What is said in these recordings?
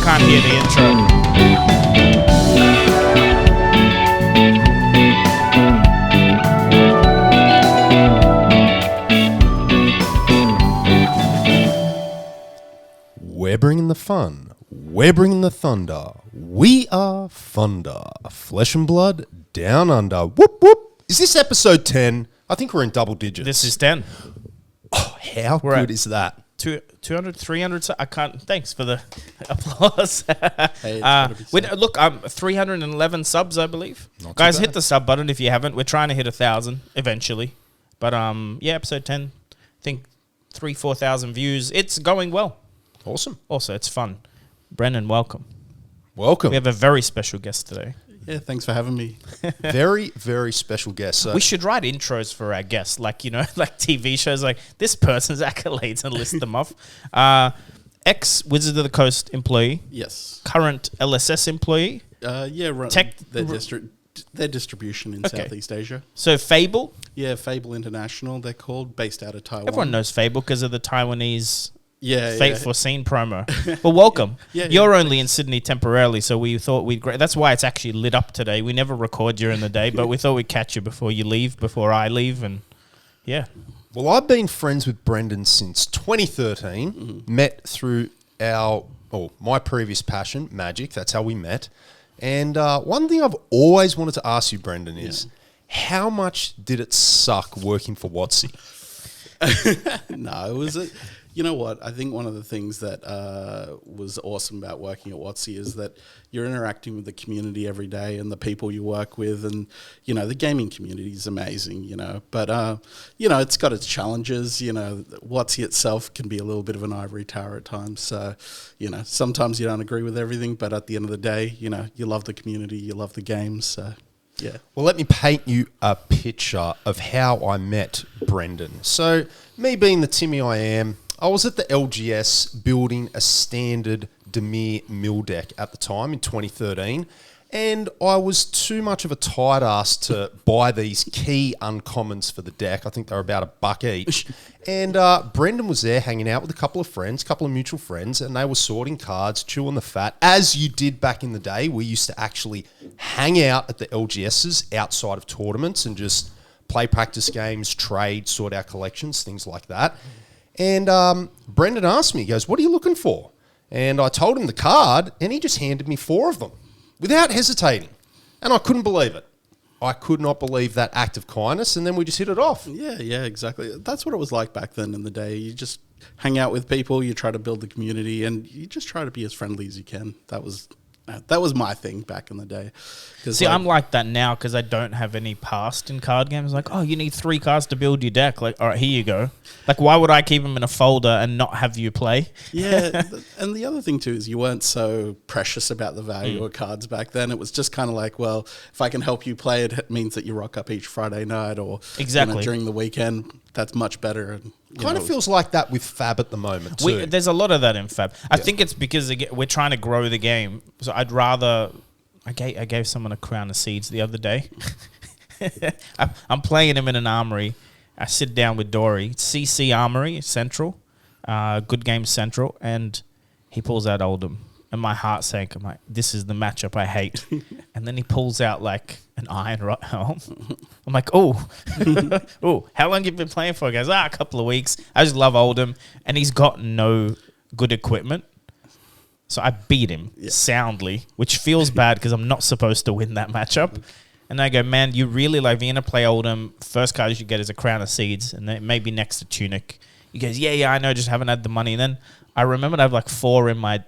can't hear the intro. We're bringing the fun. We're bringing the thunder. We are Thunder. Flesh and blood down under. Whoop, whoop. Is this episode 10? I think we're in double digits. This is 10. Oh, how We're good at is that? 200, 300. I can't. Thanks for the applause. Hey, it's gotta be said. Look, I'm 311 subs, I believe. Not too Guys, bad. hit the sub button if you haven't. We're trying to hit 1,000 eventually. But yeah, episode 10. I think 4,000 views. It's going well. Awesome. Also, it's fun. Brendan, welcome. Welcome. We have a very special guest today. Yeah, thanks for having me. Very, very special guest. So We should write intros for our guests, like, you know, like TV shows, like this person's accolades and list them off. Ex-Wizard of the Coast employee, Yes. current LSS employee. Yeah, run Tech- their distribution in Okay. Southeast Asia. So Fable, Yeah, Fable International, they're called, based out of Taiwan. everyone knows Fable because of the Taiwanese Yeah, Fate yeah. Foreseen promo. Well, welcome. Yeah, You're yeah, only in Sydney temporarily, so we thought we'd... That's why it's actually lit up today. We never record during the day, but we thought we'd catch you before you leave, before I leave, and yeah. Well, I've been friends with Brendan since 2013. Met through my previous passion, magic. That's how we met. And one thing I've always wanted to ask you, Brendan, is how much did it suck working for Watsi? No, it was... You know what? I think one of the things that was awesome about working at Watsi is that you're interacting with the community every day and the people you work with, and you know the gaming community is amazing. You know, but you know it's got its challenges. You know, Watsi itself can be a little bit of an ivory tower at times. So, you know, sometimes you don't agree with everything, but at the end of the day, you know, you love the community, you love the games. So, yeah. Well, let me paint you a picture of how I met Brendan. So, me being the Timmy I am, I was at the LGS building a standard Demir mill deck at the time in 2013, and I was too much of a tight ass to buy these key uncommons for the deck. I think they were about $1 each. And Brendan was there hanging out with a couple of mutual friends, and they were sorting cards, chewing the fat, as you did back in the day. We used to actually hang out at the LGSs outside of tournaments and just play practice games, trade, sort out collections, things like that. And Brendan asked me, he goes, "What are you looking for?" And I told him the card, and he just handed me 4 of them without hesitating. And I couldn't believe it. I could not believe that act of kindness, and then we just hit it off. Yeah, exactly. That's what it was like back then in the day. You just hang out with people, you try to build the community, and you just try to be as friendly as you can. That was my thing back in the day. See, I'm like that now because I don't have any past in card games. Like, oh, you need 3 cards to build your deck. Like, all right, here you go. Like, why would I keep them in a folder and not have you play? Yeah, and the other thing too is you weren't so precious about the value of cards back then. It was just kind of like, well, if I can help you play, it means that you rock up each Friday night or Exactly. during the weekend. That's much better. And, Kind of feels like that with Fab at the moment, too. There's a lot of that in Fab. I think it's because we're trying to grow the game. So I'd rather... I gave someone a crown of seeds the other day. I'm playing him in an armory. I sit down with Dory. CC Armory Central. Good Game Central. And he pulls out Oldham. And my heart sank. I'm like, this is the matchup I hate. And then he pulls out like an iron right home. I'm like, oh, how long have you been playing for? He goes, a couple of weeks. I just love Oldham. And he's got no good equipment. So I beat him soundly, which feels bad because I'm not supposed to win that matchup. And I go, man, you really like being to play Oldham. First card you should get is a Crown of Seeds, and then maybe next to Tunic. He goes, yeah, I know, just haven't had the money. And then I remembered I have like 4 in my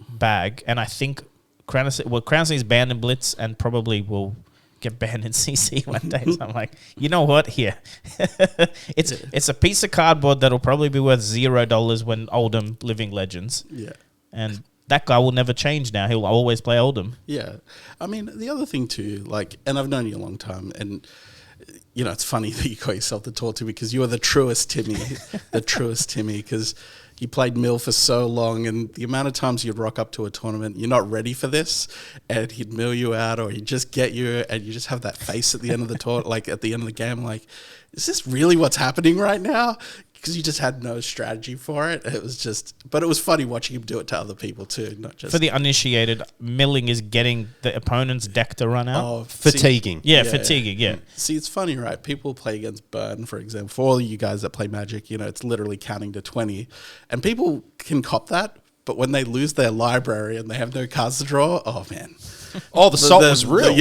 bag, and I think Crown of Seeds banned in Blitz and probably will get banned in CC one day. So I'm like, you know what? Here. It's a piece of cardboard that'll probably be worth $0 when Oldham Living Legends. Yeah. And that guy will never change now. He'll always play Oldham. Yeah. I mean, the other thing too, like, and I've known you a long time, and, you know, it's funny that you call yourself the Tortu because you are the truest Timmy, because you played mill for so long, and the amount of times you'd rock up to a tournament, you're not ready for this, and he'd mill you out, or he'd just get you, and you just have that face at the end of the like at the end of the game, like, is this really what's happening right now? because you just had no strategy for it. It was just, but it was funny watching him do it to other people too, not just For the uninitiated, milling is getting the opponent's deck to run out. Oh, Fatiguing. Fatiguing, yeah. See, it's funny, right? People play against Burn, for example. For all you guys that play Magic, it's literally counting to 20. And people can cop that, but when they lose their library and they have no cards to draw, oh, man. Oh, the salt was real.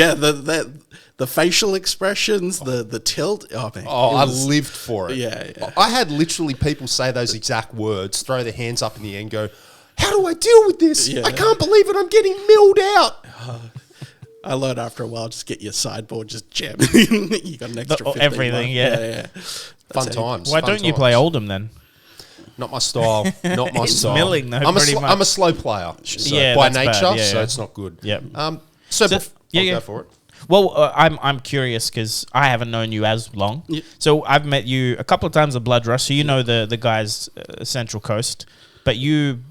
The facial expressions, the tilt. Oh, man. Oh, I lived for it. Yeah. I had literally people say those exact words, throw their hands up in the air and go, how do I deal with this? Yeah. I can't believe it. I'm getting milled out. I learned after a while, just get your sideboard, just jam it in. You got an extra 15 everything, yeah. Fun times. Why fun don't you times. play Oldham then? Not my style. Not my It's style. milling, though, I'm pretty much. I'm a slow player. So Yeah, by that's nature, bad. Yeah, so yeah. it's not good. Yep. So So- I'll yeah. go for it. Well, I'm curious because I haven't known you as long. Yeah. So I've met you a couple of times at Blood Rush. So you know the guys Central Coast, but you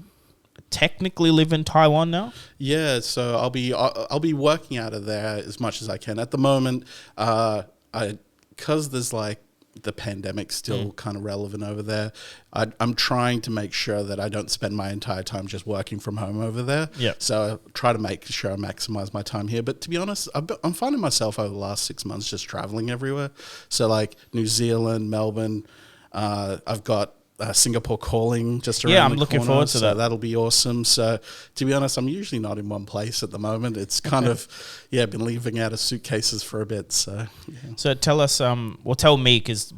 technically live in Taiwan now. Yeah, so I'll be working out of there as much as I can. At the moment, because there's like the pandemic still kind of relevant over there, I'm trying to make sure that I don't spend my entire time just working from home over there. Yeah. So I try to make sure I maximize my time here. But to be honest, I'm finding myself over the last 6 months just traveling everywhere. So like New Zealand, Melbourne, I've got Singapore calling just around Yeah, I'm the looking corner, forward to so that. that'll be awesome. So to be honest, I'm usually not in one place at the moment. It's kind of, been leaving out of suitcases for a bit. So yeah. So tell us, tell me because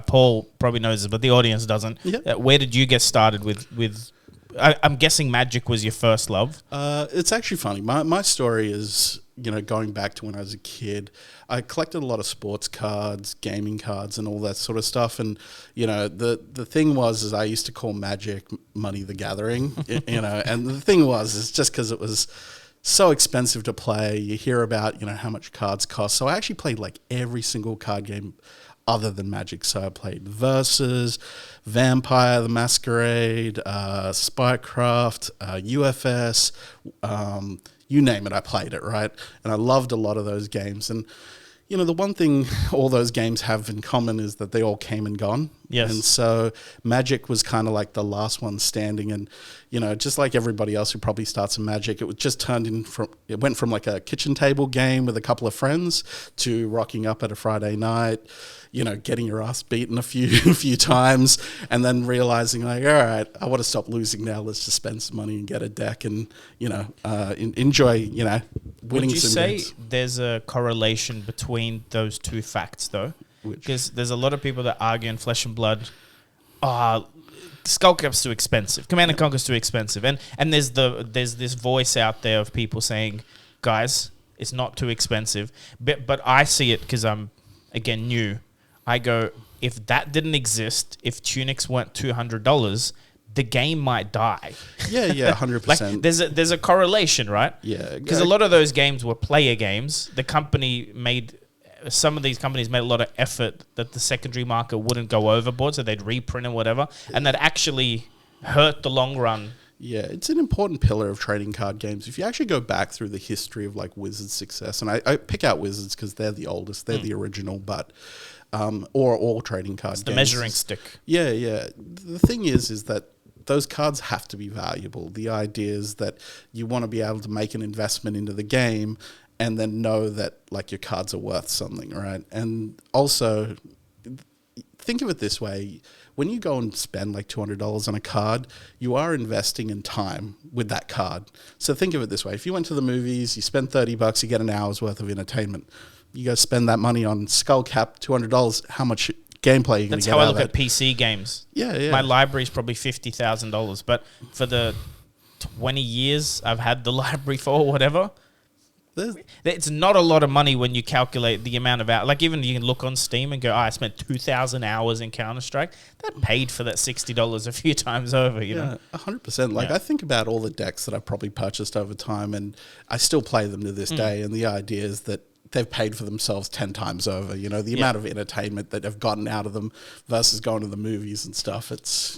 Paul probably knows this, but the audience doesn't. Yep. Where did you get started with? I'm guessing Magic was your first love. It's actually funny. My story is, going back to when I was a kid. I collected a lot of sports cards, gaming cards, and all that sort of stuff. And the thing was I used to call Magic Money the Gathering. And the thing was is just because it was so expensive to play. You hear about how much cards cost. So I actually played like every single card game other than Magic. So I played Versus, Vampire the Masquerade, Spycraft, UFS, you name it, I played it, right? And I loved a lot of those games. And, the one thing all those games have in common is that they all came and gone. Yes. And so Magic was kind of like the last one standing. And, just like everybody else who probably starts in Magic, it was just it went from like a kitchen table game with a couple of friends to rocking up at a Friday night, getting your ass beaten a few times, and then realizing like, all right, I want to stop losing now. Let's just spend some money and get a deck and, enjoy, winning Would you some say games. there's a correlation between those two facts though? Which? Because there's a lot of people that argue in Flesh and Blood, Skull Cap's too expensive, Command and Conquer's too expensive, and there's this voice out there of people saying, guys, it's not too expensive, but I see it because I'm again new. I go, if that didn't exist, if tunics weren't $200, the game might die. Yeah, 100%. Like there's a correlation, right? Yeah. Because a lot of those games were player games. Some of these companies made a lot of effort that the secondary market wouldn't go overboard, so they'd reprint and whatever, and that actually hurt the long run. Yeah, it's an important pillar of trading card games. If you actually go back through the history of like Wizards' success, and I pick out Wizards because they're the oldest, they're the original, but or all trading card games. The measuring stick. Yeah. The thing is that those cards have to be valuable. The idea is that you want to be able to make an investment into the game and then know that like your cards are worth something, right? And also think of it this way. When you go and spend like $200 on a card, you are investing in time with that card. So think of it this way. If you went to the movies, you spend $30, you get an hour's worth of entertainment. You go spend that money on Skull Cap, $200, how much gameplay are you going to get out of that? That's how I look at PC games. Yeah. My library is probably $50,000, but for the 20 years I've had the library for whatever, it's not a lot of money when you calculate the amount of hours. Like even you can look on Steam and go, I spent 2,000 hours in Counter-Strike. That paid for that $60 a few times over, you know? 100%. Like I think about all the decks that I've probably purchased over time and I still play them to this day. And the idea is that they've paid for themselves 10 times over. You know, the amount of entertainment that they've gotten out of them versus going to the movies and stuff.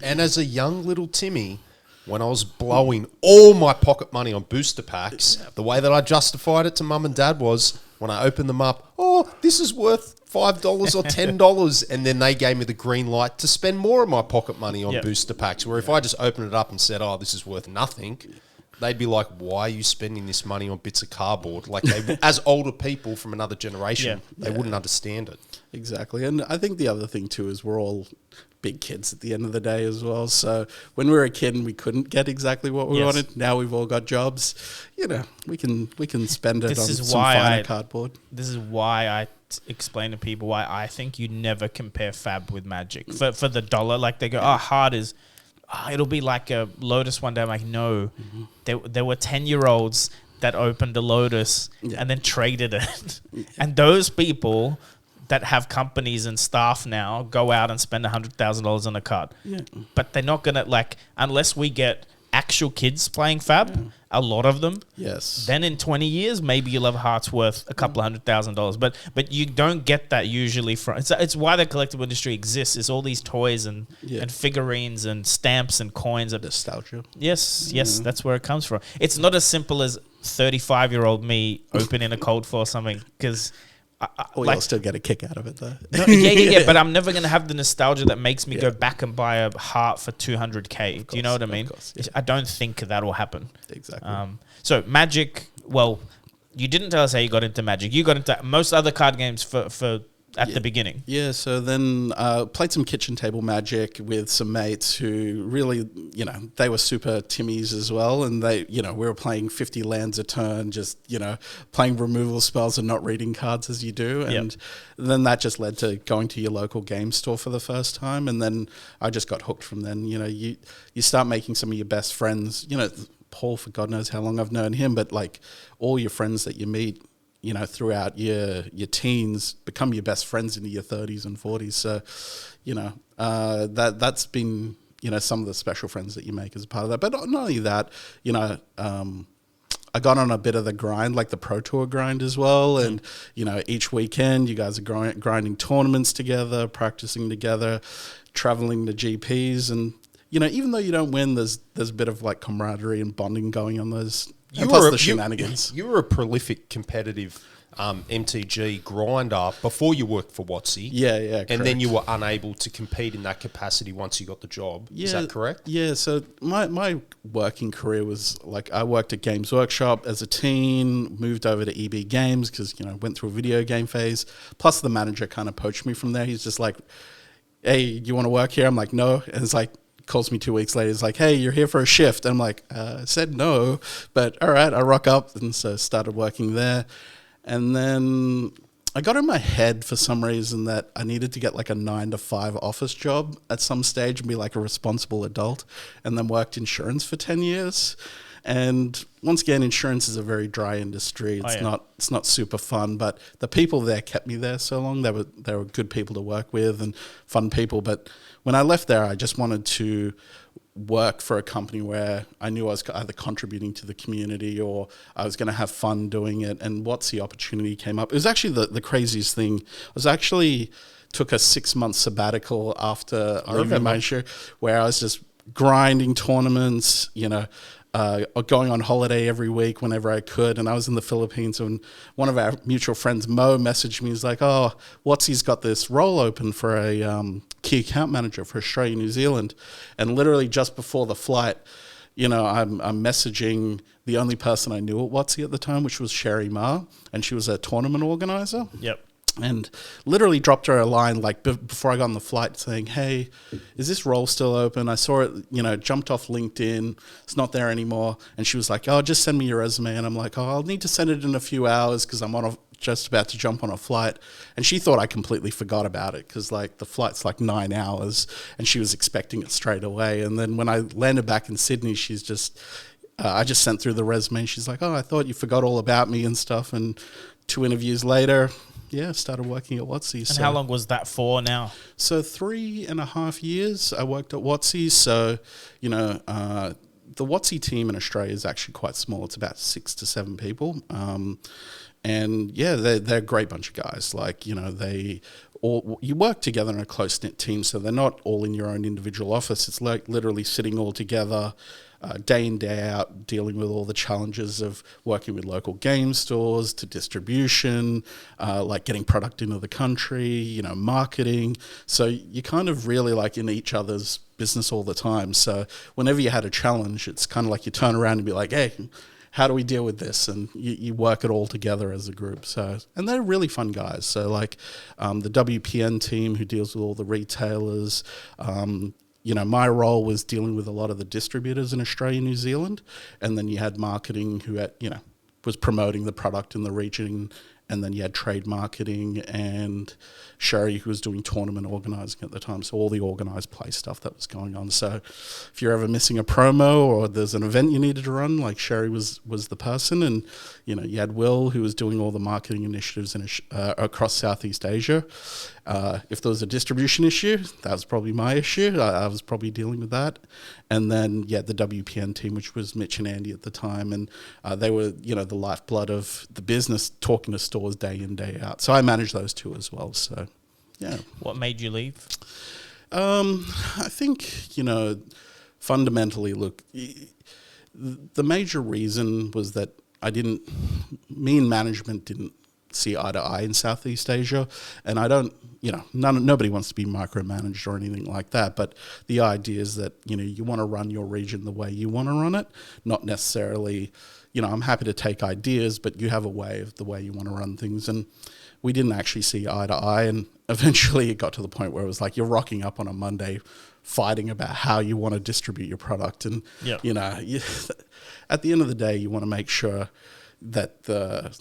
And as a young little Timmy, when I was blowing all my pocket money on booster packs, the way that I justified it to mum and dad was when I opened them up, oh, this is worth $5 or $10. And then they gave me the green light to spend more of my pocket money on booster packs. Where if I just opened it up and said, oh, this is worth nothing, they'd be like, why are you spending this money on bits of cardboard? Like, they, as older people from another generation, they wouldn't understand it. Exactly. And I think the other thing too is we're all big kids at the end of the day as well. So when we were a kid and we couldn't get exactly what we wanted, now we've all got jobs. You know, we can spend it on some finer cardboard. This is why I explain to people why I think you never compare Fab with Magic. For the dollar, like they go, hard is... it'll be like a Lotus one day. I'm like, no. There were 10-year-olds that opened a Lotus and then traded it. And those people that have companies and staff now go out and spend $100,000 on a card. Yeah. But they're not going to, like, unless we get actual kids playing Fab, a lot of them. Yes. Then in 20 years, maybe you'll have hearts worth a couple $100,000. But you don't get that usually from... It's why the collectible industry exists. It's all these toys and figurines and stamps and coins. Nostalgia. Yes, that's where it comes from. It's not as simple as 35-year-old me opening a cold for something, because... you'll still get a kick out of it, though. No, yeah. But I'm never going to have the nostalgia that makes me go back and buy a heart for $200K. Do you know what I mean? Course, I don't think that will happen. Exactly. So Magic, well, you didn't tell us how you got into Magic. You got into most other card games for at the beginning. Yeah, so then played some kitchen table Magic with some mates who really, you know, they were super Timmys as well. And they, you know, we were playing 50 lands a turn, just, you know, playing removal spells and not reading cards as you do. And then that just led to going to your local game store for the first time. And then I just got hooked from then. You know, you start making some of your best friends, you know, Paul, for God knows how long I've known him, but like all your friends that you meet, you know, throughout your teens become your best friends into your 30s and 40s. So, you know, that's been, you know, some of the special friends that you make as a part of that. But not only that, you know, I got on a bit of the grind, like the Pro Tour grind as well. And, you know, each weekend you guys are grinding tournaments together, practicing together, traveling to GPs. And, you know, even though you don't win, there's a bit of like camaraderie and bonding going on those. Plus the shenanigans. You were a prolific competitive MTG grinder before you worked for Watsi. Yeah. And then you were unable to compete in that capacity once you got the job. Yeah, is that correct? Yeah, so my working career was like I worked at Games Workshop as a teen, moved over to EB Games because, you know, went through a video game phase. Plus the manager kind of poached me from there. He's just like, hey, you want to work here? I'm like, no. And it's like, calls me 2 weeks later. He's like, hey, you're here for a shift. I'm like, I said no, but all right, I rock up. And so started working there. And then I got in my head for some reason that I needed to get like a 9 to 5 office job at some stage and be like a responsible adult, and then worked insurance for 10 years. And once again, insurance is a very dry industry. It's not super fun, but the people there kept me there so long. They were good people to work with and fun people. But when I left there, I just wanted to work for a company where I knew I was either contributing to the community or I was going to have fun doing it. And WOTC opportunity came up. It was actually the craziest thing. I was actually took a 6-month sabbatical after leaving my show, where I was just grinding tournaments, you know, going on holiday every week whenever I could. And I was in the Philippines, and one of our mutual friends, Mo, messaged me. He's like, oh, Watsi's got this role open for a key account manager for Australia, New Zealand. And literally just before the flight, you know, I'm messaging the only person I knew at Watsi at the time, which was Sherry Ma, and she was a tournament organizer. Yep. And literally dropped her a line like before I got on the flight saying, hey, is this role still open? I saw it, you know, jumped off LinkedIn. It's not there anymore. And she was like, oh, just send me your resume. And I'm like, oh, I'll need to send it in a few hours because I'm just about to jump on a flight. And she thought I completely forgot about it because like the flight's like 9 hours and she was expecting it straight away. And then when I landed back in Sydney, she's just, I just sent through the resume. She's like, oh, I thought you forgot all about me and stuff. And 2 interviews later, started working at Watsi. And how long was that for now? So 3.5 years I worked at Watsi. So, you know, the Watsi team in Australia is actually quite small. It's about 6 to 7 people. And yeah, they're a great bunch of guys. Like, you know, you work together in a close-knit team, so they're not all in your own individual office. It's like literally sitting all together, day in, day out, dealing with all the challenges of working with local game stores to distribution, like getting product into the country, marketing. So you kind of really like in each other's business all the time. So whenever you had a challenge, it's kind of like you turn around and be like, hey, how do we deal with this? And you work it all together as a group. So, and they're really fun guys. So like the WPN team who deals with all the retailers, my role was dealing with a lot of the distributors in Australia and New Zealand. And then you had marketing who had, was promoting the product in the region. And then you had trade marketing and Sherry, who was doing tournament organising at the time. So all the organised play stuff that was going on. So if you're ever missing a promo or there's an event you needed to run, like Sherry was the person. And, you had Will, who was doing all the marketing initiatives across Southeast Asia. If there was a distribution issue, that was probably my issue. I was probably dealing with that. And then, the WPN team, which was Mitch and Andy at the time. And they were, the lifeblood of the business, talking to stores day in, day out. So I managed those two as well. So, yeah. What made you leave? I think, fundamentally, look, the major reason was that me and management didn't see eye to eye in Southeast Asia. And I don't, nobody wants to be micromanaged or anything like that. But the idea is that, you want to run your region the way you want to run it, not necessarily, I'm happy to take ideas, but you have a way of the way you want to run things. And we didn't actually see eye to eye. And eventually it got to the point where it was like you're rocking up on a Monday fighting about how you want to distribute your product. And, at the end of the day, you want to make sure that the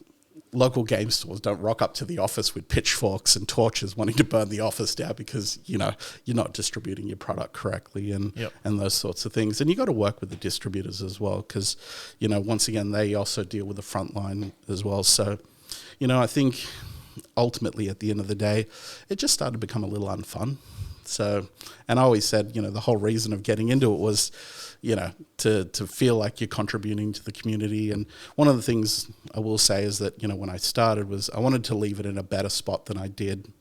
local game stores don't rock up to the office with pitchforks and torches wanting to burn the office down because, you're not distributing your product correctly and those sorts of things. And you got to work with the distributors as well because, once again, they also deal with the front line as well. So, I think ultimately at the end of the day, it just started to become a little unfun. So, and I always said, the whole reason of getting into it was, to feel like you're contributing to the community. And one of the things I will say is that, when I started was I wanted to leave it in a better spot than I did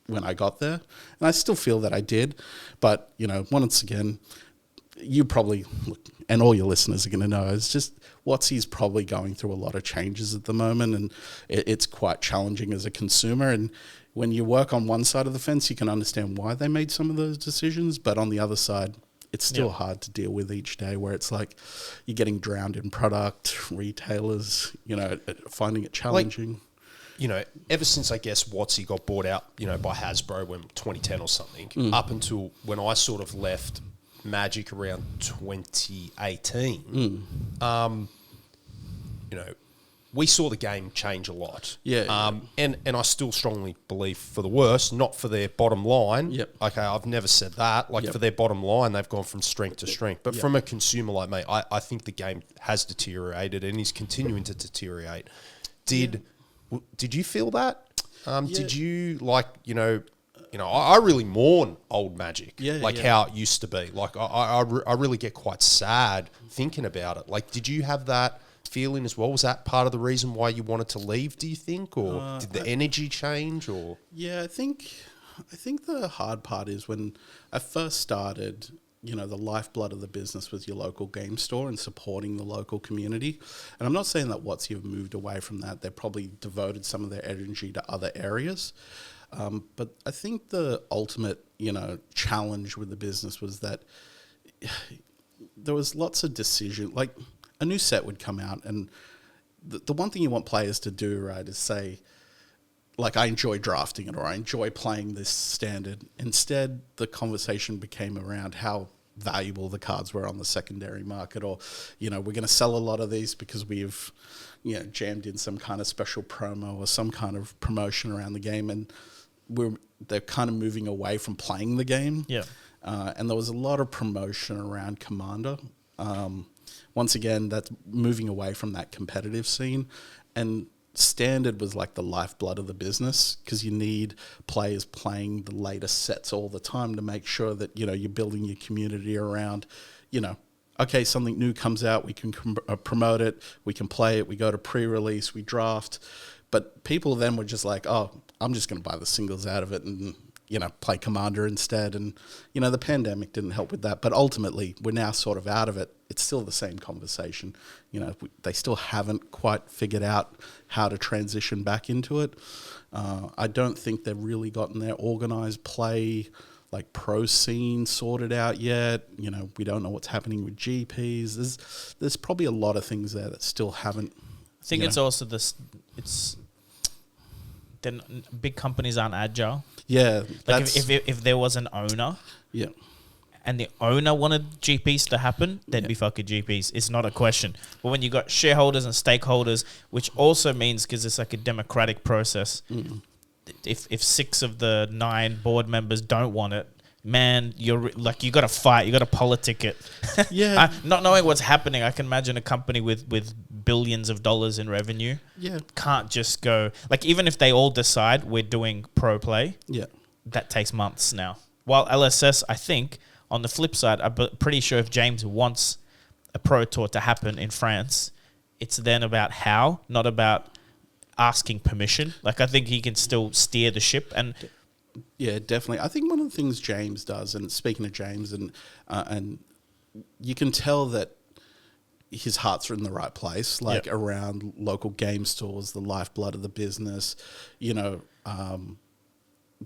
when I got there. And I still feel that I did. But, once again, you probably, and all your listeners are going to know, it's just Watsi's probably going through a lot of changes at the moment. And it's quite challenging as a consumer. And when you work on one side of the fence, you can understand why they made some of those decisions. But on the other side, it's still hard to deal with each day where it's like you're getting drowned in product, retailers, finding it challenging. Ever since I guess Watsi got bought out, by Hasbro when 2010 or something, up until when I sort of left Magic around 2018, we saw the game change a lot. And I still strongly believe for the worse, not for their bottom line. Okay, I've never said that. For their bottom line, they've gone from strength to strength. But from a consumer like me, I think the game has deteriorated and is continuing to deteriorate. Did you feel that? Did you I really mourn old Magic, how it used to be. I really get quite sad thinking about it. Did you have that feeling as well? Was that part of the reason why you wanted to leave, do you think? Or did the energy change? Or I think the hard part is when I first started, the lifeblood of the business was your local game store and supporting the local community. And I'm not saying that Watsi have moved away from that. They probably devoted some of their energy to other areas. But I think the ultimate, challenge with the business was that there was lots of decision. A new set would come out, and the one thing you want players to do, right, is say, I enjoy drafting it or I enjoy playing this standard. Instead, the conversation became around how valuable the cards were on the secondary market, or, we're going to sell a lot of these because we've, jammed in some kind of special promo or some kind of promotion around the game, and they're kind of moving away from playing the game. And there was a lot of promotion around Commander. Once again, that's moving away from that competitive scene. And Standard was like the lifeblood of the business because you need players playing the latest sets all the time to make sure that, you're building your community around, okay, something new comes out, we can promote it, we can play it, we go to pre-release, we draft. But people then were just like, oh, I'm just going to buy the singles out of it and, play Commander instead. And, the pandemic didn't help with that. But ultimately, we're now sort of out of it. It's still the same conversation. They still haven't quite figured out how to transition back into it. I don't think they've really gotten their organised play, like pro scene sorted out yet. We don't know what's happening with GPs. There's probably a lot of things there that still haven't. I think it's also this. It's then big companies aren't agile. Yeah, like if there was an owner, yeah, and the owner wanted GPs to happen, there'd be fucking GPs. It's not a question. But when you got shareholders and stakeholders, which also means because it's like a democratic process, if 6 of the 9 board members don't want it, man, you're like, you got to fight, you got to politic it. Yeah. Not knowing what's happening, I can imagine a company with billions of dollars in revenue can't just go, like, even if they all decide we're doing pro play, that takes months now. While LSS, I think, on the flip side, I'm pretty sure if James wants a pro tour to happen in France, it's then about how, not about asking permission. Like, I think he can still steer the ship. And yeah, definitely. I think one of the things James does, and speaking of James, and you can tell that his heart's in the right place, like around local game stores, the lifeblood of the business,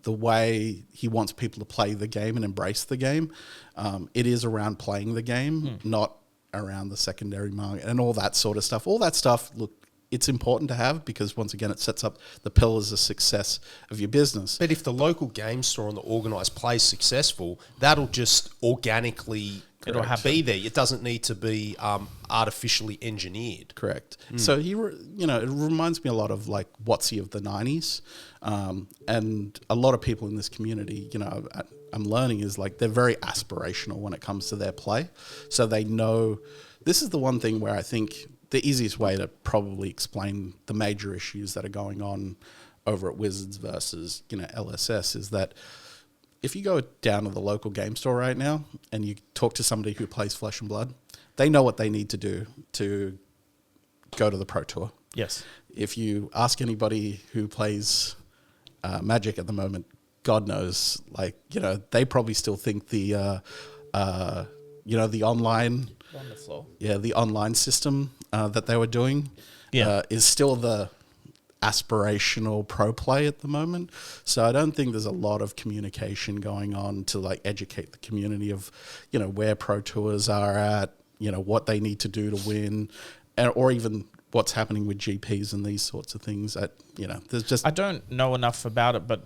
the way he wants people to play the game and embrace the game. It is around playing the game, not around the secondary market and all that sort of stuff. All that stuff, look, it's important to have because, once again, it sets up the pillars of success of your business. But if the local game store and the organised play is successful, that'll just organically be there. It doesn't need to be artificially engineered. Correct. So it reminds me a lot of like Watsi of the 90s, and a lot of people in this community, I'm learning is like they're very aspirational when it comes to their play. So they know this is the one thing where I think the easiest way to probably explain the major issues that are going on over at Wizards versus LSS is that if you go down to the local game store right now and you talk to somebody who plays Flesh and Blood, they know what they need to do to go to the Pro Tour. yes, If you ask anybody who plays Magic at the moment, God knows, they probably still think the online, on the floor. the online system that they were doing is still the aspirational pro play at the moment. So I don't think there's a lot of communication going on to like educate the community of, where pro tours are at, what they need to do to win, or even what's happening with GPs and these sorts of things. There's just... I don't know enough about it, but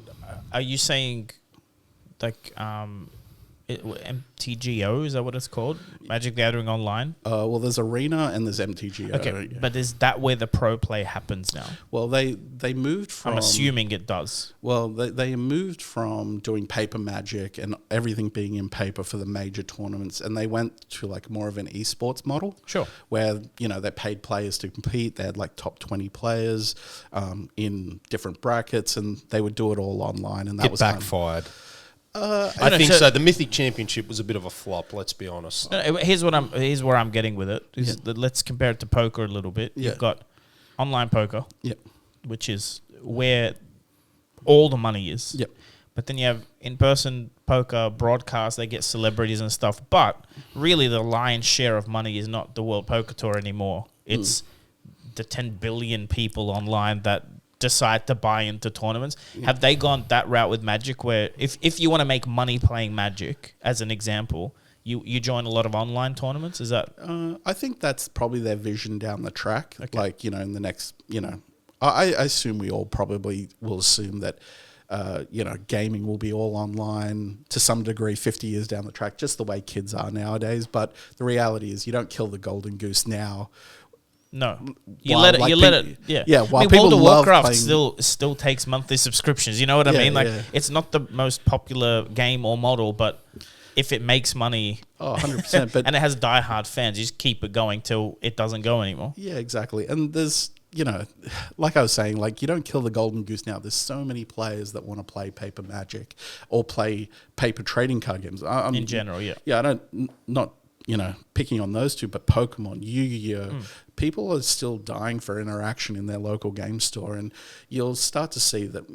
are you saying like MTGO, is that what it's called? Magic the Gathering Online? Well, there's Arena and there's MTGO. Okay, but is that where the pro play happens now? Well, they moved from... I'm assuming it does. Well, they moved from doing paper Magic and everything being in paper for the major tournaments, and they went to like more of an esports model. Sure. Where, they paid players to compete. They had like top 20 players in different brackets, and they would do it all online. And that was backfired. I think so. The Mythic Championship was a bit of a flop. Let's be honest. Here's where I'm getting with it. Let's compare it to poker a little bit. You've got online poker, which is where all the money is. Yep. But then you have in-person poker broadcast. They get celebrities and stuff. But really, the lion's share of money is not the World Poker Tour anymore. It's the 10 billion people online that decide to buy into tournaments. Have they gone that route with Magic where if you want to make money playing Magic, as an example, you join a lot of online tournaments? Is that... I think that's probably their vision down the track. Okay. Like, in the next, I assume we all probably will assume that, gaming will be all online to some degree 50 years down the track, just the way kids are nowadays. But the reality is you don't kill the golden goose now. No, you let it. Yeah. While World of love Warcraft playing... still takes monthly subscriptions. You know what I mean? Like, it's not the most popular game or model, but if it makes money, 100%. But and it has diehard fans, you just keep it going till it doesn't go anymore. Yeah, exactly. And there's, like I was saying, like you don't kill the golden goose now. There's so many players that want to play paper Magic or play paper trading card games. In general, yeah. Yeah, I don't not picking on those two, but Pokemon, Yu-Gi-Oh, people are still dying for interaction in their local game store, and you'll start to see that,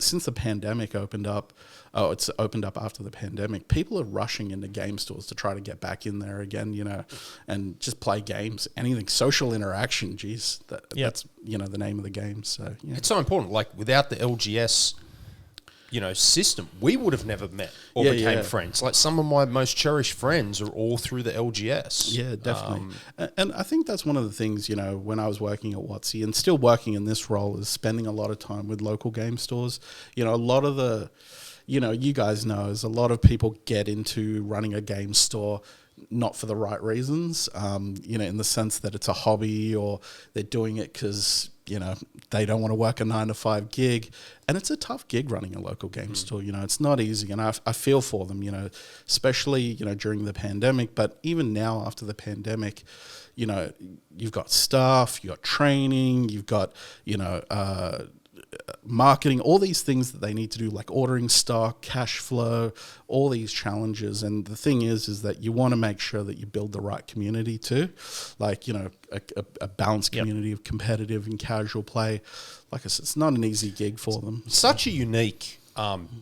since the pandemic opened up, it's opened up after the pandemic, people are rushing into game stores to try to get back in there again, and just play games, anything, social interaction, that's, the name of the game. So, yeah. It's so important. Like, without the LGS system, we would have never met or became friends. Like, some of my most cherished friends are all through the LGS. Yeah, definitely. And I think that's one of the things, when I was working at Watsi and still working in this role, is spending a lot of time with local game stores. A lot of the, you guys know, is a lot of people get into running a game store not for the right reasons, in the sense that it's a hobby, or they're doing it because, they don't want to work a 9-to-5 gig. And it's a tough gig running a local game store. It's not easy. And I feel for them, especially, during the pandemic. But even now, after the pandemic, you've got staff, you've got training, you've got, marketing, all these things that they need to do, like ordering stock, cash flow, all these challenges. And the thing is that you want to make sure that you build the right community too, like, a balanced community of competitive and casual play. Like I said, it's not an easy gig for them. Such a unique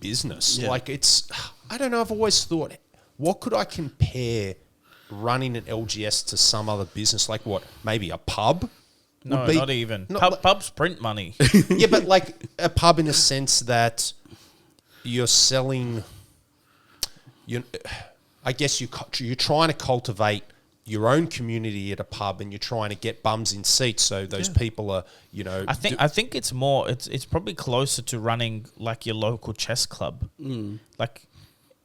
business. Yeah. Like, I don't know, I've always thought, what could I compare running an LGS to some other business? Like, what, maybe a pub? No, not even. Pubs print money. Yeah, but like a pub in a sense that you're selling. I guess you're trying to cultivate your own community at a pub, and you're trying to get bums in seats, so those people are, I think it's more. It's probably closer to running like your local chess club. Like,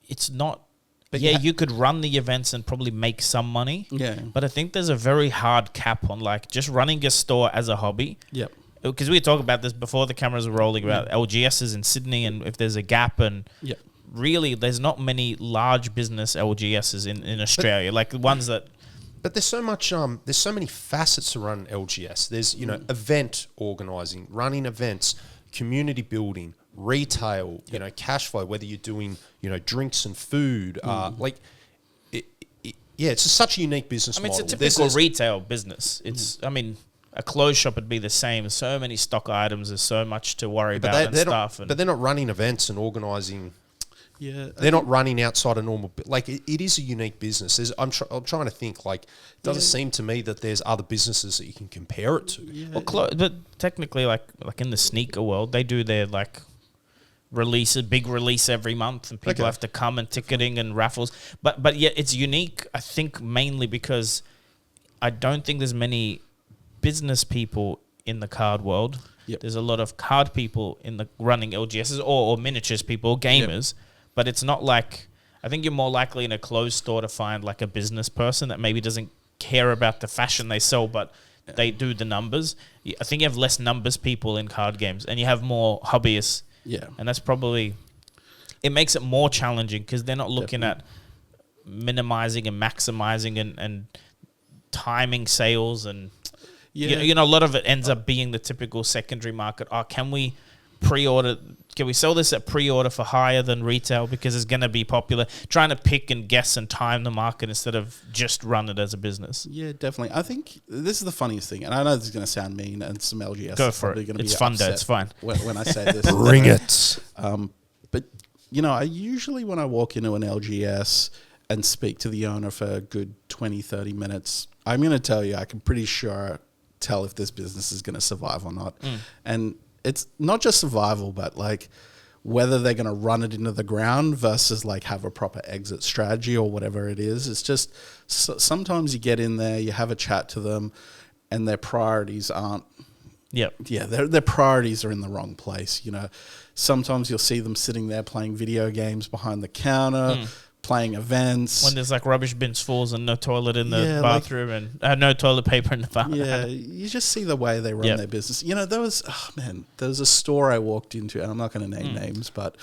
it's not. But you could run the events and probably make some money. Yeah. But I think there's a very hard cap on, like, just running a store as a hobby. Yep. Because we talked about this before the cameras were rolling, about LGSs in Sydney, and if there's a gap, and really there's not many large business LGSs in Australia, like the ones that... But there's so much, there's so many facets to run LGS. There's, event organising, running events, community building, retail, cash flow, whether you're doing, drinks and food, it's such a unique business model. It's a typical retail business. It's, a clothes shop would be the same. There's so many stock items. There's so much to worry about and stuff. But they're not running events and organising. Yeah, they're not running outside a normal. Like, it is a unique business. I'm trying to think. Like, it doesn't seem to me that there's other businesses that you can compare it to. Yeah. Well, but technically, like in the sneaker world, they do their big release every month, and people have to come, and ticketing and raffles. But yet it's unique, I think, mainly because I don't think there's many business people in the card world. Yep. There's a lot of card people in the running LGSs or miniatures people, gamers. Yep. But it's not like, I think you're more likely in a closed store to find like a business person that maybe doesn't care about the fashion they sell, but they do the numbers. I think you have less numbers people in card games, and you have more hobbyists. Yeah. And that's probably, it makes it more challenging because they're not looking at minimizing and maximizing and timing sales. And, a lot of it ends up being the typical secondary market. Oh, can we sell this at pre-order for higher than retail because it's going to be popular? Trying to pick and guess and time the market instead of just run it as a business. Yeah, definitely. I think this is the funniest thing, and I know this is going to sound mean, and some LGS go for it. It's fun, though. It's fine. When I say this, bring it. But I usually, when I walk into an LGS and speak to the owner for a good 20, 30 minutes, I'm going to tell you, I can pretty sure tell if this business is going to survive or not. And it's not just survival, but like whether they're going to run it into the ground versus like have a proper exit strategy or whatever it is. It's just sometimes you get in there, you have a chat to them, and their priorities aren't. Yep. Yeah, their priorities are in the wrong place. Sometimes you'll see them sitting there playing video games behind the counter, playing events. When there's like rubbish bins full and no toilet in the bathroom and no toilet paper in the bathroom. Yeah, you just see the way they run their business. There was a store I walked into, and I'm not going to name names, but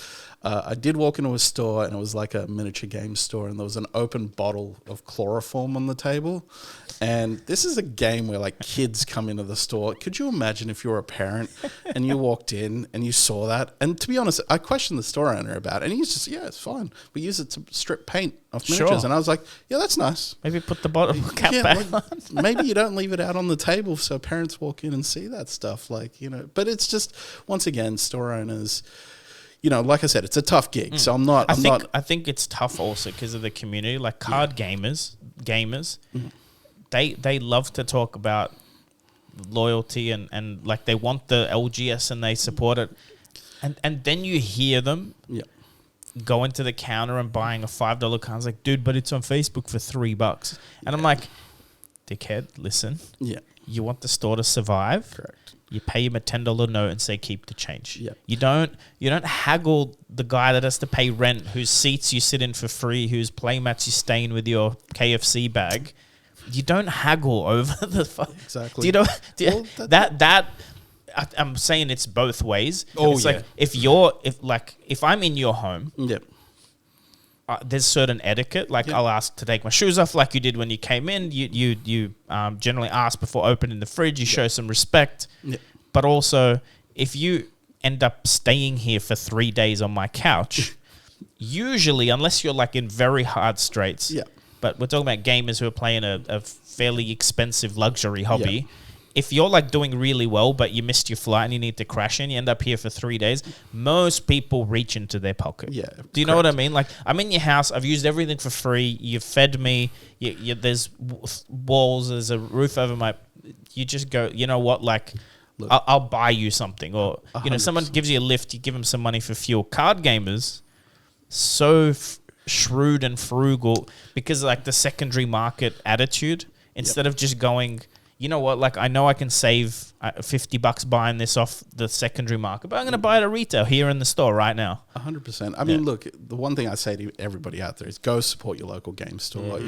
I did walk into a store, and it was like a miniature game store, and there was an open bottle of chloroform on the table. And this is a game where like kids come into the store. Could you imagine if you were a parent and you walked in and you saw that? And to be honest, I questioned the store owner about it, and he's just, it's fine. We use it to strip strip paint off Sure. miniatures. And I was like, yeah, that's nice. Maybe put the bottle cap back on. Maybe you don't leave it out on the table so parents walk in and see that stuff. But it's just, once again, store owners, like I said, it's a tough gig. So I think it's tough also because of the community. Like card gamers, they love to talk about loyalty and like they want the LGS and they support it. And then you hear them go into the counter and buying a $5 card. It's like, dude, but it's on Facebook for $3. And I'm like, dickhead, listen. Yeah. You want the store to survive. Correct. You pay him a $10 note and say keep the change. Yeah. You don't haggle the guy that has to pay rent, whose seats you sit in for free, whose playmats you stay in with your KFC bag. You don't haggle over the Exactly. Do you know that I'm saying it's both ways. It's like if I'm in your home, there's certain etiquette. Like I'll ask to take my shoes off, like you did when you came in. You generally ask before opening the fridge. You show some respect. But also, if you end up staying here for 3 days on my couch, usually, unless you're like in very hard straits, but we're talking about gamers who are playing a fairly expensive luxury hobby. If you're like doing really well, but you missed your flight and you need to crash in, you end up here for 3 days, most people reach into their pocket. Yeah. Do you know what I mean? Like, I'm in your house. I've used everything for free. You've fed me. There's walls. There's a roof over my... You just go, you know what? Like, look, I'll buy you something. Or, 100%. Someone gives you a lift. You give them some money for fuel. Card gamers, so shrewd and frugal because like the secondary market attitude, instead of just going... You know what? Like, I know I can save $50 buying this off the secondary market, but I'm going to buy it at retail here in the store right now. 100%. I mean, look, the one thing I say to everybody out there is go support your local game store.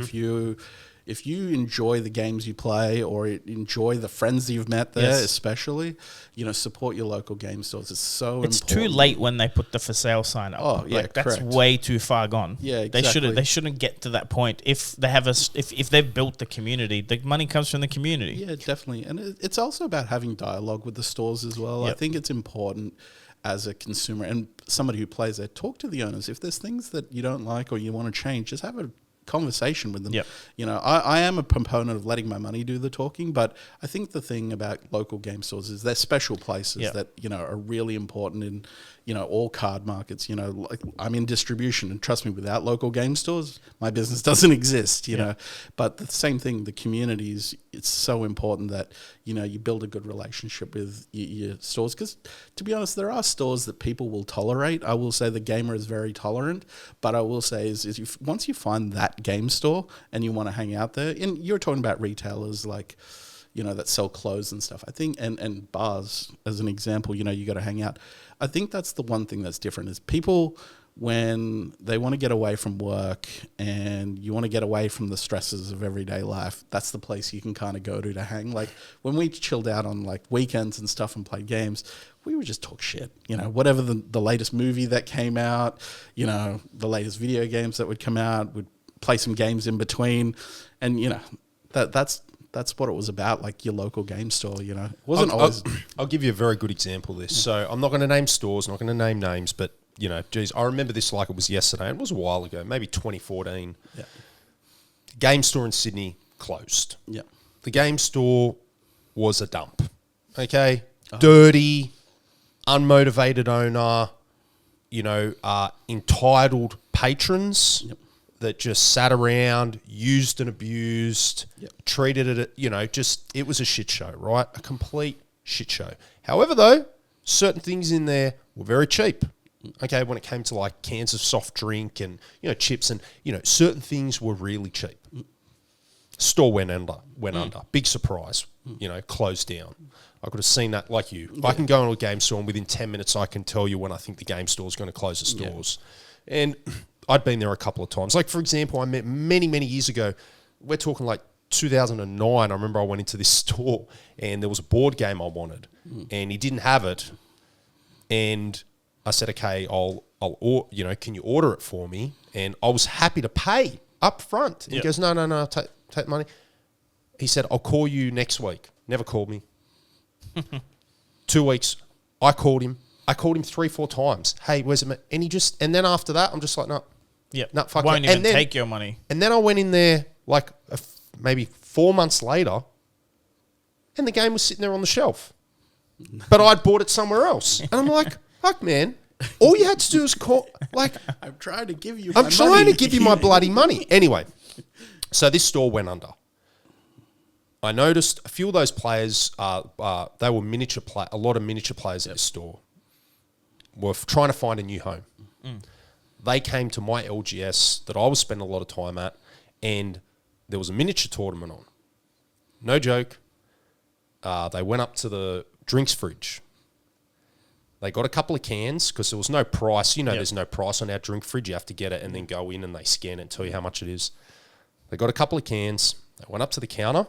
If you enjoy the games you play or enjoy the friends that you've met there, especially, support your local game stores. It's so important. It's too late when they put the for sale sign up. Oh, yeah, that's way too far gone. Yeah, exactly. They shouldn't get to that point. If they have if they've built the community, the money comes from the community. Yeah, definitely. And it's also about having dialogue with the stores as well. I think it's important as a consumer and somebody who plays there, talk to the owners. If there's things that you don't like or you want to change, just have a conversation with them. I am a proponent of letting my money do the talking, but I think the thing about local game stores is they're special places that are really important in all card markets. Like I'm in distribution, and trust me, without local game stores my business doesn't exist. But the same thing, the communities, it's so important that you build a good relationship with your stores, because to be honest, there are stores that people will tolerate. I will say the gamer is very tolerant, but I will say is once you find that game store and you want to hang out there, and you're talking about retailers like that sell clothes and stuff, I think, and bars as an example, you got to hang out. I think that's the one thing that's different is people, when they want to get away from work and you want to get away from the stresses of everyday life, that's the place you can kind of go to hang. Like when we chilled out on like weekends and stuff and played games, we would just talk shit, whatever the latest movie that came out, the latest video games that would come out, we'd play some games in between, and that's what it was about, like your local game store. It wasn't always. I'll give you a very good example of this. So I'm not going to name stores, not going to name names, but I remember this like it was yesterday. It was a while ago, maybe 2014. Yeah. Game store in Sydney closed. Yeah. The game store was a dump. Okay, dirty, unmotivated owner. Entitled patrons. Yep. That just sat around, used and abused, treated it, it was a shit show, right? A complete shit show. However, though, certain things in there were very cheap. Okay, when it came to like cans of soft drink and, chips and, certain things were really cheap. Store went under. Big surprise, closed down. I could have seen that like you. I can go into a game store and within 10 minutes I can tell you when I think the game store is going to close the stores. Yeah. And I'd been there a couple of times. Like, for example, I met many, many years ago. We're talking like 2009. I remember I went into this store and there was a board game I wanted and he didn't have it. And I said, okay, can you order it for me? And I was happy to pay up front. And he goes, no, take the money. He said, I'll call you next week. Never called me. 2 weeks, I called him. I called him 3-4 times. Hey, where's it? And then after that, I'm just like, no, Yeah. No, fuck Won't that. even take your money. And then I went in there like maybe 4 months later, and the game was sitting there on the shelf. But I'd bought it somewhere else. And I'm like, fuck, man. All you had to do is call. Like, I'm trying to give you I'm trying to give you my bloody money. Anyway, so this store went under. I noticed a few of those players, they were a lot of miniature players at this store, were trying to find a new home. They came to my LGS that I was spending a lot of time at, and there was a miniature tournament on. No joke. They went up to the drinks fridge. They got a couple of cans because there was no price. You know, there's no price on our drink fridge. You have to get it and then go in and they scan it and tell you how much it is. They got a couple of cans. They went up to the counter.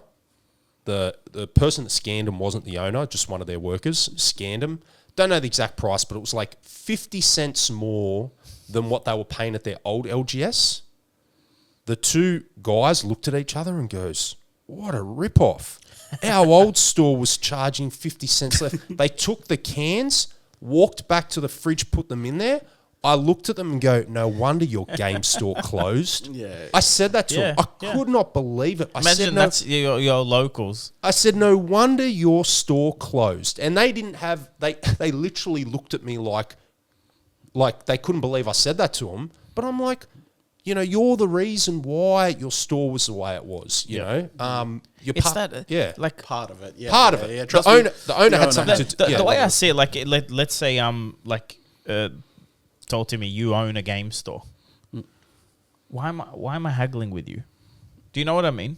The person that scanned them wasn't the owner, just one of their workers. Scanned them. Don't know the exact price, but it was like 50 cents more than what they were paying at their old LGS. The two guys looked at each other and goes, what a rip-off. Our old store was charging 50 cents left. They took the cans, walked back to the fridge, put them in there. I looked at them and go, no wonder your game store closed. I said that to them. I could not believe it. Imagine that's your locals. I said, no wonder your store closed. And they didn't have, they literally looked at me like they couldn't believe I said that to them. But I'm like, you know, you're the reason why your store was the way it was, you know. You're It's that, like part of it. Yeah, part of it. Yeah, The owner had something to do. The way I see it, like, let's say, told Timmy, you own a game store. Why am I haggling with you? Do you know what I mean?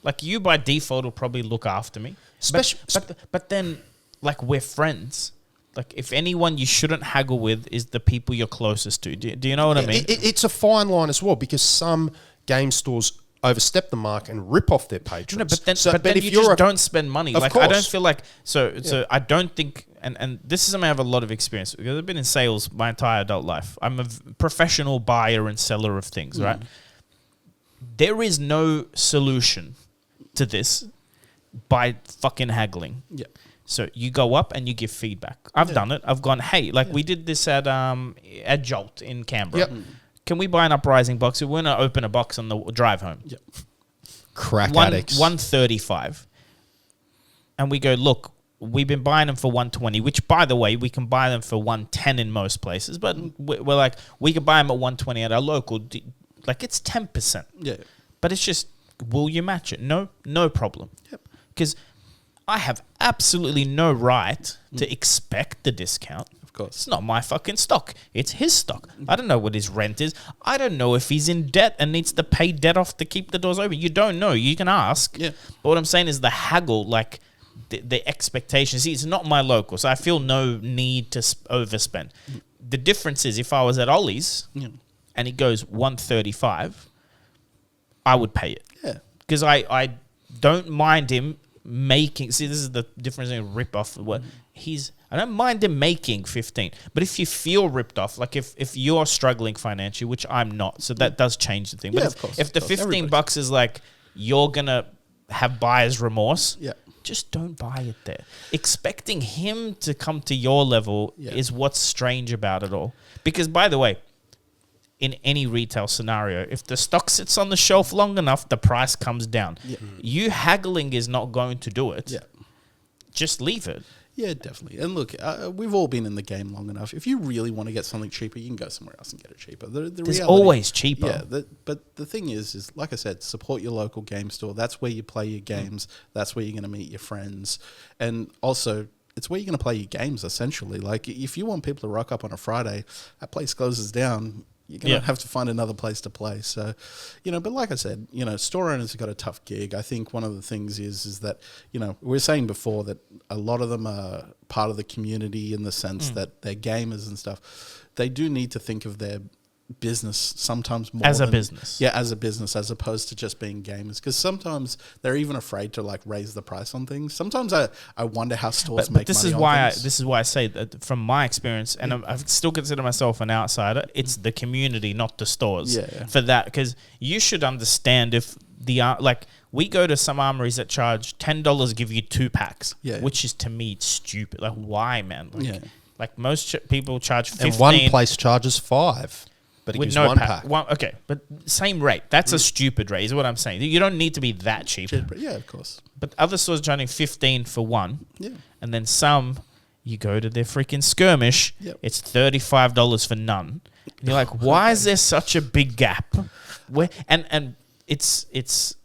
Like, you by default will probably look after me. But then, like, we're friends. Like, if anyone you shouldn't haggle with is the people you're closest to. Do you know what I mean? It's a fine line as well, because some game stores overstep the mark and rip off their patrons. No, but then you just don't spend money. Like, I don't feel like so I don't think, and this is something I have a lot of experience because I've been in sales my entire adult life. I'm a professional buyer and seller of things, right? There is no solution to this by fucking haggling. Yeah. So you go up and you give feedback. I've done it. I've gone, hey, like we did this at Jolt in Canberra. Can we buy an uprising box? We're going to open a box on the drive home. Crack addicts. 135. And we go, look, we've been buying them for 120, which, by the way, we can buy them for 110 in most places. But we're like, we could buy them at 120 at our local. Like, it's 10%. Yeah. But it's just, will you match it? No problem. Because I have absolutely no right to expect the discount. Of course. It's not my fucking stock. It's his stock. I don't know what his rent is. I don't know if he's in debt and needs to pay debt off to keep the doors open. You don't know. You can ask. Yeah. But what I'm saying is the haggle, like the expectations. See, it's not my local, so I feel no need to overspend. The difference is if I was at Ollie's and it goes 135, I would pay it. Yeah. Because I don't mind him making, see, this is the difference in rip off. What I don't mind him making 15, but if you feel ripped off, like if you're struggling financially, which I'm not, so that does change the thing. But if the $15 is like you're gonna have buyer's remorse, just don't buy it there. Expecting him to come to your level is what's strange about it all. Because, by the way, in any retail scenario, if the stock sits on the shelf long enough, the price comes down. You haggling is not going to do it. Just leave it. Yeah, definitely. And look, we've all been in the game long enough. If you really want to get something cheaper, you can go somewhere else and get it cheaper. There's always cheaper. Yeah, but the thing is like I said, support your local game store. That's where you play your games. That's where you're going to meet your friends. And also, it's where you're going to play your games, essentially. Like, if you want people to rock up on a Friday, that place closes down, you're going to have to find another place to play. So, but like I said, store owners have got a tough gig. I think one of the things is that, we were saying before that a lot of them are part of the community in the sense that they're gamers and stuff. They do need to think of their business sometimes more as a business. Yeah, as a business, as opposed to just being gamers. Because sometimes they're even afraid to like raise the price on things. Sometimes I wonder how stores make this money is on why things. This is why I say that from my experience, and I still consider myself an outsider, it's the community, not the stores. For that, because you should understand if we go to some armories that charge $10, give you 2 packs, which is to me stupid. Like, why, man? Like most people charge $15. And one place charges $5. But it with gives no one pack. pack. Okay, but same rate. That's a stupid rate, is what I'm saying. You don't need to be that cheap. Yeah, of course. But other stores are charging 15 for one. Yeah. And then some, you go to their freaking skirmish, it's $35 for none. And you're like, why is there such a big gap? Where and it's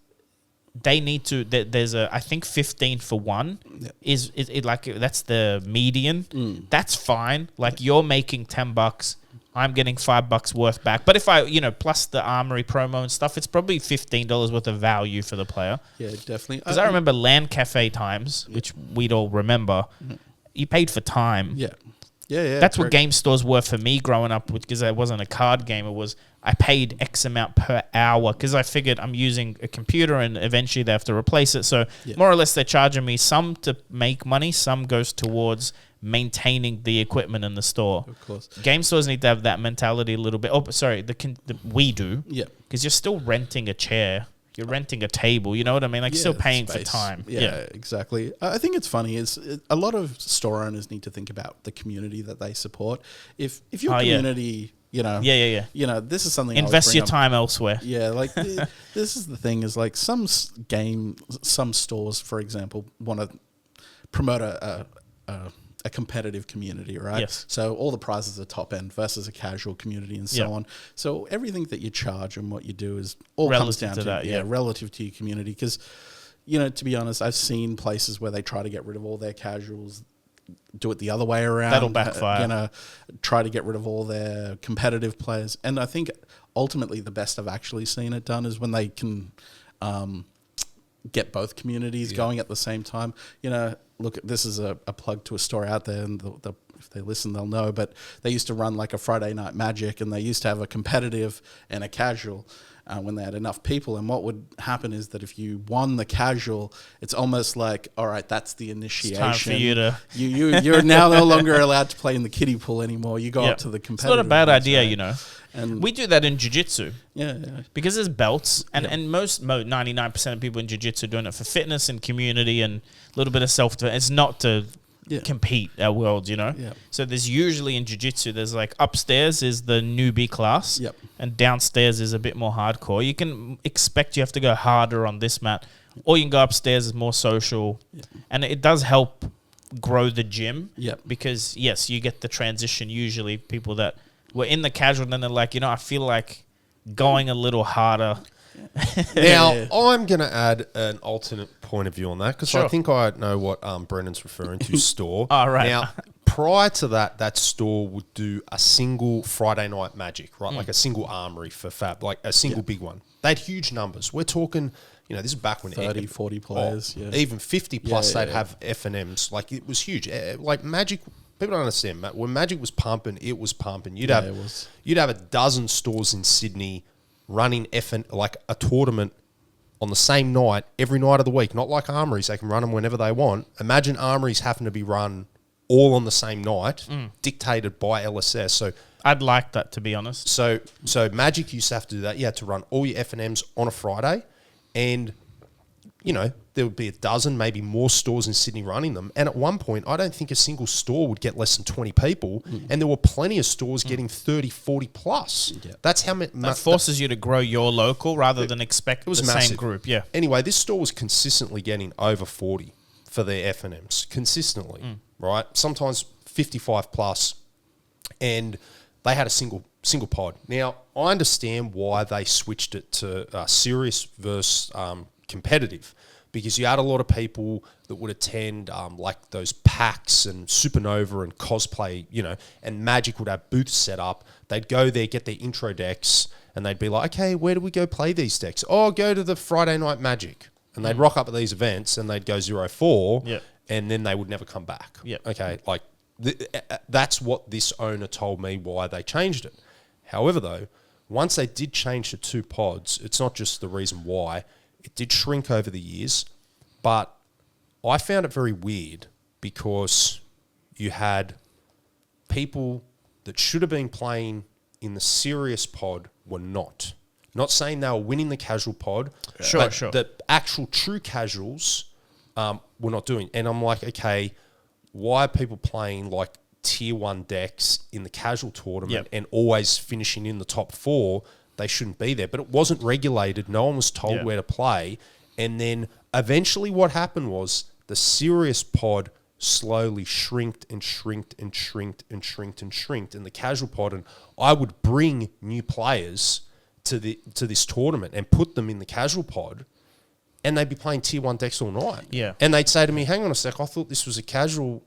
they need to. There's I think 15 for one is like that's the median. That's fine. Like you're making $10. I'm getting $5 worth back. But if I, plus the Armory promo and stuff, it's probably $15 worth of value for the player. Yeah, definitely. Because I remember LAN Cafe times, which we'd all remember. You paid for time. Yeah. Yeah. That's what game stores were for me growing up, because I wasn't a card game. It was I paid X amount per hour because I figured I'm using a computer and eventually they have to replace it. So more or less they're charging me some to make money, some goes towards maintaining the equipment in the store. Of course. Game stores need to have that mentality a little bit. Oh, sorry, we do. Yeah. Because you're still renting a chair. You're renting a table. You know what I mean? Like, still paying for time. Yeah, exactly. I think it's funny. A lot of store owners need to think about the community that they support. If your community... this is something. Invest your time elsewhere. Yeah, like this is the thing. Is like some stores, for example, want to promote a competitive community, right? Yes. So all the prizes are top end versus a casual community and so on. So everything that you charge and what you do is all comes down to that, relative to your community. Because, to be honest, I've seen places where they try to get rid of all their casuals, do it the other way around. That'll backfire. Try to get rid of all their competitive players. And I think ultimately the best I've actually seen it done is when they can get both communities going at the same time. Look, this is a plug to a store out there, and if they listen, they'll know. But they used to run like a Friday Night Magic, and they used to have a competitive and a casual when they had enough people. And what would happen is that if you won the casual, it's almost like, all right, that's the initiation. It's time for you to... You're now no longer allowed to play in the kiddie pool anymore. You go up to the competitive. It's not a bad idea, right? And we do that in jiu-jitsu. Yeah. Because there's belts, and most 99% of people in jiu-jitsu are doing it for fitness and community and a little bit of self-defense. It's not to compete our worlds, Yeah. So there's usually in jiu-jitsu, there's like upstairs is the newbie class, and downstairs is a bit more hardcore. You can expect you have to go harder on this mat, or you can go upstairs as more social, and it does help grow the gym. Because yes, you get the transition. Usually, people that were in the casual, and then they're like, I feel like going a little harder. Now, I'm going to add an alternate point of view on that, because I think I know what Brendan's referring to, store. Right. Now, prior to that store would do a single Friday Night Magic, right? Like a single Armory for Fab, like a single big one. They had huge numbers. We're talking, this is back when 30, 40 players. Even 50 plus, they'd have F&Ms. Like, it was huge. Like, Magic... People don't understand, Matt. When Magic was pumping, it was pumping. You'd have a dozen stores in Sydney running like a tournament on the same night every night of the week. Not like Armories; they can run them whenever they want. Imagine Armories having to be run all on the same night, dictated by LSS. So I'd like that, to be honest. So Magic used to have to do that. You had to run all your F&Ms on a Friday, and there would be a dozen, maybe more stores in Sydney running them. And at one point, I don't think a single store would get less than 20 people. And there were plenty of stores getting 30, 40 plus. Yeah. That's how many... That forces you to grow your local rather than expect the same group. Yeah. Anyway, this store was consistently getting over 40 for their F&Ms. Consistently, right? Sometimes 55 plus. And they had a single pod. Now, I understand why they switched it to serious versus competitive, because you had a lot of people that would attend like those PAX and Supernova and cosplay, and Magic would have booths set up. They'd go there, get their intro decks, and they'd be like, okay, where do we go play these decks? Oh, go to the Friday Night Magic. And they'd rock up at these events and they'd go 0-4, and then they would never come back. Okay, like that's what this owner told me why they changed it. However, though, once they did change to 2 pods, it's not just the reason why. It did shrink over the years, but I found it very weird because you had people that should have been playing in the serious pod were not. Not saying they were winning the casual pod, but the actual true casuals were not doing. And I'm like, okay, why are people playing like tier 1 decks in the casual tournament Yep. and always finishing in the top 4, they shouldn't be there. But it wasn't regulated. No one was told Yeah. where to play. And then eventually what happened was the serious pod slowly shrinked and shrinked and shrinked and shrinked and shrinked in the casual pod. And I would bring new players to this tournament and put them in the casual pod, and they'd be playing tier 1 decks all night. Yeah. And they'd say to me, hang on a sec, I thought this was a casual,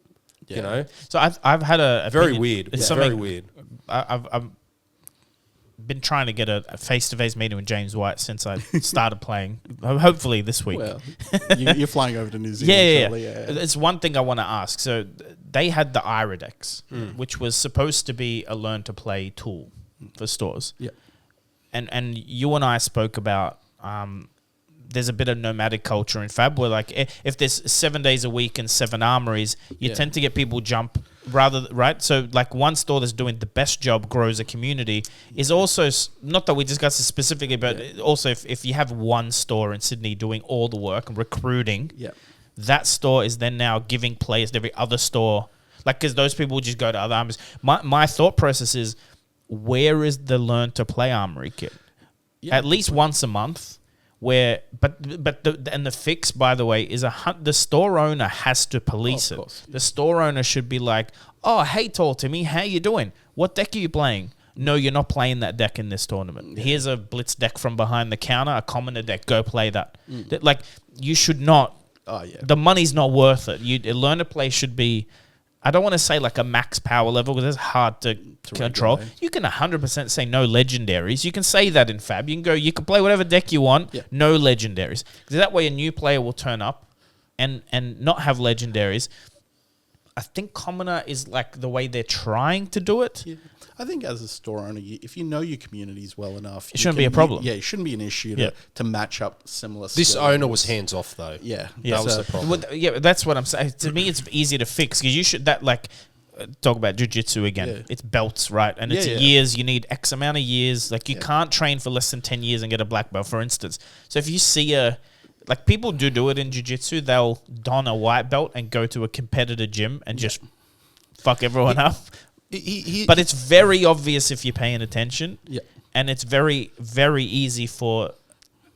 you know. So I've had a Very opinion. weird. It's Yeah. something Very weird. I've been trying to get a face-to-face meeting with James White since I started playing. Hopefully this week. Well, you're flying over to New Zealand. Yeah. Surely, yeah. It's one thing I want to ask. So they had the Iridex, which was supposed to be a learn-to-play tool for stores. Yeah. And you and I spoke about there's a bit of nomadic culture in Fab where, like, if there's 7 days a week and 7 armories, you tend to get people jump right? So, like, one store that's doing the best job grows a community is also, not that we discussed it specifically, but also if you have one store in Sydney doing all the work and recruiting, that store is then now giving players to every other store. Like, because those people just go to other armories. My thought process is, where is the learn to play armory kit? At least once a month. But the fix, by the way, is the store owner has to police it. The store owner should be like, oh, hey, tall Timmy, how you doing? What deck are you playing? No, you're not playing that deck in this tournament. Here's a blitz deck from behind the counter, a commoner deck. Go play that. Like, you should not. The money's not worth it. A learn to play should be, I don't want to say like a max power level because it's hard to control. Regulate. You can 100% say no legendaries. You can say that in Fab. You can play whatever deck you want, no legendaries. Because that way a new player will turn up and not have legendaries. I think Commoner is like the way they're trying to do it. Yeah. I think as a store owner, if you know your communities well enough, it shouldn't be a problem. It shouldn't be an issue to match up similar. This owner was hands off though. Yeah, that was the problem. Yeah, that's what I'm saying. To me, it's easier to fix because you should talk about jiu-jitsu again. Yeah. It's belts, right? And it's years. You need X amount of years. Like, you can't train for less than 10 years and get a black belt, for instance. So if you see people do it in jiu-jitsu, they'll don a white belt and go to a competitor gym and just fuck everyone up. But it's very obvious if you're paying attention. Yeah. And it's very, very easy for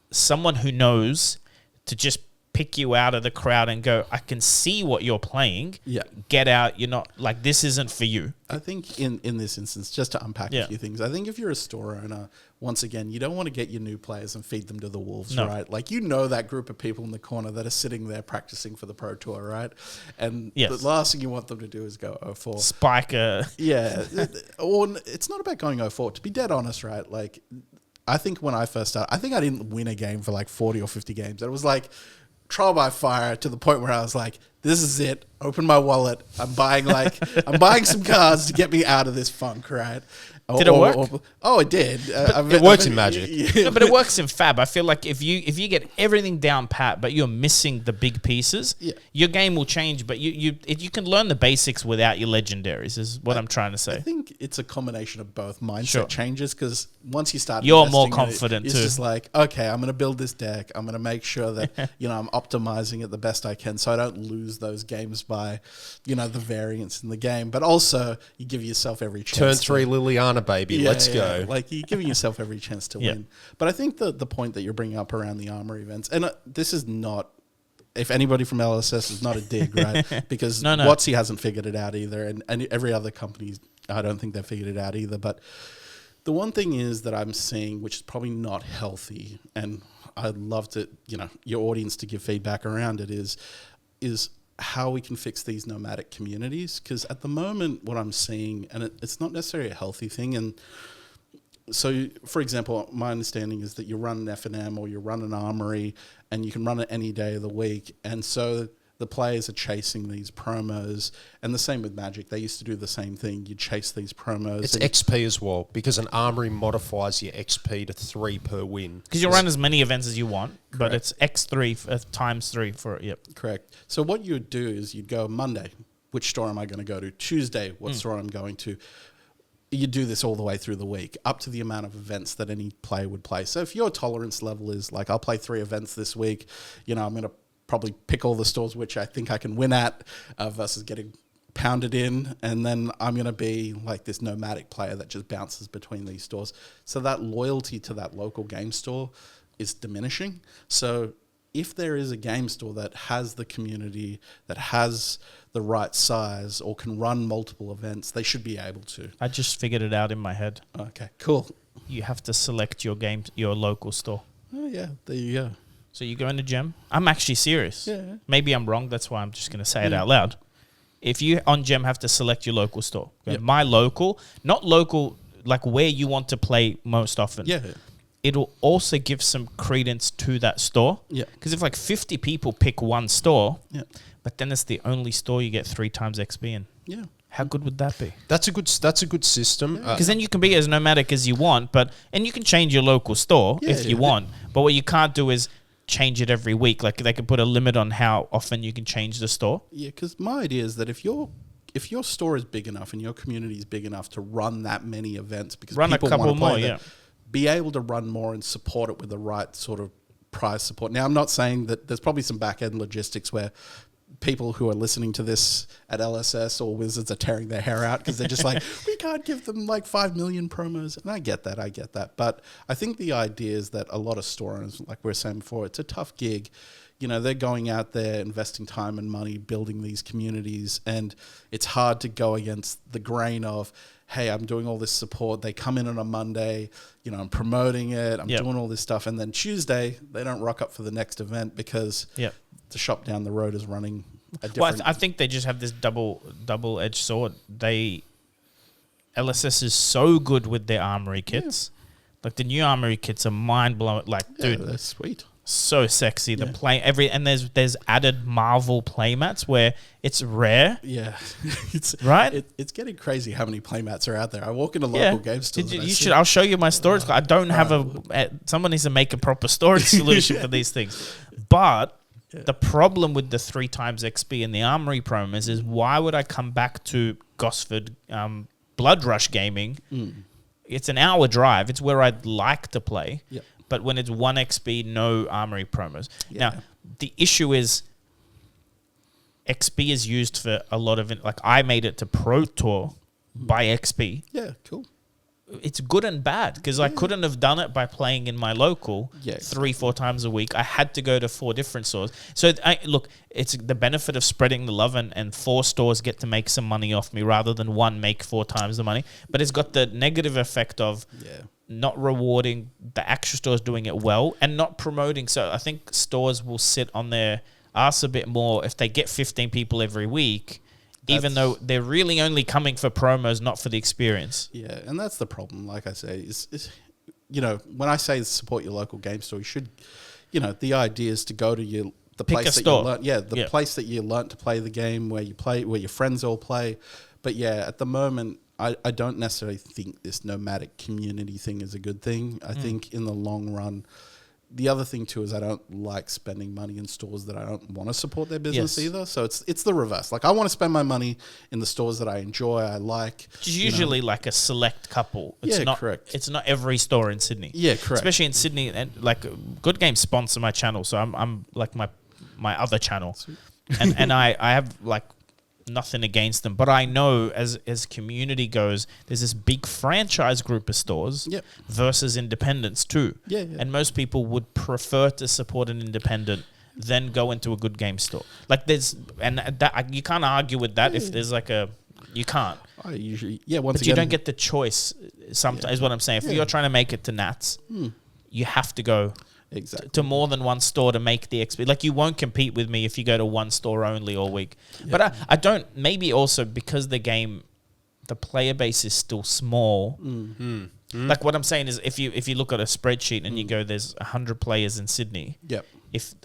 someone who knows to just pick you out of the crowd and go, I can see what you're playing. Yeah. Get out. You're not, like, this isn't for you. I think in this instance, just to unpack a few things, I think if you're a store owner, once again, you don't want to get your new players and feed them to the wolves, right? Like, you know that group of people in the corner that are sitting there practicing for the Pro Tour, right? And the last thing you want them to do is go 0-4. Spike Yeah. Or it's not about going 0-4. To be dead honest, right? Like, I think when I first started, I think I didn't win a game for like 40 or 50 games. And it was like trial by fire to the point where I was like, this is it. Open my wallet. I'm buying some cards to get me out of this funk, right? Did it work? It did. It works in Magic. Yeah. No, but it works in Fab. I feel like if you get everything down pat, but you're missing the big pieces, your game will change. But you can learn the basics without your legendaries. Is what I'm trying to say. I think it's a combination of both mindset changes, because once you start, you're more confident. It's just like, okay, I'm going to build this deck. I'm going to make sure that I'm optimizing it the best I can, so I don't lose those games by the variance in the game. But also, you give yourself every chance. Turn 3, Liliana. Baby, let's go. Like, you're giving yourself every chance to win. But I think the point that you're bringing up around the armory events, and this is not, if anybody from LSS is not a dig, right? Because WOTC hasn't figured it out either, and every other company, I don't think they've figured it out either. But the one thing is that I'm seeing, which is probably not healthy, and I'd love to, your audience to give feedback around it, is how we can fix these nomadic communities. Because at the moment, what I'm seeing, and it's not necessarily a healthy thing. And so, for example, my understanding is that you run an F&M or you run an armory, and you can run it any day of the week. And so the players are chasing these promos, and the same with Magic. They used to do the same thing. You chase these promos. It's XP as well, because an armory modifies your XP to 3 per win. Because you run as many events as you want, but it's X3 times 3 for it. Yep. Correct. So what you would do is you'd go Monday, which store am I going to go to? Tuesday, what store I'm going to? You do this all the way through the week, up to the amount of events that any player would play. So if your tolerance level is like, I'll play 3 events this week, I'm going to probably pick all the stores which I think I can win at, versus getting pound it in, and then I'm going to be like this nomadic player that just bounces between these stores. So that loyalty to that local game store is diminishing. So if there is a game store that has the community, that has the right size, or can run multiple events, they should be able to. I just figured it out in my head. Okay, cool. You have to select your local store. Oh, yeah, there you go. So you go into Gem. I'm actually serious. Yeah. Maybe I'm wrong. That's why I'm just going to say it out loud. If you on Gem have to select your local store, my local, not local, like where you want to play most often. Yeah. It'll also give some credence to that store. Yeah. Because if like 50 people pick one store, Yeah. but then it's the only store you get 3 times XP in. Yeah. How good would that be? That's a good system. Because then you can be as nomadic as you want, and you can change your local store if you want. But what you can't do is change it every week. Like they could put a limit on how often you can change the store. Yeah, because my idea is that if your store is big enough and your community is big enough to run that many events, because Run a people couple want to play more, them, be able to run more and support it with the right sort of prize support. Now, I'm not saying that there's probably some back end logistics where people who are listening to this at LSS or Wizards are tearing their hair out because they're just like, we can't give them like 5 million promos. And I get that. But I think the idea is that a lot of store owners, like we were saying before, it's a tough gig. You know, they're going out there, investing time and money, building these communities. And it's hard to go against the grain of, hey, I'm doing all this support. They come in on a Monday, you know, I'm promoting it. I'm doing all this stuff. And then Tuesday, they don't rock up for the next event because the shop down the road is running a different... Well, I think they just have this double-edged sword. LSS is so good with their armory kits. Like the new armory kits are mind-blowing. Like, dude, they're sweet. So sexy. The and there's added Marvel playmats where it's rare. Yeah, it's right. It's getting crazy how many playmats are out there. I walk into local game stores. I'll show you my storage. I don't have someone needs to make a proper storage solution for these things. But the problem with the 3 times XP in the armory promos is why would I come back to Gosford Blood Rush Gaming? It's an hour drive. It's where I'd like to play. Yep. But when it's 1 XP, no armory promos. Now, the issue is XP is used for a lot of it. Like, I made it to Pro Tour by XP. Yeah, cool. It's good and bad because I couldn't have done it by playing in my local 3-4 times a week. I had to go to 4 different stores. So, look, it's the benefit of spreading the love and 4 stores get to make some money off me rather than 1 make 4 times the money. But it's got the negative effect of not rewarding the actual stores doing it well and not promoting. So I think stores will sit on their ass a bit more if they get 15 people every week. Even though they're really only coming for promos, not for the experience. Yeah, and that's the problem. Like I say, is you know, when I say support your local game store, you should, you know, the idea is to go to the place that you learn. The place that you learnt to play the game, where your friends all play. But at the moment, I don't necessarily think this nomadic community thing is a good thing. I think in the long run. The other thing too is I don't like spending money in stores that I don't want to support their business either. So it's the reverse. Like I want to spend my money in the stores that I enjoy, I like. Which is usually like a select couple. It's not, correct. It's not every store in Sydney. Yeah, correct. Especially in Sydney, and like Good Game sponsor my channel, so I'm like my other channel, and I have like nothing against them, but I know as community goes, there's this big franchise group of stores versus independents too. And most people would prefer to support an independent than go into a Good Game store. Like you can't argue with that if there's like you can't. I usually but you don't get the choice. Sometimes is what I'm saying. If you're trying to make it to Nats, you have to go. Exactly. To more than one store to make the XP. Like, you won't compete with me if you go to one store only all week. Yeah. But I don't, maybe also because the player base is still small. Like, what I'm saying is if you look at a spreadsheet and you go, there's 100 players in Sydney. Yep. If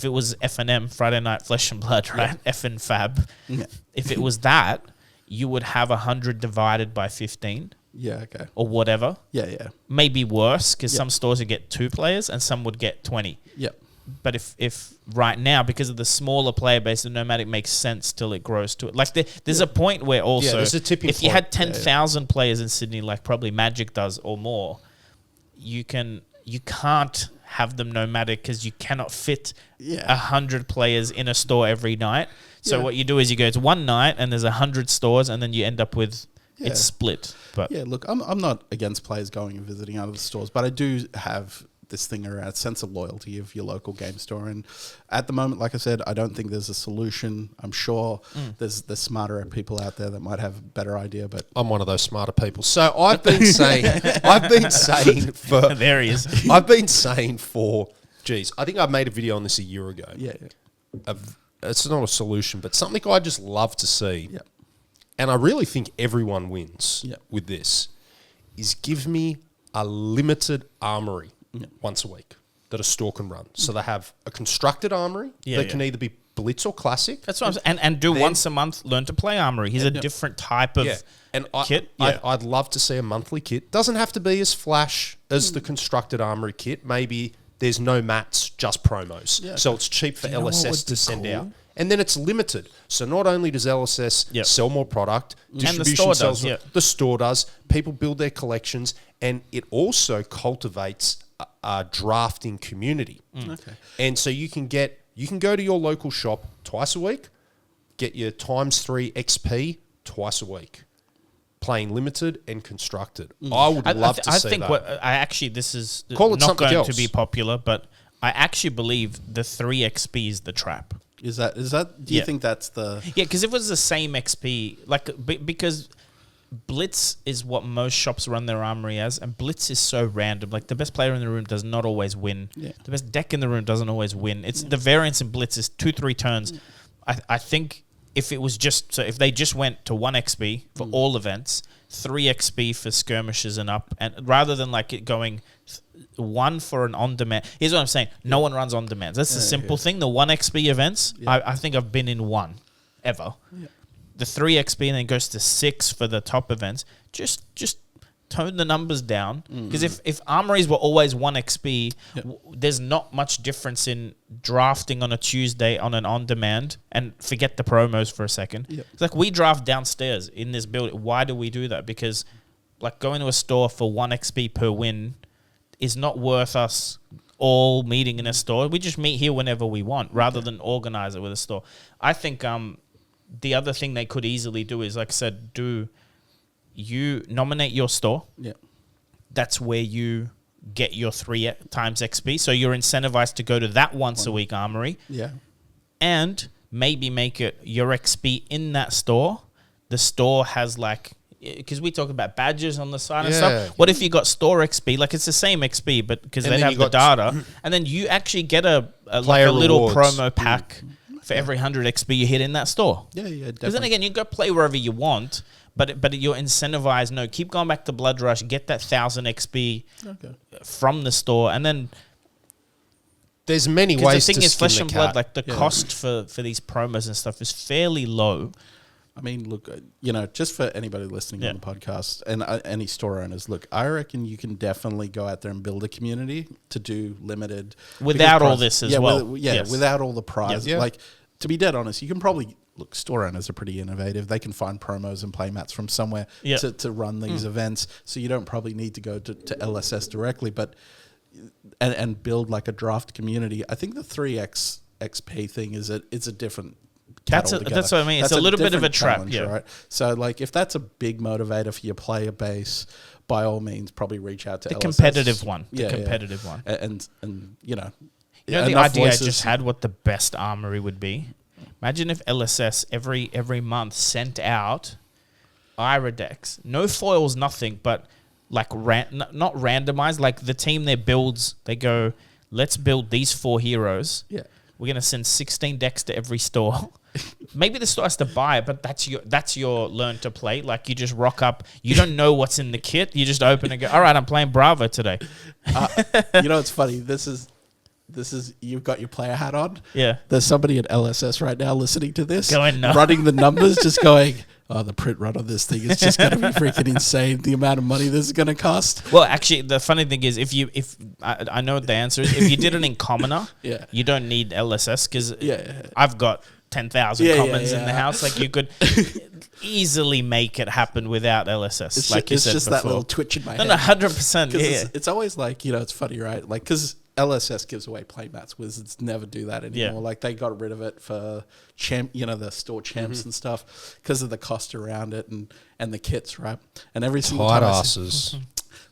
it was F&M, Friday Night Flesh and Blood, right? F and Fab. Yeah. If it was that, you would have 100 divided by 15. Yeah, okay. Or whatever. Yeah. Maybe worse, because some stores would get 2 players and some would get 20. Yep. But if right now, because of the smaller player base, the nomadic makes sense till it grows to it. Like there's a point where also, there's a tipping if you had 10,000 players in Sydney, like probably Magic does or more, you can't have them nomadic because you cannot fit 100 players in a store every night. So what you do is you go to one night and there's 100 stores, and then you end up with it's split. But yeah, look, I'm not against players going and visiting other stores, but I do have this thing around sense of loyalty of your local game store. And at the moment, like I said, I don't think there's a solution. I'm sure there's smarter people out there that might have a better idea, but I'm one of those smarter people. So I've been saying for there he is. I've been saying for geez, I think I made a video on this a year ago. yeah. It's not a solution, but something I just love to see. Yeah. And I really think everyone wins Yeah. with this, is give me a limited armory once a week that a store can run. So they have a constructed armory that can either be Blitz or Classic. That's what I'm saying. And do once a month, learn to play Armory. He's a different type of and kit. I'd love to see a monthly kit. Doesn't have to be as flash as the constructed armory kit. Maybe there's no mats, just promos. Yeah. So it's cheap for You know what LSS would to be send cool? out. And then it's limited. So not only does LSS sell more product, distribution store sells does, the store does, people build their collections, and it also cultivates a drafting community. Okay. And so you can go to your local shop twice a week, get your ×3 XP twice a week, playing limited and constructed. I would love to see that. This is Call it not something going else. to be popular, but I actually believe the 3 XP is the trap. Is that? Do you think that's the? Yeah, because if it was the same XP, because Blitz is what most shops run their armory as, and Blitz is so random. Like, the best player in the room does not always win. Yeah. The best deck in the room doesn't always win. It's the variance in Blitz is 2-3 turns. I think if it was if they just went to 1 XP for all events, 3 XP for skirmishes and up, and rather than like it going 1 for an on-demand. Here's what I'm saying. No one runs on-demands. That's the simple thing. The 1 XP events, I think I've been in 1 ever. Yeah. The 3 XP and then goes to 6 for the top events. Just tone the numbers down. Because if armories were always 1 XP, there's not much difference in drafting on a Tuesday on an on-demand, and forget the promos for a second. Yep. It's like we draft downstairs in this building. Why do we do that? Because like going to a store for 1 XP per win is not worth us all meeting in a store. We just meet here whenever we want rather than organize it with a store. I think the other thing they could easily do is, like I said, you nominate your store. Yeah. That's where you get your 3 times XP. So you're incentivized to go to that once a week armory. Yeah. And maybe make it your XP in that store. The store has like, because we talk about badges on the side and stuff. What if you got store XP? Like, it's the same XP, but because they have the data. And then you actually get a little promo pack for every 100 XP you hit in that store. Yeah, definitely. Because then again, you go play wherever you want, but you're incentivized. No, keep going back to Blood Rush, get that 1,000 XP from the store, and then there's many ways the thing to is, skin Flesh the and cat. Blood, like the cost for these promos and stuff is fairly low. I mean, look, just for anybody listening on the podcast and any store owners, look, I reckon you can definitely go out there and build a community to do limited. Without all this as well. Without all the prizes. Yeah. Like, to be dead honest, you can probably, look, store owners are pretty innovative. They can find promos and play mats from somewhere to run these events. So you don't probably need to go to LSS directly, but and build like a draft community. I think the 3x XP thing it's a different. That's what I mean. It's a little bit of a trap, right? So, like, if that's a big motivator for your player base, by all means, probably reach out to the LSS. competitive one. The competitive one. And the idea I just had what the best armory would be. Imagine if LSS every month sent out Ira decks, no foils, nothing, but like not randomized. Like the team there builds, they go, let's build these 4 heroes. Yeah. We're gonna send 16 decks to every store. Maybe the store has to buy it, but that's your learn to play. Like, you just rock up. You don't know what's in the kit. You just open and go, all right, I'm playing Bravo today. It's funny. This is you've got your player hat on. Yeah. There's somebody at LSS right now listening to this, going nuts. running the numbers, just going, oh, the print run on this thing is just going to be freaking insane. The amount of money this is going to cost. Well, actually, the funny thing is, if I know what the answer is. If you did it in Commoner, you don't need LSS because I've got 10,000 commons in the house. Like, you could easily make it happen without LSS. It's like just, you said it's just before. that little twitch in my head. No, 100%. Yeah. It's always like, it's funny, right? Like, because LSS gives away playmats. Wizards never do that anymore. Yeah. Like they got rid of it for the store champs and stuff because of the cost around it and the kits, right? And every single Tight time asses.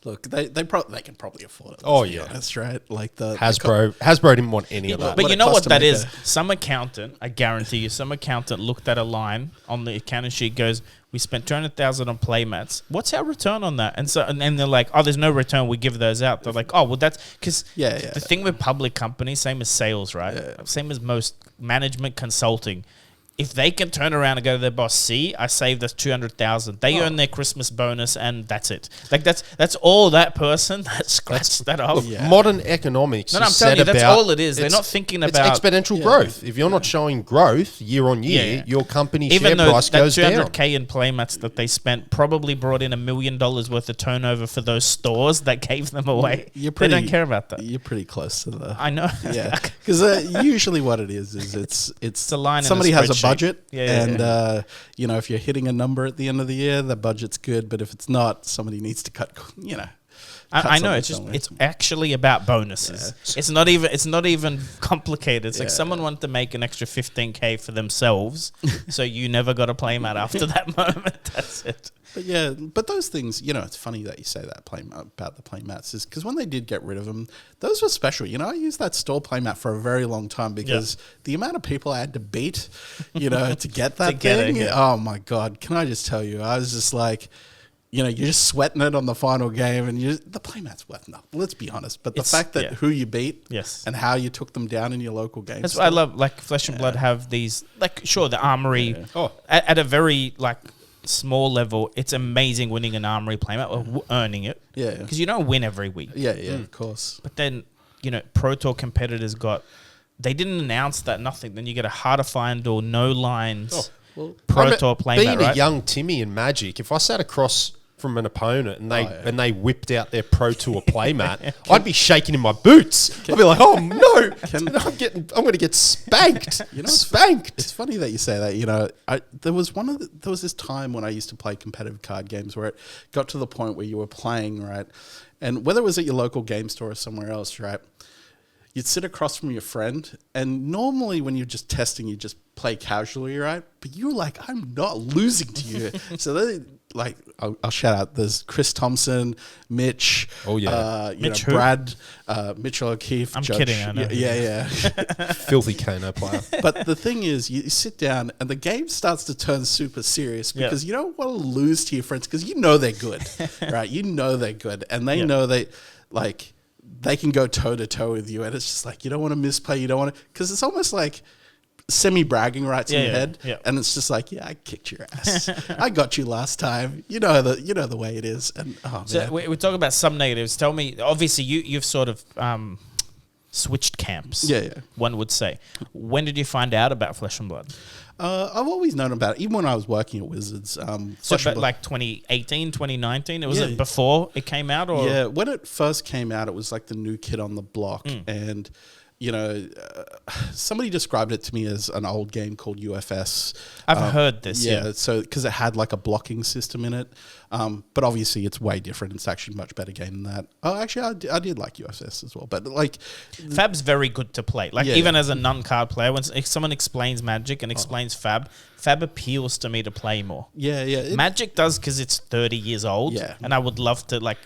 look, they can probably afford it. Oh, let's be yeah. honest, right? Like the Hasbro didn't want any of that. But what you it know costs what to that make is? Some accountant, I guarantee you, some accountant looked at a line on the accounting sheet, goes, we spent 200,000 on playmats. What's our return on that? And so, and they're like, oh, there's no return. We give those out. They're like, oh, well, that's because the thing with public companies, same as sales, right? Yeah. Same as most management consulting. If they can turn around and go to their boss, see, I saved us 200,000. They earn their Christmas bonus, and that's it. Like that's all that person that scratched that off. Look, modern economics. No, I'm is telling said you, that's about- all it is. They're not thinking about it's exponential growth. If you're not showing growth year on year, your company share even though price that goes down. 200K in playmats that they spent probably brought in $1 million worth of turnover for those stores that gave them away. They don't care about that. You're pretty close to the. I know. Yeah, because usually what it is it's a line in a somebody has a spreadsheet. budget, Yeah. if you're hitting a number at the end of the year, the budget's good. But if it's not, somebody needs to cut. I know. something It's just somewhere. it's actually about bonuses. It's not even complicated. It's like someone wanted to make an extra 15K for themselves, so you never got a playmat after that moment. That's it. But those things, it's funny that you say that about the playmats, is because when they did get rid of them, those were special. I used that store playmat for a very long time because the amount of people I had to beat, to get that thing. Oh my God. Can I just tell you, I was just like, you're just sweating it on the final game and the playmat's worth nothing. Let's be honest. But the fact that who you beat and how you took them down in your local game. That's what I love. Like Flesh and Blood have these, the Armory at a very small level, it's amazing winning an Armory playmat or earning it. Yeah. Because you don't win every week. Yeah, of course. But then, Pro Tour competitors they didn't announce that, nothing. Then you get a hard to find or no lines Pro Tour playmat, being right? a young Timmy in Magic, if I sat across from an opponent and they whipped out their Pro Tour playmat, I'd be shaking in my boots. I'd be like, "Oh no, I'm going to get spanked." Spanked. It's funny that you say that. There was this time when I used to play competitive card games where it got to the point where you were playing, right, and whether it was at your local game store or somewhere else, right, you'd sit across from your friend, and normally when you're just testing, you just play casually, right? But you're like, I'm not losing to you. So they I'll shout out. There's Chris Thompson, Mitch. Oh yeah, Mitch Brad, Mitchell O'Keefe. I'm Judge. kidding. I know. Yeah. filthy Kano player. But the thing is, you sit down and the game starts to turn super serious because you don't want to lose to your friends because they're good, right? They're good, and they know they can go toe to toe with you, and it's just like you don't want to misplay. You don't want to because it's almost like semi-bragging rights in your head, and it's just like, I kicked your ass. I got you last time. You know the way it is. And so we're talking about some negatives. Tell me, obviously you've sort of switched camps. Yeah. One would say. When did you find out about Flesh and Blood? I've always known about it, even when I was working at Wizards. But like 2018, 2019? Was it before it came out? Or? Yeah, when it first came out, it was like the new kid on the block. And, somebody described it to me as an old game called UFS. I've heard this, yeah. So, because it had like a blocking system in it. But obviously it's way different. It's actually a much better game than that. Oh, actually, I did like UFS as well. But Fab's very good to play. Even as a non-card player, when someone explains Magic and explains Fab appeals to me to play more. Yeah. Magic does because it's 30 years old. Yeah. And I would love to,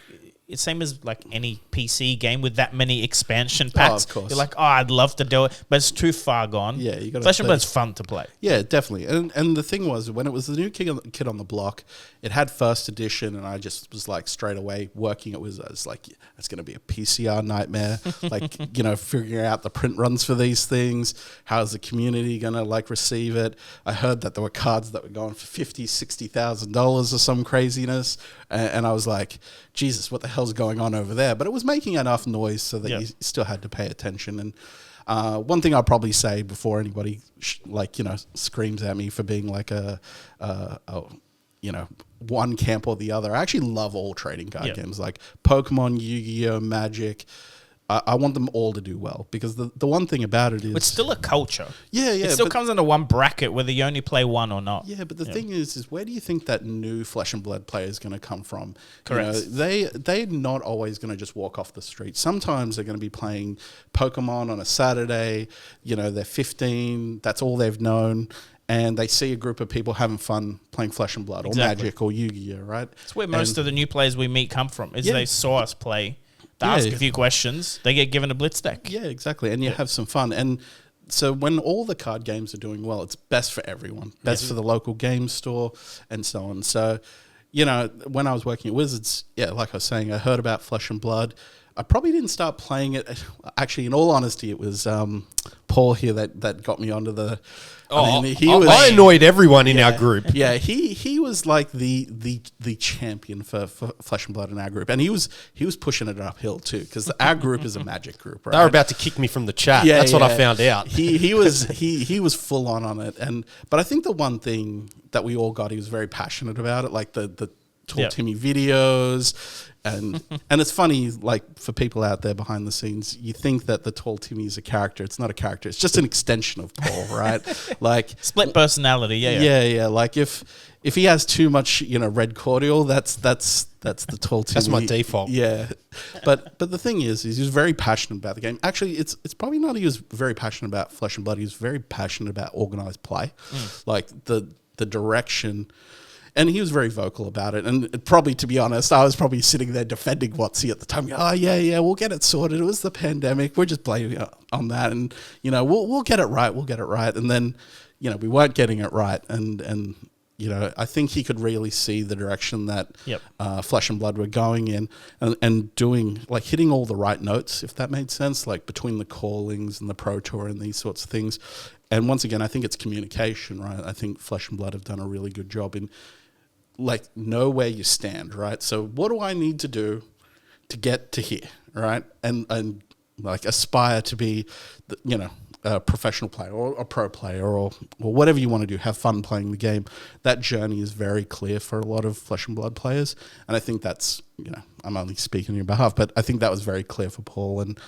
it's same as any PC game with that many expansion packs. Of course. You're like, I'd love to do it, but it's too far gone. Yeah, you got Flesh and Blood's fun to play. Yeah, definitely. And the thing was, when it was the new kid on the block, it had first edition, and I just was like straight away working it was like it's going to be a PCR nightmare. Figuring out the print runs for these things. How's the community going to receive it? I heard that there were cards that were going for $50,000-$60,000 or some craziness, and I was like, Jesus, what the hell's going on over there? But it was making enough noise so that you still had to pay attention. And one thing I'll probably say before anybody screams at me for being like one camp or the other, I actually love all trading card games like Pokemon, Yu-Gi-Oh, Magic, I want them all to do well, because the one thing about it is It's still a culture. yeah. It still comes under one bracket whether you only play one or not. Yeah, but the thing is where do you think that new Flesh and Blood player is going to come from? Correct. They're not always going to just walk off the street. Sometimes they're going to be playing Pokemon on a Saturday. They're 15. That's all they've known. And they see a group of people having fun playing Flesh and Blood or Magic or Yu-Gi-Oh, right? That's where most of the new players we meet come from, is they saw us play. They ask a few questions, they get given a blitz deck. Yeah, exactly. And you have some fun. And so when all the card games are doing well, it's best for everyone. Best for the local game store and so on. So, when I was working at Wizards, like I was saying, I heard about Flesh and Blood. I probably didn't start playing it. Actually, in all honesty, it was Paul here that got me onto the... I annoyed everyone in our group. Yeah, he was like the champion for Flesh and Blood in our group, and he was pushing it uphill too, because our group is a Magic group. Right? They were about to kick me from the chat. That's what I found out. He was full on it, but I think the one thing that we all got, he was very passionate about it, like the Tall Timmy videos. And it's funny, like, for people out there behind the scenes, you think that the Tall Timmy is a character. It's not a character. It's just an extension of Paul, right? Like split personality. Yeah. Like if he has too much, red cordial, that's the Tall Timmy. That's my default. Yeah. But the thing is he was very passionate about the game. Actually, it's probably not he was very passionate about Flesh and Blood. He was very passionate about organized play, like the direction. And he was very vocal about it. And probably, to be honest, I was probably sitting there defending Watsi at the time. Oh, yeah, we'll get it sorted. It was the pandemic. We're just blaming it on that. And, we'll get it right. We'll get it right. And then, we weren't getting it right. And I think he could really see the direction that Flesh and Blood were going in and doing, like, hitting all the right notes, if that made sense, like between the callings and the Pro Tour and these sorts of things. And once again, I think it's communication, right? I think Flesh and Blood have done a really good job in, like, know where you stand, right? So what do I need to do to get to here, right? And like aspire to be, a professional player or a pro player or whatever you want to do, have fun playing the game. That journey is very clear for a lot of Flesh and Blood players. And I think that's, I'm only speaking on your behalf, but I think that was very clear for Paul and,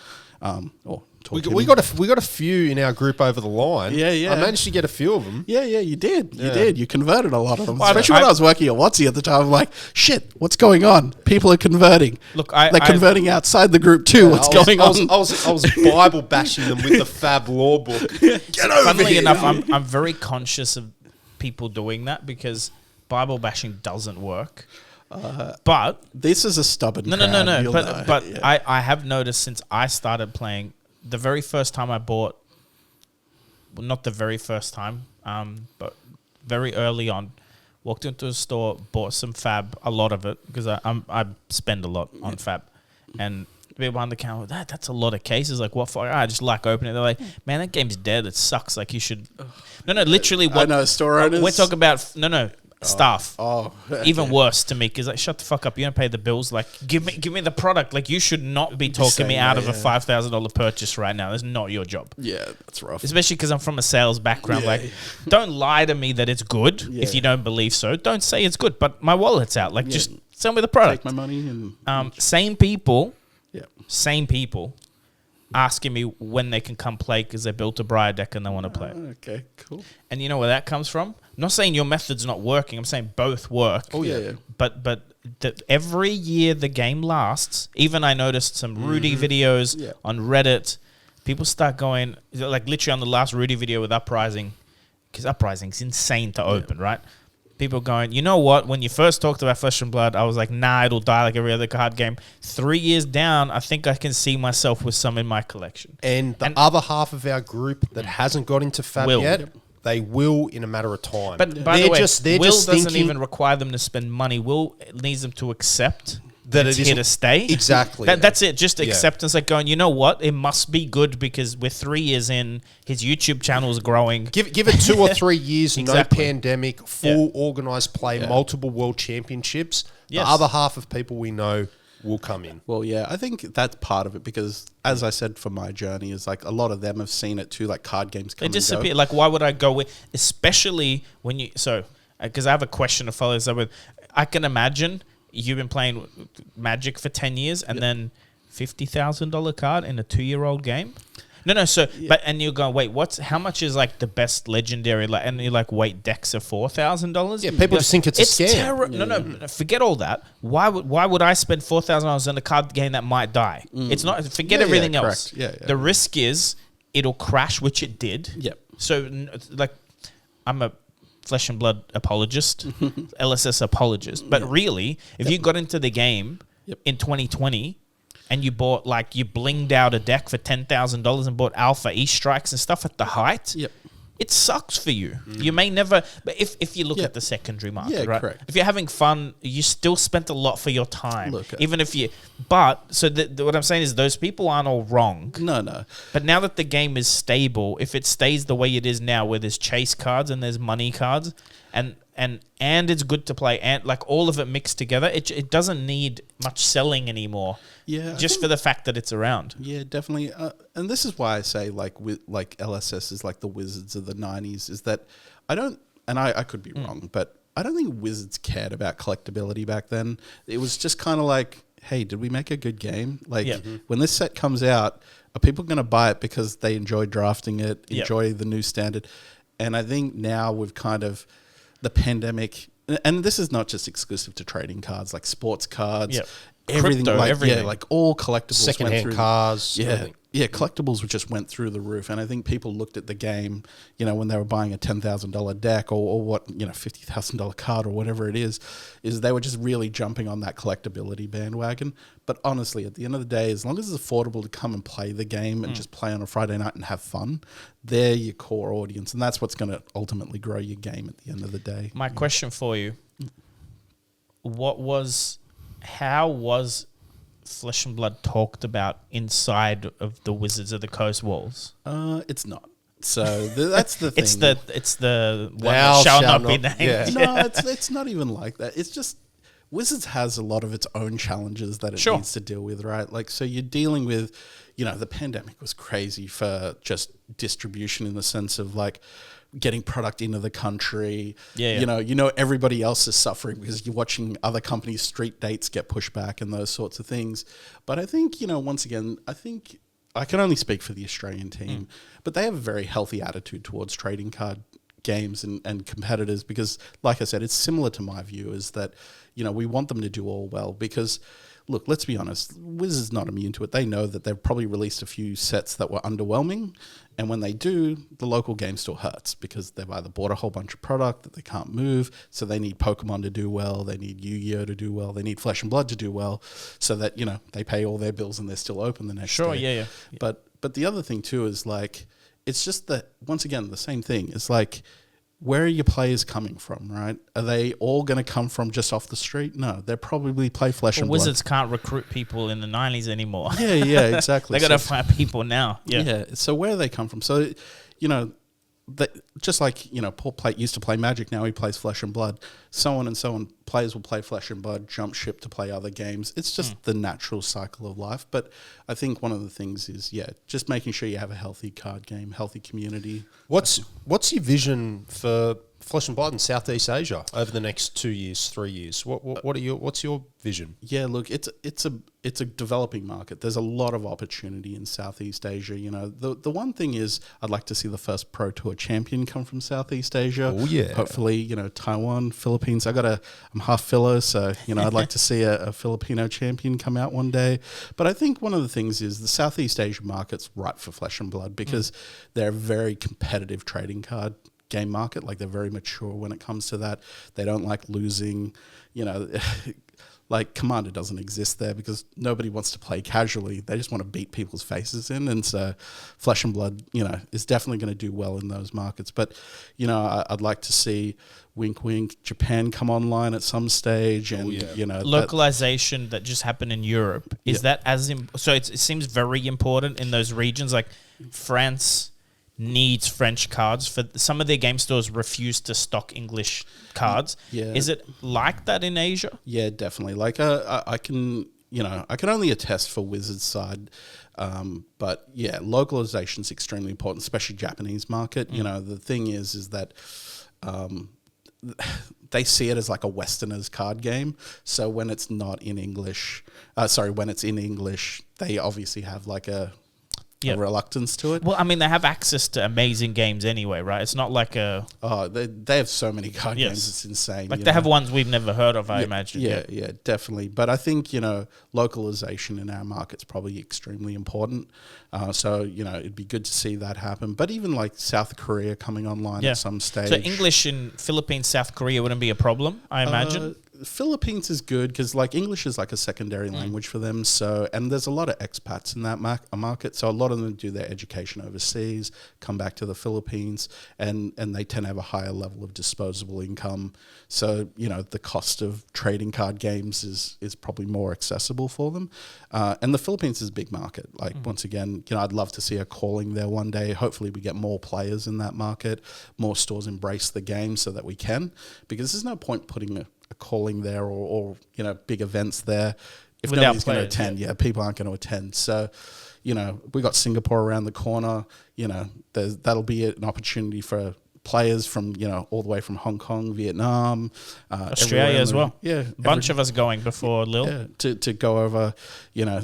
we got a few in our group over the line. Yeah. I managed to get a few of them. Yeah, you did. You did. You converted a lot of them. Especially when I was working at Watsi at the time. I'm like, shit, what's going on? People are converting. Look, they're converting outside the group too. What's going on? I was Bible bashing them with the Fab Law book. Get over Funnily here. enough, I'm very conscious of people doing that, because Bible bashing doesn't work. But this is a stubborn no. But I have noticed since I started playing, the very first time I bought, well, not the very first time, but very early on, walked into a store, bought some Fab, a lot of it, because I spend a lot on Fab, and people behind the counter, that's a lot of cases. Like, what for? I just like opening it. They're like, man, that game's dead. It sucks. Like, you should. No, literally. What, I know, store owners. We're talking about staff. Okay. Even worse to me, because like, shut the fuck up. You don't pay the bills. Like, give me the product. Like, you should not be talking me out of a $5,000 purchase right now. That's not your job. Yeah, that's rough. Especially because I'm from a sales background. Like, don't lie to me that it's good if you don't believe so. Don't say it's good, but my wallet's out. Like, just sell me the product. Take my money and same people asking me when they can come play because they built a Briar deck and they want to play. Okay, cool. And you know where that comes from? I'm not saying your method's not working. I'm saying both work. Oh, yeah. But every year the game lasts, even I noticed some Rudy videos on Reddit. People start going, like literally on the last Rudy video with Uprising, because Uprising's insane to open, right? People going, you know what? When you first talked about Flesh and Blood, I was like, nah, it'll die like every other card game. 3 years down, I think I can see myself with some in my collection. And the other half of our group that hasn't got into Fab yet, they will in a matter of time. But by the way, Will doesn't even require them to spend money. Will needs them to accept that it's here to stay. Exactly. That's it. Just acceptance, like going, you know what? It must be good because we're 3 years in. His YouTube channel is growing. Give it 2 or 3 years, no pandemic, full organised play, multiple world championships. The other half of people we know will come in. Well, yeah, I think that's part of it because, as I said, for my journey, is like a lot of them have seen it too, like card games come and disappear. Like, why would I go with, especially when you, because I have a question to follow this up with. I can imagine you've been playing Magic for 10 years and then $50,000 card in a 2-year-old game. No. So, but and you're going, wait, how much is like the best legendary? Like, and you're like, wait, decks are $4,000. Yeah, people just think it's a scam. No, forget all that. Why would I spend $4,000 on a card game that might die? It's not. Forget everything else. Yeah. The risk is it'll crash, which it did. Yep. So, like, I'm a Flesh and Blood apologist, LSS apologist. But really, if you got into the game in 2020 and you bought, like, you blinged out a deck for $10,000 and bought Alpha E-Strikes and stuff at the height, it sucks for you. You may never, but if you look at the secondary market, right? Correct. If you're having fun, you still spent a lot for your time. Look, even if you, but, so what I'm saying is those people aren't all wrong. No. But now that the game is stable, if it stays the way it is now, where there's chase cards and there's money cards, and it's good to play, and like all of it mixed together, it doesn't need much selling anymore. Yeah, just for the fact that it's around. Yeah, definitely. And this is why I say like LSS is like the Wizards of the 90s. Is that I don't, and I could be wrong, but I don't think Wizards cared about collectability back then. It was just kind of like, hey, did we make a good game? Like when this set comes out, are people going to buy it because they enjoy drafting it, enjoy the new standard? And I think now we've kind of, the pandemic, and this is not just exclusive to trading cards, like sports cards, everything, crypto, like everything. Yeah, like all collectibles, secondhand cars, collectibles just went through the roof, and I think people looked at the game, when they were buying a $10,000 deck or what, $50,000 card or whatever it is they were just really jumping on that collectability bandwagon. But honestly, at the end of the day, as long as it's affordable to come and play the game and just play on a Friday night and have fun, they're your core audience, and that's what's going to ultimately grow your game at the end of the day. My question for you: how was Flesh and Blood talked about inside of the Wizards of the Coast walls? It's not. So that's the thing. It's the one that shall not be named. Yeah. No, it's not even like that. It's just Wizards has a lot of its own challenges that it needs to deal with, right? Like, so you're dealing with, the pandemic was crazy for just distribution in the sense of like getting product into the country. Everybody else is suffering because you're watching other companies' street dates get pushed back and those sorts of things. But I think, once again, I can only speak for the Australian team, but they have a very healthy attitude towards trading card games and competitors because, like I said, it's similar to my view is that, we want them to do all well because, look, let's be honest, Wizards not immune to it. They know that they've probably released a few sets that were underwhelming, and when they do, the local game still hurts because they've either bought a whole bunch of product that they can't move, so they need Pokemon to do well, they need Yu-Gi-Oh! To do well, they need Flesh and Blood to do well, so that, they pay all their bills and they're still open the next day. Yeah. But the other thing too is like, it's just that, once again, the same thing. It's like, where are your players coming from, right? Are they all going to come from just off the street? No, they'll probably play Flesh and Blood. Wizards can't recruit people in the 90s anymore. Yeah, exactly. They got to find people now. Yeah. So where do they come from? So, just like, Paul used to play Magic, now he plays Flesh and Blood. So on and so on. Players will play Flesh and Blood, jump ship to play other games. It's just the natural cycle of life. But I think one of the things is, just making sure you have a healthy card game, healthy community. What's your vision for Flesh and Blood in Southeast Asia over the next 2 years, 3 years? What's your vision? Yeah, look, it's a developing market. There's a lot of opportunity in Southeast Asia. The one thing is I'd like to see the first Pro Tour champion come from Southeast Asia. Oh yeah. Hopefully, Taiwan, Philippines. I'm half Filo, so I'd like to see a Filipino champion come out one day. But I think one of the things is the Southeast Asia market's right for Flesh and Blood because they're a very competitive trading card game market. Like, they're very mature when it comes to that. They don't like losing, like Commander doesn't exist there because nobody wants to play casually. They just want to beat people's faces in. And so Flesh and Blood, is definitely going to do well in those markets. But, I'd like to see, wink, wink, Japan come online at some stage. And, localization that just happened in Europe. Is that so it seems very important in those regions. Like France needs French cards. For some of their game stores refuse to stock English cards. Yeah. Is it like that in Asia? Yeah, definitely. Like I can only attest for Wizards side. But yeah, localization is extremely important, especially Japanese market. The thing is that they see it as like a Westerner's card game. So when it's not in English, when it's in English, they obviously have like a Yeah. reluctance to it. Well, I mean, they have access to amazing games anyway, right? It's not like a... Oh, they have so many card Yes. games, it's insane. Like, you they know? have ones we've never heard of, I imagine. Yeah, definitely. But I think, localization in our market's probably extremely important. So, it'd be good to see that happen. But even like South Korea coming online at some stage. So English in Philippines, South Korea wouldn't be a problem, I imagine. Philippines is good because like English is like a secondary language for them. So, and there's a lot of expats in that market. So a lot of them do their education overseas, come back to the Philippines, and they tend to have a higher level of disposable income. So, the cost of trading card games is probably more accessible for them. And the Philippines is a big market. Like once again, I'd love to see a calling there one day. Hopefully we get more players in that market, more stores embrace the game so that we can, because there's no point putting a calling there or big events there if Without nobody's going to players, attend. People aren't going to attend. So, we got Singapore around the corner. That'll be an opportunity for players from all the way from Hong Kong, Vietnam, Australia as well. Yeah, A bunch of us going before Lil. Yeah, to go over,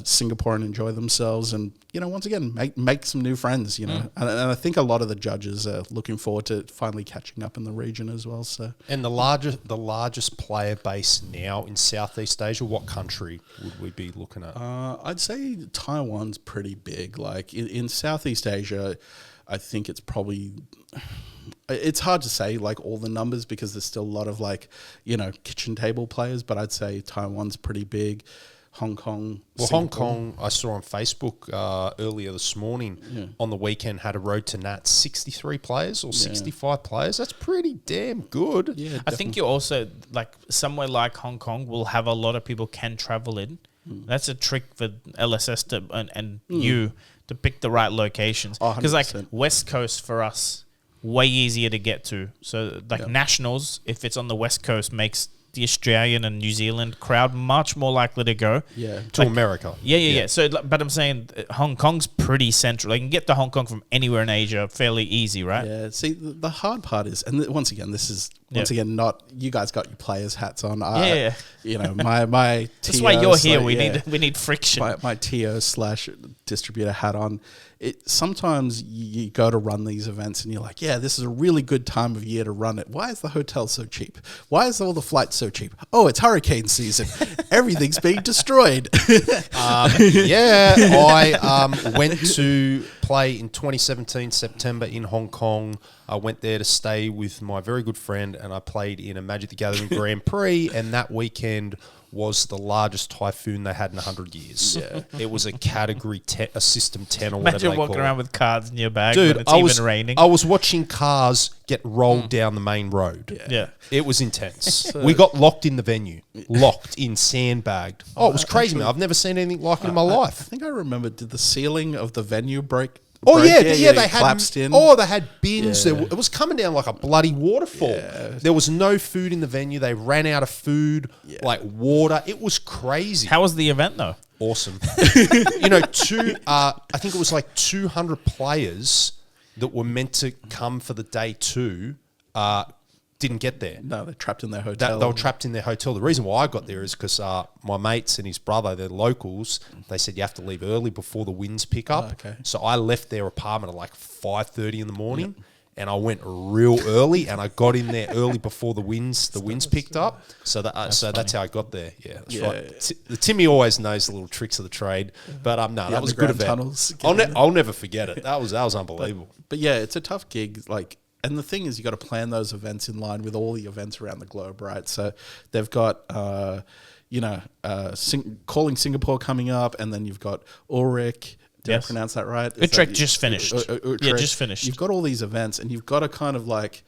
Singapore and enjoy themselves, and once again make some new friends. And I think a lot of the judges are looking forward to finally catching up in the region as well. So, And the largest player base now in Southeast Asia, what country would we be looking at? I'd say Taiwan's pretty big. Like in Southeast Asia, I think it's probably. It's hard to say like all the numbers because there's still a lot of like kitchen table players, but I'd say Taiwan's pretty big. Hong Kong. Well, Singapore. Hong Kong, I saw on Facebook earlier this morning on the weekend, had a road to Nats 63 players or 65 players. That's pretty damn good. Yeah, I think you also, like, somewhere like Hong Kong will have a lot of people can travel in. That's a trick for LSS and you to pick the right locations. Because, like, 100%. West Coast for us, way easier to get to. So, like, Nationals, if it's on the West Coast, makes the Australian and New Zealand crowd much more likely to go. Yeah. To America. Yeah. So, but I'm saying Hong Kong's pretty central. You can get to Hong Kong from anywhere in Asia fairly easy, right? Yeah. See, the hard part is, and once again, this is not you guys got your players' hats on. Yeah. My That's why you're here. like, We need friction. my TO/distributor hat on. Sometimes you go to run these events and you're like, yeah, this is a really good time of year to run it. Why is the hotel so cheap? Why is all the flights so cheap? Oh, it's hurricane season. Everything's being destroyed. I went to play in 2017 September in Hong Kong. I went there to stay with my very good friend, and I played in a Magic the Gathering Grand Prix, and that weekend was the largest typhoon they had in 100 years. Yeah. It was a category 10, a system 10 or whatever Imagine they walking call around it. with cards in your bag Dude, when it's even raining. I was watching cars get rolled down the main road. Yeah. It was intense. We got locked in the venue. Locked in, sandbagged. Oh, it was crazy, man. I've never seen anything like it in my I life. think I remember, did the ceiling of the venue break? Oh yeah, Yeah, they had collapsed in. Oh, they had bins. Yeah. It was coming down like a bloody waterfall. Yeah. There was no food in the venue. They ran out of food, like water. It was crazy. How was the event though? Awesome. I think it was like 200 players that were meant to come for the day two. Didn't get there. No, they're trapped in their hotel. They were trapped in their hotel. The reason why I got there is because my mates and his brother, they're locals, they said you have to leave early before the winds pick up. Oh, okay. So I left their apartment at like 5:30 in the morning, and I went real early, and I got in there early before the winds picked up. So that's how I got there. Yeah, that's right. The Timmy always knows the little tricks of the trade. But that was a good event. Tunnels. I'll never forget it. That was unbelievable. But yeah, it's a tough gig. Like, and the thing is, you got to plan those events in line with all the events around the globe, right? So they've got, calling Singapore coming up, and then you've got Ulrich. Did I pronounce that right? Utrecht just finished. Utrecht. Yeah, just finished. You've got all these events, and you've got to kind of like,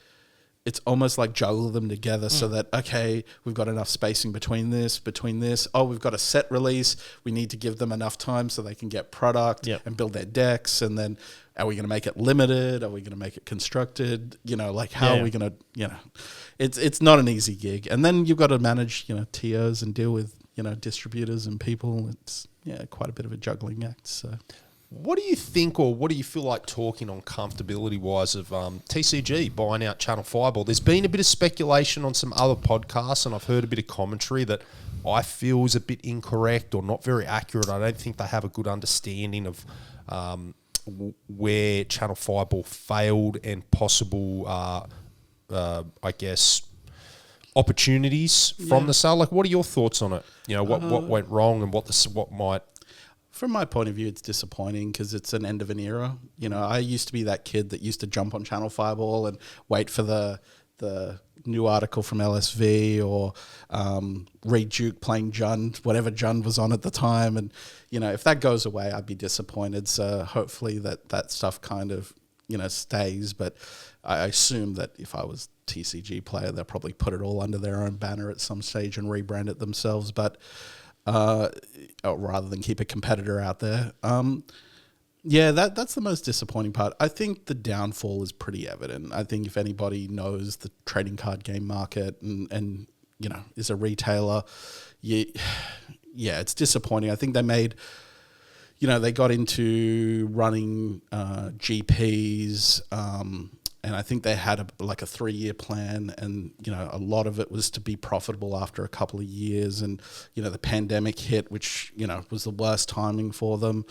it's almost like juggle them together so that, okay, we've got enough spacing between this. Oh, we've got a set release. We need to give them enough time so they can get product and build their decks. And then are we going to make it limited? Are we going to make it constructed? How are we going to, it's not an easy gig. And then you've got to manage, TOs and deal with, distributors and people. It's, quite a bit of a juggling act. So What do you think, or what do you feel like talking on comfortability-wise of TCG buying out Channel Fireball? There's been a bit of speculation on some other podcasts, and I've heard a bit of commentary that I feel is a bit incorrect or not very accurate. I don't think they have a good understanding of where Channel Fireball failed and possible, I guess, opportunities from the sale. Like, what are your thoughts on it? You know, what went wrong and what might... From my point of view, it's disappointing because it's an end of an era. You know, I used to be that kid that used to jump on Channel Fireball and wait for the new article from LSV or read Duke playing Jund, whatever Jund was on at the time. And, you know, if that goes away, I'd be disappointed. So hopefully that stuff kind of, you know, stays. But I assume that if I was TCG player, they'll probably put it all under their own banner at some stage and rebrand it themselves. But... rather than keep a competitor out there. Yeah, that's the most disappointing part. I think the downfall is pretty evident. I think if anybody knows the trading card game market and you know, is a retailer, yeah, it's disappointing. I think they made, you know, they got into running GPs, and I think they had a 3-year plan, and, you know, a lot of it was to be profitable after a couple of years. And, you know, the pandemic hit, which, you know, was the worst timing for them.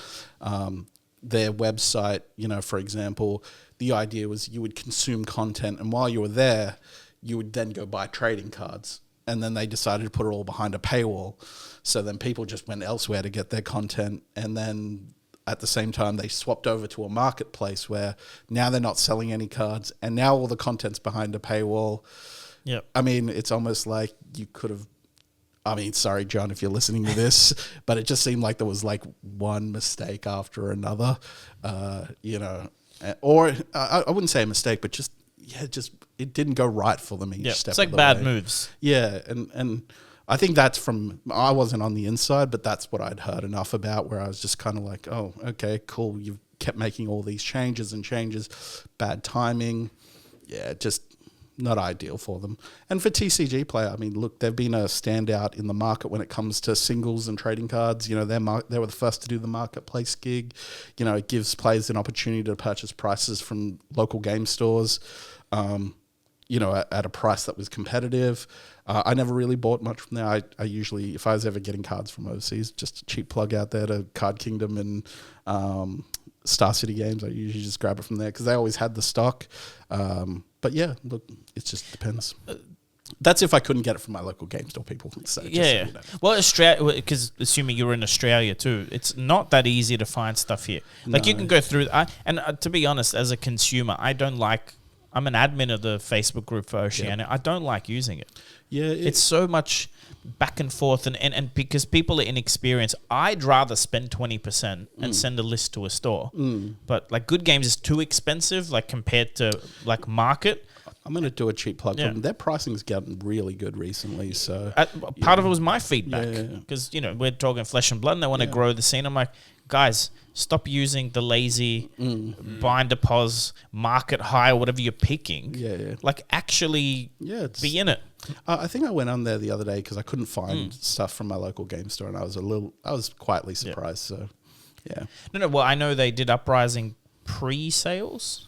Their website, you know, for example, the idea was you would consume content, and while you were there, you would then go buy trading cards. And then they decided to put it all behind a paywall. So then people just went elsewhere to get their content, and then... At the same time, they swapped over to a marketplace where now they're not selling any cards, and now all the content's behind a paywall. Yep. I mean, it's almost like you could have... I mean, sorry, John, if you're listening to this, but it just seemed like there was like one mistake after another, you know. Or I wouldn't say a mistake, but just it didn't go right for them each step It's like of the bad way. moves. Yeah, and I think that's from... I wasn't on the inside, but that's what I'd heard enough about, where I was just kind of like, oh, okay, cool. You've kept making all these changes. Bad timing. Yeah, just not ideal for them. And for TCG player, I mean, look, they've been a standout in the market when it comes to singles and trading cards. You know, they were the first to do the marketplace gig. You know, it gives players an opportunity to purchase prices from local game stores, you know, at a price that was competitive. I never really bought much from there. I usually, if I was ever getting cards from overseas, just a cheap plug out there to Card Kingdom and Star City Games, I usually just grab it from there because they always had the stock. But yeah, look, it just depends. That's if I couldn't get it from my local game store people. So Yeah. so you know. Well, Australia, because assuming you're in Australia too, it's not that easy to find stuff here. Like you No. can go through, and to be honest, as a consumer, I'm an admin of the Facebook group for Oceania. I don't like using it. Yeah, It's so much back and forth, and because people are inexperienced, I'd rather spend 20% and send a list to a store. But like Good Games is too expensive, like compared to like market. I'm going to do a cheap plug. Yeah. Their pricing's gotten really good recently. So Part of it was my feedback Yeah. because you know we're talking flesh and blood, and they want to grow the scene. I'm like, guys, stop using the lazy binder pos market high or whatever you're picking. Yeah. Like actually be in it. I think I went on there the other day because I couldn't find stuff from my local game store, and I was quietly surprised. So, yeah. No. Well, I know they did Uprising pre-sales.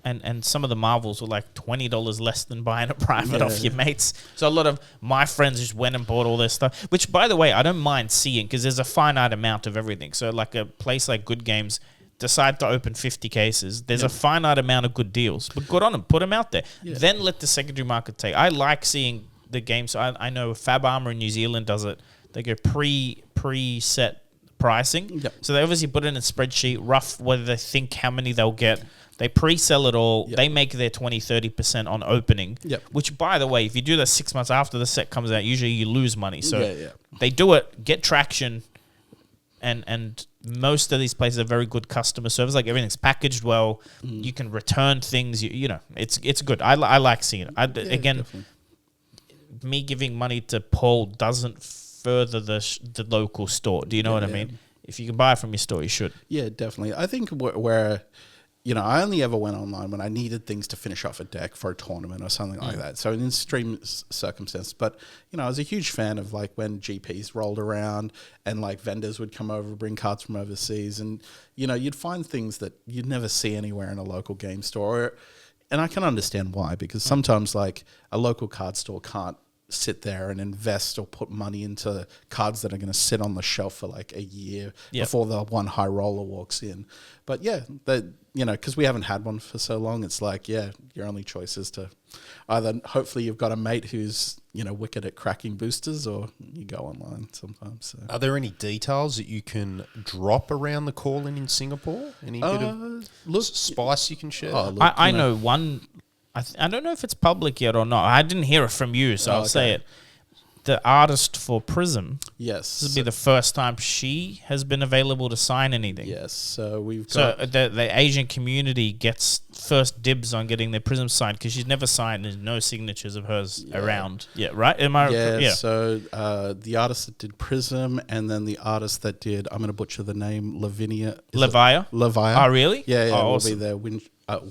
And some of the Marvels were like $20 less than buying a private off your mates. So a lot of my friends just went and bought all their stuff, which, by the way, I don't mind seeing because there's a finite amount of everything. So like a place like Good Games decide to open 50 cases. There's a finite amount of good deals. But good on them. Put them out there. Yeah. Then let the secondary market take. I like seeing the games. So I know Fab Armor in New Zealand does it. They go preset pricing. Yep. So they obviously put it in a spreadsheet, rough whether they think how many they'll get. They pre-sell it all. Yep. They make their 20-30% on opening, which, by the way, if you do that 6 months after the set comes out, usually you lose money. So they do it, get traction, and most of these places are very good customer service. Like everything's packaged well. You can return things. You know, it's good. I like seeing it. Again, definitely. Me giving money to Paul doesn't further the local store. Do you know what I mean? If you can buy it from your store, you should. Yeah, definitely. I think where I only ever went online when I needed things to finish off a deck for a tournament or something like that. So in extreme circumstances. But, I was a huge fan of like when GPs rolled around and like vendors would come over, bring cards from overseas. And, you'd find things that you'd never see anywhere in a local game store. And I can understand why, because sometimes like a local card store can't sit there and invest or put money into cards that are going to sit on the shelf for like a year before the one high roller walks in. But yeah, because we haven't had one for so long, it's like, your only choice is to either hopefully you've got a mate who's, wicked at cracking boosters, or you go online sometimes. So. Are there any details that you can drop around the call-in in Singapore? Any bit of spice you can share? I know one. I don't know if it's public yet or not. I didn't hear it from you, so I'll say it. The artist for Prism. Yes. This will be the first time she has been available to sign anything. Yes. So we've got... So the Asian community gets first dibs on getting their Prism signed because she's never signed. There's no signatures of hers around. Yeah, right? Am I... Yeah. So the artist that did Prism, and then the artist that did... I'm going to butcher the name. Levia. Oh, really? Yeah. Oh, will awesome. be there. I'm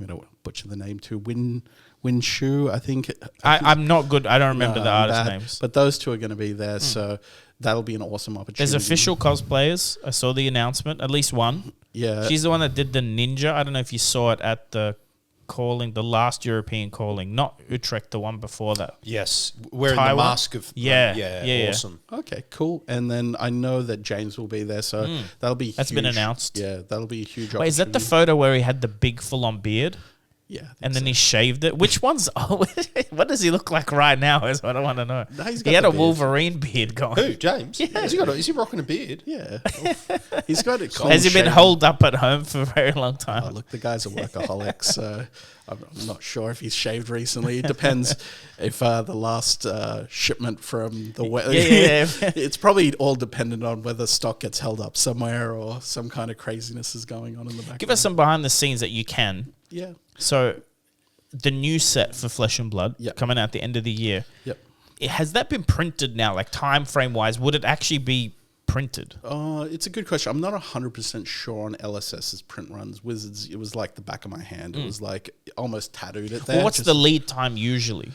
going to butcher the name too. Win Shu, I think. I'm not good. I don't remember the artist names. But those two are going to be there, so that'll be an awesome opportunity. There's official cosplayers. I saw the announcement, at least one. Yeah. She's the one that did the ninja. I don't know if you saw it at the the last European calling, not Utrecht, the one before that. Yes, wearing Taiwan? the mask of... Yeah. Awesome. Okay, cool. And then I know that James will be there, so that'll be That's huge. been announced. Yeah, that'll be a huge opportunity. Wait, is that the photo where he had the big full-on beard? Yeah. And then he shaved it. Which one's... what does he look like right now is what I want to know. No, he had a Wolverine beard going. Who, James? Yeah. Is he rocking a beard? Yeah. He's got it. Has he been holed up at home for a very long time? Oh, look, the guy's a workaholic, so I'm not sure if he's shaved recently. It depends if the last shipment from the... It's probably all dependent on whether stock gets held up somewhere or some kind of craziness is going on in the background. Give us some behind the scenes that you can. Yeah. So, the new set for Flesh and Blood coming out at the end of the year. Yep. Has that been printed now? Like time frame wise, would it actually be printed? It's a good question. I'm not 100% sure on LSS's print runs. Wizards, it was like the back of my hand. It was like almost tattooed it there. Well, what's the lead time usually?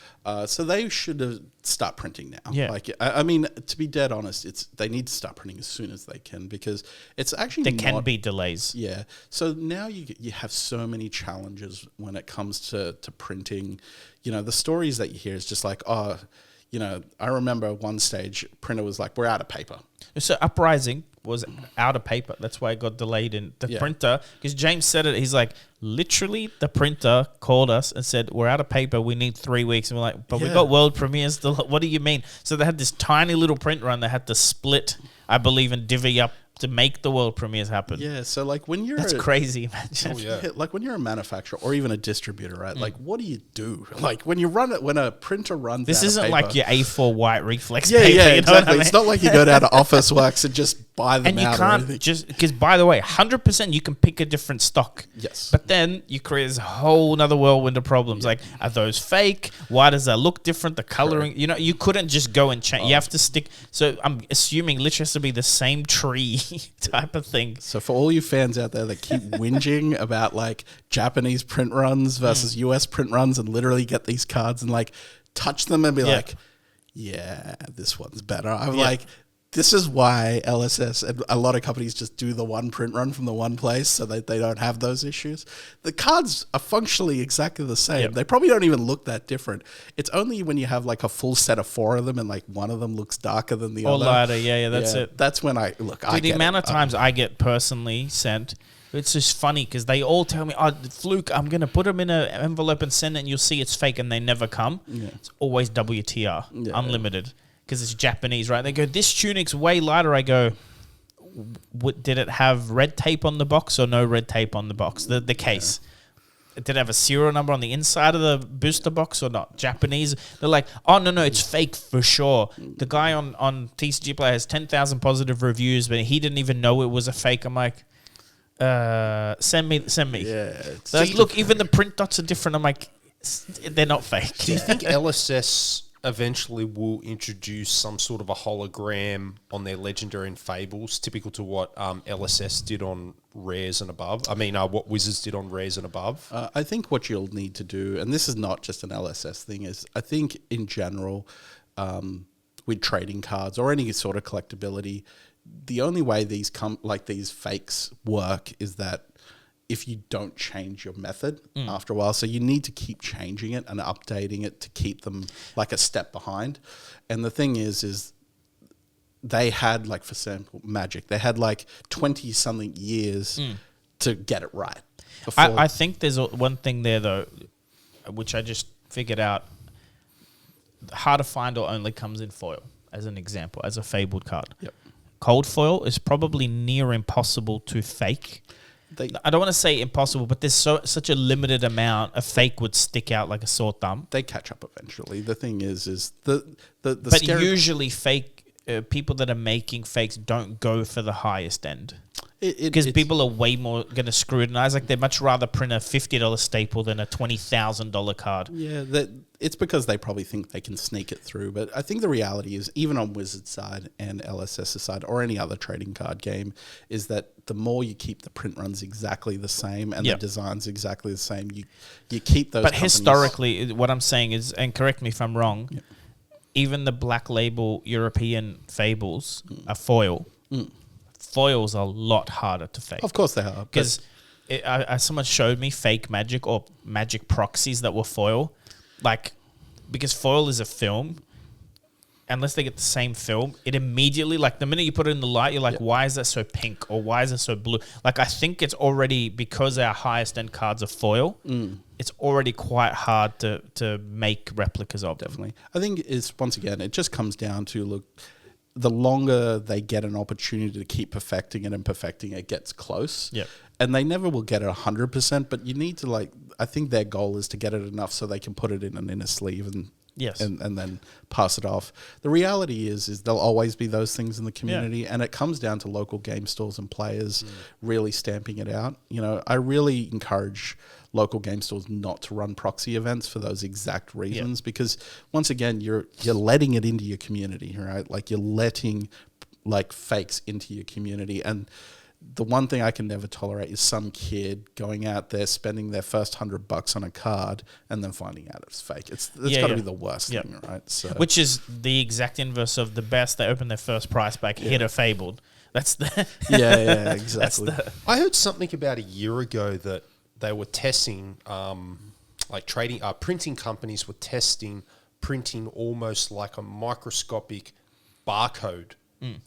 So they should start printing now. Yeah. Like, I mean, to be dead honest, they need to start printing as soon as they can, because it's actually there can be delays. Yeah. So now you have so many challenges when it comes to printing. The stories that you hear is just like, I remember one stage printer was like, we're out of paper. So Uprising was out of paper. That's why it got delayed in the printer. Because James said it. He's like, literally, the printer called us and said, we're out of paper. We need 3 weeks. And we're like, but we got world premieres. What do you mean? So they had this tiny little print run. They had to split, I believe, and divvy up to make the world premieres happen. Yeah, so like when you're... That's crazy, imagine. Oh, yeah. Like when you're a manufacturer or even a distributor, right? Like what do you do? Like when you run it, when a printer runs this out isn't of paper, like your A4 white reflex yeah, paper. Yeah, you know exactly. what I mean? It's not like you go down to Office Works and just buy them and you out. can't just... Because, by the way, 100% you can pick a different stock. Yes. But then you create this whole other whirlwind of problems. Like, are those fake? Why does that look different? The coloring... Correct. You couldn't just go and change. You have to stick... So I'm assuming literally has to be the same tree type of thing. So for all you fans out there that keep whinging about like Japanese print runs versus US print runs and literally get these cards and like touch them and be like, yeah, this one's better. I'm like, this is why LSS and a lot of companies just do the one print run from the one place so that they don't have those issues. The cards are functionally exactly the same. They probably don't even look that different. It's only when you have like a full set of 4 of them and like one of them looks darker than the other. Or lighter, that's it. That's when I look. Dude, the amount of times I get personally sent, it's just funny because they all tell me, Fluke, I'm going to put them in an envelope and send it and you'll see it's fake, and they never come. Yeah. It's always WTR, unlimited. Because it's Japanese, right? They go, this tunic's way lighter. I go, did it have red tape on the box or no red tape on the box? The case. Did it have a serial number on the inside of the booster box or not? Japanese. They're like, oh, no, it's fake for sure. The guy on TCG Play has 10,000 positive reviews, but he didn't even know it was a fake. I'm like, send me. Yeah. Like, look, even the print dots are different. I'm like, they're not fake. Do you think LSS eventually will introduce some sort of a hologram on their Legendary and Fables, typical to what LSS did on Rares and Above. I mean, what Wizards did on Rares and Above. I think what you'll need to do, and this is not just an LSS thing, is I think in general, with trading cards or any sort of collectability, the only way these these fakes work is that if you don't change your method after a while. So you need to keep changing it and updating it to keep them like a step behind. And the thing is they had, like, for example, Magic, they had like 20 something years to get it right. I think there's one thing there though, which I just figured out. Hard to find or only comes in foil, as an example, as a fabled card. Yep. Cold foil is probably near impossible to fake. I don't want to say impossible, but there's such a limited amount. A fake would stick out like a sore thumb. They catch up eventually. The thing is the but usually fake people that are making fakes don't go for the highest end. Because people are way more going to scrutinize. Like, they'd much rather print a $50 staple than a $20,000 card. Yeah, it's because they probably think they can sneak it through. But I think the reality is, even on Wizards' side and LSS side or any other trading card game, is that the more you keep the print runs exactly the same and the designs exactly the same, you keep those. But historically, what I'm saying is, and correct me if I'm wrong, even the black label European fables are foil. Foil's a lot harder to fake. Of course they are. Because someone showed me fake Magic or Magic proxies that were foil. Like, because foil is a film, unless they get the same film, it immediately, like, the minute you put it in the light, you're like, why is that so pink? Or why is it so blue? Like, I think it's already, because our highest end cards are foil, it's already quite hard to make replicas of them. Definitely. I think once again, it just comes down to, look, the longer they get an opportunity to keep perfecting it and perfecting it, gets close. Yep. And they never will get it 100%, but you need to, like, I think their goal is to get it enough so they can put it in an inner sleeve and then pass it off. The reality is there'll always be those things in the community, and it comes down to local game stores and players really stamping it out. You know, I really encourage local game stores not to run proxy events for those exact reasons, because once again, you're letting it into your community, right? Like, you're letting, like, fakes into your community. And the one thing I can never tolerate is some kid going out there spending their first $100 on a card and then finding out it's fake. It's got to be the worst thing, right? So, which is the exact inverse of the best. They open their first price pack, hit a fabled. That's the exactly. I heard something about a year ago that they were testing, printing companies were testing printing almost like a microscopic barcode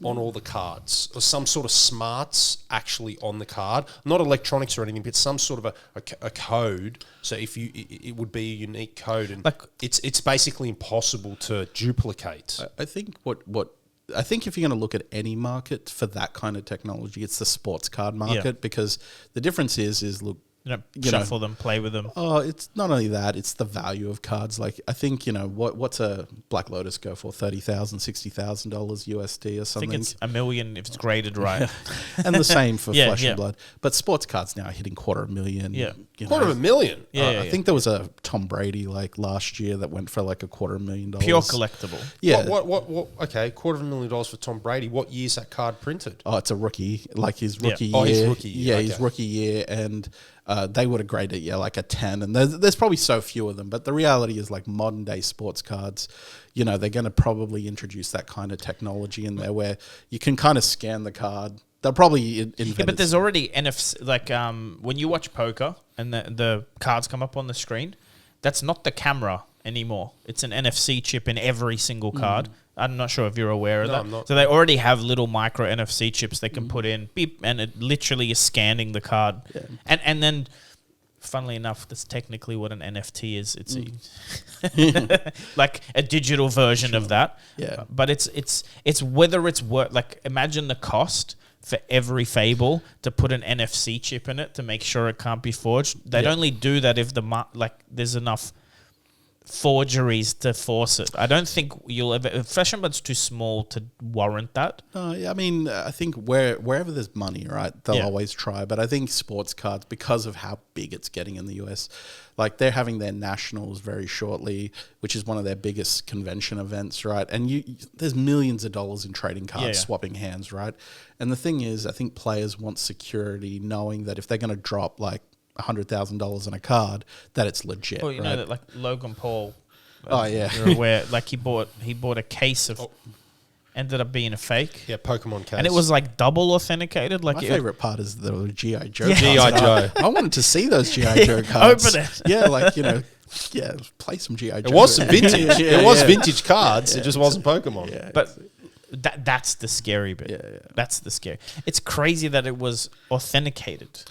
on all the cards, or some sort of smarts actually on the card, not electronics or anything, but some sort of a code. So it would be a unique code, and like, it's basically impossible to duplicate. I think I think if you're going to look at any market for that kind of technology, it's the sports card market, because the difference is look, shuffle them, play with them. Oh, it's not only that, it's the value of cards. Like, I think, what's a Black Lotus go for? $30,000, $60,000 USD or something. I think it's $1 million if it's graded right. And the same for Flesh and Blood. But sports cards now are hitting $250,000. Yeah. $250,000? I think there was a Tom Brady, like, last year that went for like $250,000. Pure collectible. Yeah. What okay, $250,000 for Tom Brady. What year's that card printed? Oh, it's a rookie. Like, his rookie year. Oh, his rookie year. Yeah, his rookie year. And they would have graded it, like a 10. And there's probably so few of them. But the reality is, like, modern day sports cards, they're going to probably introduce that kind of technology in there where you can kind of scan the card. They'll probably invent but there's already NFC, like, when you watch poker and the cards come up on the screen, that's not the camera anymore. It's an NFC chip in every single card. I'm not sure if you're aware of that. I'm not. So they already have little micro NFC chips they can put in, beep, and it literally is scanning the card. Yeah. And then, funnily enough, that's technically what an NFT is. It's like a digital version of that. Yeah. But it's whether it's worth, like, imagine the cost for every Fable to put an NFC chip in it to make sure it can't be forged. They'd only do that if there's enough forgeries to force it. I don't think you'll ever. Flesh and Blood's too small to warrant that. I mean, I think wherever there's money, right, they'll always try. But I think sports cards, because of how big it's getting in the US, like they're having their nationals very shortly, which is one of their biggest convention events, right? And there's millions of dollars in trading cards, swapping hands, right? And the thing is, I think players want security, knowing that if they're going to drop like $100,000 on a card, that it's legit. Well, you know that like Logan Paul. You're aware. Like he bought a case of. Ended up being a fake. Yeah, Pokemon case. And it was like double authenticated. Like my favorite part is the G.I. Joe. G.I. Joe. I wanted to see those G.I. Joe cards. Open it. Yeah, like, play some G.I. Joe. It was some vintage. It was vintage cards. It just wasn't Pokemon. Yeah, but that's the scary bit. Yeah. That's the scary. It's crazy that it was authenticated.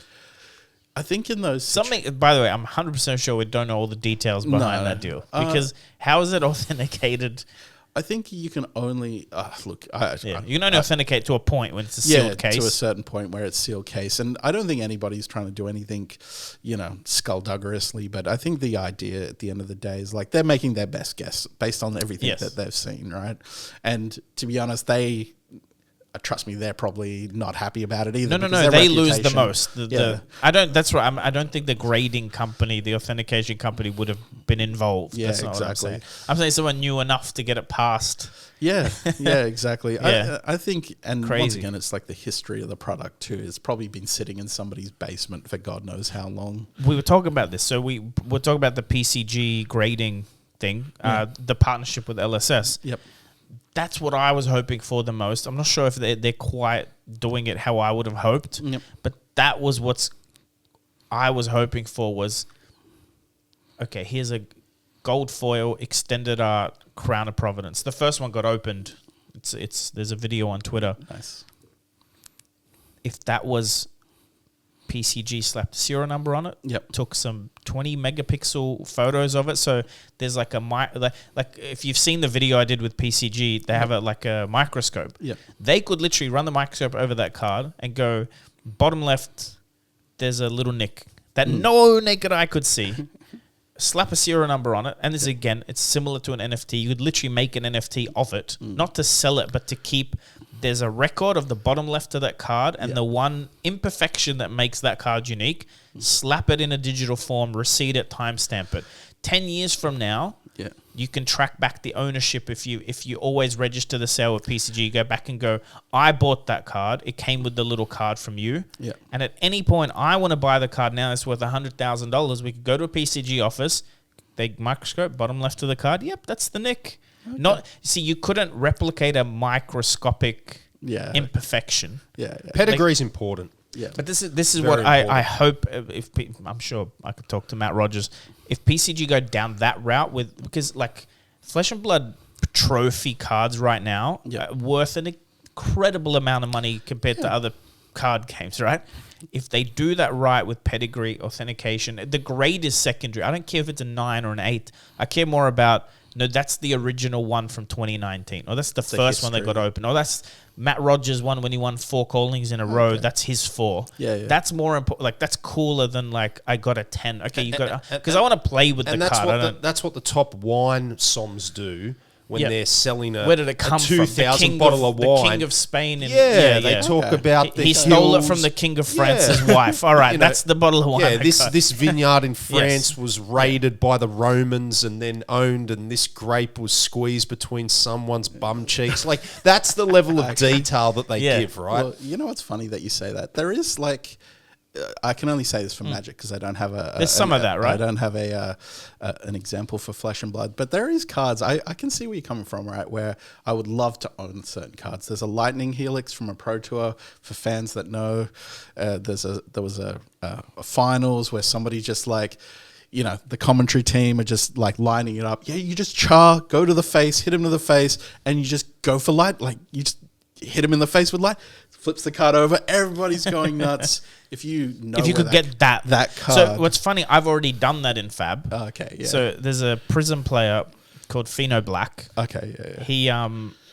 I think in those... By the way, I'm 100% sure we don't know all the details behind that deal. Because how is it authenticated... I think you can only you can only authenticate to a point when it's a sealed case. To a certain point where it's sealed case, and I don't think anybody's trying to do anything, skullduggerously. But I think the idea at the end of the day is like they're making their best guess based on everything that they've seen, right? And to be honest, trust me, they're probably not happy about it either. No. They lose the most. I don't. That's right. I don't think the grading company, the authentication company, would have been involved. Yeah, that's not exactly. What I'm saying someone knew enough to get it past. Yeah, exactly. I think, and crazy. Once again, it's like the history of the product too. It's probably been sitting in somebody's basement for God knows how long. We were talking about this. So we're talking about the PCG grading thing, the partnership with LSS. Yep. That's what I was hoping for the most. I'm not sure if they're quite doing it how I would have hoped, but that was what I was hoping for was, okay, here's a gold foil extended art Crown of Providence. The first one got opened. There's a video on Twitter. Nice. If that was PCG slapped a serial number on it. Yep. Took some 20 megapixel photos of it. So there's like like if you've seen the video I did with PCG, they have a microscope. Yep. They could literally run the microscope over that card and go, bottom left, there's a little nick that no naked eye could see. Slap a serial number on it. And this again, it's similar to an NFT. You could literally make an NFT of it, not to sell it, but to keep. There's a record of the bottom left of that card and the one imperfection that makes that card unique. Slap it in a digital form, receipt it, timestamp it. 10 years from now, you can track back the ownership if you always register the sale with PCG. You go back and go, I bought that card. It came with the little card from you. Yeah. And at any point, I want to buy the card now. It's worth $100,000. We could go to a PCG office. They microscope, bottom left of the card. Yep, that's the nick. Okay. You couldn't replicate a microscopic imperfection. Pedigree's important. Yeah, but this is what I hope. I'm sure I could talk to Matt Rogers if PCG go down that route because like Flesh and Blood trophy cards right now are worth an incredible amount of money compared to other card games, right? If they do that right with pedigree authentication, the grade is secondary. I don't care if it's a 9 or an 8. I care more about. No, that's the original one from 2019. Or that's the first one that got open. Or that's Matt Rogers' one when he won 4 callings in a row. That's his 4. Yeah. That's more important. Like, that's cooler than, like, I got a 10. Okay, you got... Because I want to play with the card. That's what the top wine somms do when they're selling Where did it come from? 2,000 bottle of wine. The King of Spain. They talk about He stole it from the King of France's wife. All right, that's the bottle of wine. Yeah, this vineyard in France was raided by the Romans and then owned, and this grape was squeezed between someone's bum cheeks. Like, that's the level of detail that they give, right? Well, you know what's funny that you say that? There is, like... I can only say this for Magic because I don't have There's some of that, right? I don't have an example for Flesh and Blood, but there is cards. I can see where you're coming from, right? Where I would love to own certain cards. There's a Lightning Helix from a Pro Tour for fans that know. There was a finals where somebody just like, the commentary team are just like lining it up. Yeah, you just go to the face, hit him to the face, and you just go for light. Like you just hit him in the face with light. Flips the card over. Everybody's going nuts. If you could get that card. So what's funny, I've already done that in Fab. Okay, yeah. So there's a Prism player called Pheno Black. Okay, yeah. He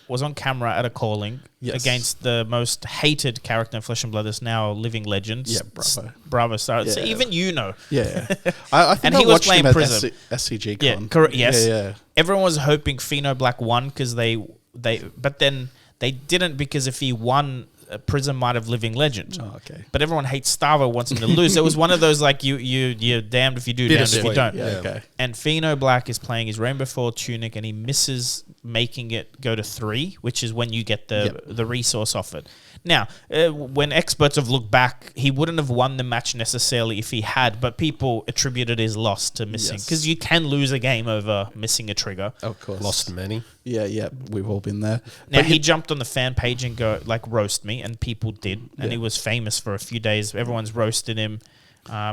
was on camera at a calling against the most hated character in Flesh and Blood that's now a living legend. Yeah, Bravo. Bravo Star. So even Yeah. I think and he was watched playing him at Prism. SCG Yeah, Con. correct. Yes. Yeah. Everyone was hoping Pheno Black won because but then they didn't, because if he won, Prism might have living legend. Oh, okay. But everyone hates Starvo, wants him to lose. It was one of those like you're damned if you do, damned if you don't. Yeah, okay. And Pheno Black is playing his Rainbow Foil Tunic, and he misses making it go to 3, which is when you get the resource off it. Now, when experts have looked back, he wouldn't have won the match necessarily if he had, but people attributed his loss to missing, because you can lose a game over missing a trigger. Of course. Lost many. Yeah, we've all been there. Now, he jumped on the fan page and roast me, and people did, and he was famous for a few days. Everyone's roasted him,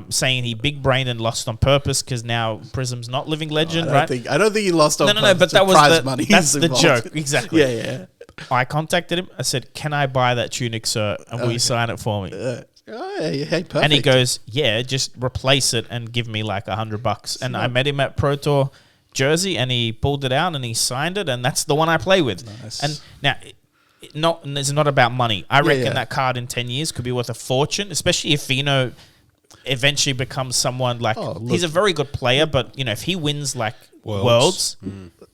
saying he big brained and lost on purpose because now Prism's not living legend, right? I don't think he lost on purpose. No, but that was prize money. That's the joke, exactly. Yeah. I contacted him. I said, "Can I buy that tunic, sir? And will you sign it for me?" Hey, perfect. And he goes, "Yeah, just replace it and give me like $100." And I met him at Pro Tour Jersey, and he pulled it out and he signed it, and that's the one I play with. Nice. And now, it's not about money. I reckon that card in 10 years could be worth a fortune, especially if Pheno eventually becomes someone like he's a very good player, but if he wins like Worlds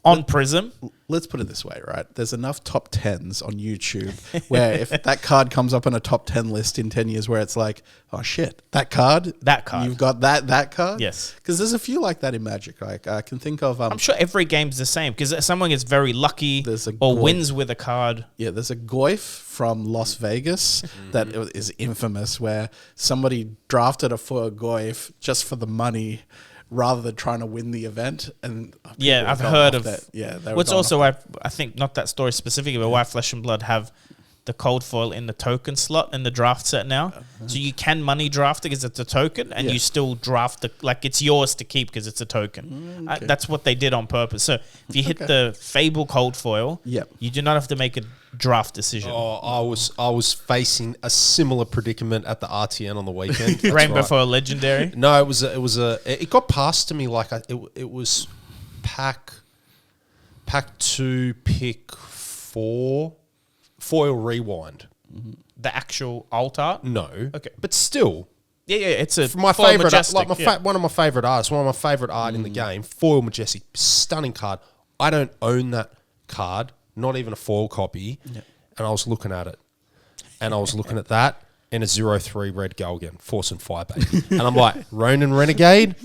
on Prism. Let's put it this way, right? There's enough top 10s on YouTube where if that card comes up on a top 10 list in 10 years where it's like, oh shit, that card. You've got that card? Yes. Because there's a few like that in Magic. Like I can think of... I'm sure every game's the same because someone gets very lucky wins with a card. Yeah, there's a Goyf from Las Vegas that is infamous where somebody drafted a foil Goyf just for the money rather than trying to win the event. And I've heard of that. Yeah, what's also I think not that story specifically, but why Flesh and Blood have the cold foil in the token slot in the draft set now. So you can money draft it because it's a token, and you still draft it's yours to keep because it's a token. Okay. That's what they did on purpose. So if you hit the Fable cold foil, you do not have to make a draft decision. Oh, I was facing a similar predicament at the RTN on the weekend. Rainbow Foil Legendary. No, it got passed to me like it was pack 2 pick 4 foil rewind. The actual alt art? No. Okay. But still. Yeah, it's a my foil favorite majestic, one of my favorite artists, one of my favorite art in the game, foil majestic, stunning card. I don't own that card, not even a foil copy. Yep. And I was looking at it. And I was looking at that and a 0-3 red Galgan, Force and Fire baby. And I'm like, Ronin Renegade,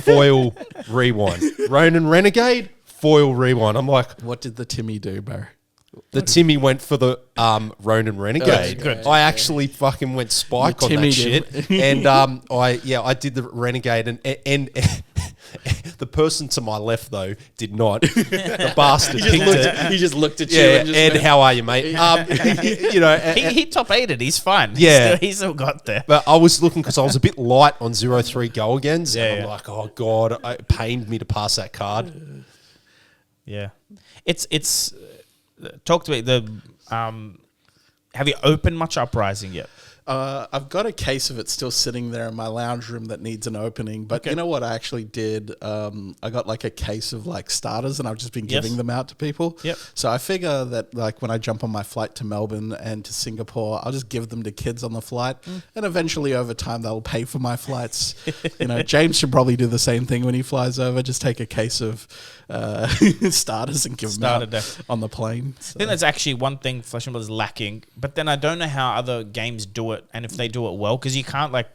foil rewind. Ronin Renegade, foil rewind. I'm like, what did the Timmy do, bro? The Timmy went for the Ronin Renegade. Good. I actually fucking went spike on that shit. And I did the Renegade and the person to my left though did not. The bastard picked it. He just looked at you and how are you, mate? He top 8'd. He's fine. Yeah. He's still got there. But I was looking because I was a bit light on 0-3 go agains. Yeah, and I'm like, oh God, it pained me to pass that card. Yeah. It's talk to me. Have you opened much Uprising yet? I've got a case of it still sitting there in my lounge room that needs an opening. But you know what I actually did? I got like a case of like starters, and I've just been giving them out to people. Yep. So I figure that like when I jump on my flight to Melbourne and to Singapore, I'll just give them to kids on the flight, and eventually over time they'll pay for my flights. James should probably do the same thing when he flies over. Just take a case of starters and give them out on the plane. So. I think that's actually one thing Flesh and Blood is lacking. But then I don't know how other games do it, and if they do it well, because you can't like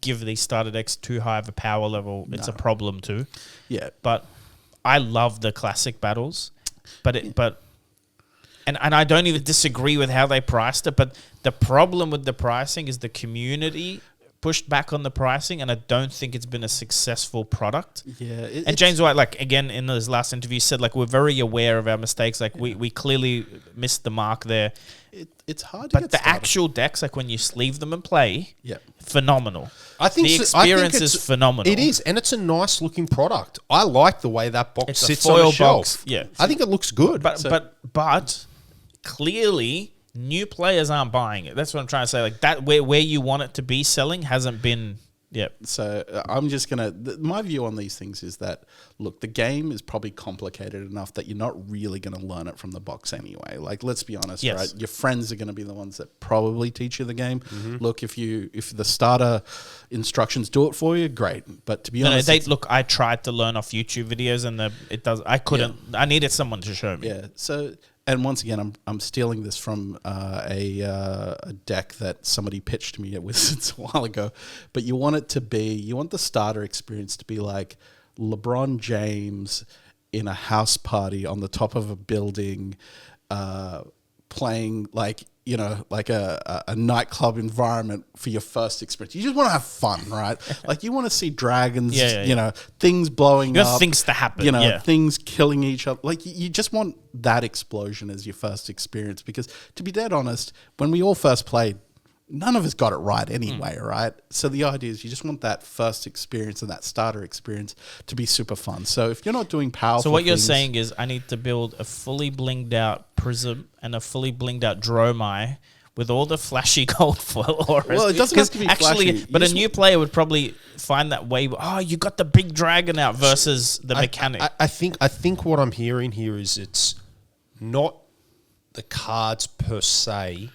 give these starter decks too high of a power level. It's a problem too. Yeah, but I love the classic battles, and I don't even disagree with how they priced it. But the problem with the pricing is the community pushed back on the pricing, and I don't think it's been a successful product. Yeah, and James White, like again in his last interview, said like we're very aware of our mistakes. Like we clearly missed the mark there. It's hard to get started. Actual decks, like when you sleeve them and play, phenomenal. I think the experience is phenomenal. It is, and it's a nice looking product. I like the way that box sits foil on the shelf. Box. Yeah, I think it looks good. But clearly, new players aren't buying it. That's what I'm trying to say. Like that, where you want it to be selling hasn't been Yep. So I'm just gonna. My view on these things is that look, the game is probably complicated enough that you're not really gonna learn it from the box anyway. Like, let's be honest, Yes. right? Your friends are gonna be the ones that probably teach you the game. Look, if the starter instructions do it for you, great. But to be honest, I tried to learn off YouTube videos, and I couldn't. I needed someone to show me. yeah. So. And once again, I'm stealing this from a deck that somebody pitched me with since a while ago. But you want the starter experience to be like LeBron James in a house party on the top of a building, playing like a nightclub environment for your first experience. You just want to have fun, right? Like you want to see dragons, things blowing You up. want things to happen. Things killing each other. Like you just want that explosion as your first experience. Because to be dead honest, when we all first played, none of us got it right anyway, right? So the idea is you just want that first experience and that starter experience to be super fun. So if you're not doing powerful So what you're things- saying is I need to build a fully blinged out Prism and a fully blinged out Dromai with all the flashy gold foil auras. Well, it doesn't have to be actually, flashy. but You a just new player would probably find that way. Oh, you got the big dragon out versus the mechanic. I think what I'm hearing here is it's not the cards per se.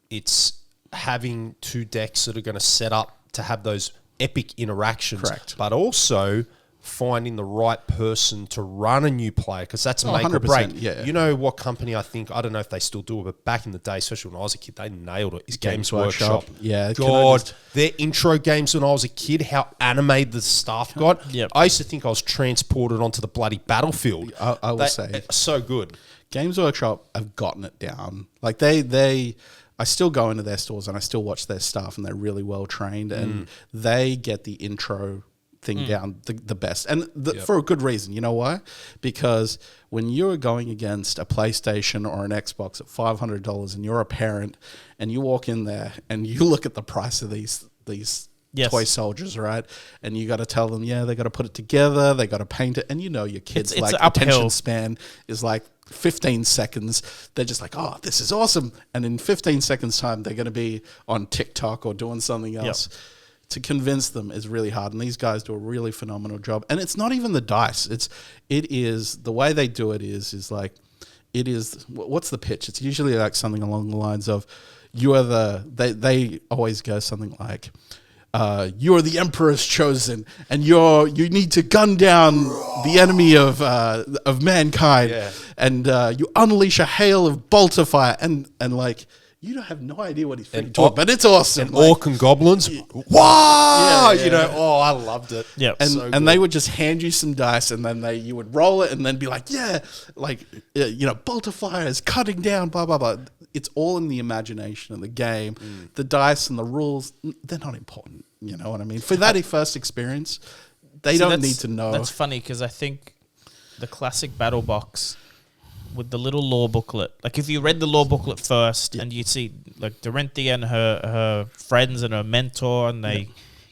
It's having two decks that are going to set up to have those epic interactions. Correct. But also finding the right person to run a new player, because that's make or 100%, break. yeah. You know what company I don't know if they still do it, but back in the day, especially when I was a kid, they nailed it. Is Games Workshop. Yeah. God, their intro games when I was a kid, how animated the staff got. Yep. I used to think I was transported onto the bloody battlefield. I will They- say. so good. Games Workshop have gotten it down. Like they I still go into their stores and I still watch their staff, and they're really well trained, and they get the intro thing down the best, and for a good reason. You know why? Because when you're going against a PlayStation or an Xbox at $500 and you're a parent and you walk in there and you look at the price of these Yes. toy soldiers, right? And you got to tell them, they got to put it together, they got to paint it, and your kids' It's like uphill. attention span is like 15 seconds. They're just like, oh, this is awesome, and in 15 seconds time they're going to be on TikTok or doing something else. To convince them is really hard, and these guys do a really phenomenal job. And it's not even the dice; it is the way they do it is like, it is, what's the pitch? It's usually like something along the lines of, they always go something like, you are the emperor's chosen, and you need to gun down the enemy of mankind, and you unleash a hail of bolter fire, and like, you don't have no idea what he's freaking talking, but it's awesome. And orc and goblins, wow! I loved it. Yep. And they would just hand you some dice, and then you would roll it, and then be like, bolter fire is cutting down, blah blah blah. It's all in the imagination of the game. The dice and the rules, they're not important. You know what I mean? For that first experience, they don't need to know. That's funny because I think the classic battle box with the little lore booklet, like if you read the lore booklet first and you see like Dorinthia and her friends and her mentor, and they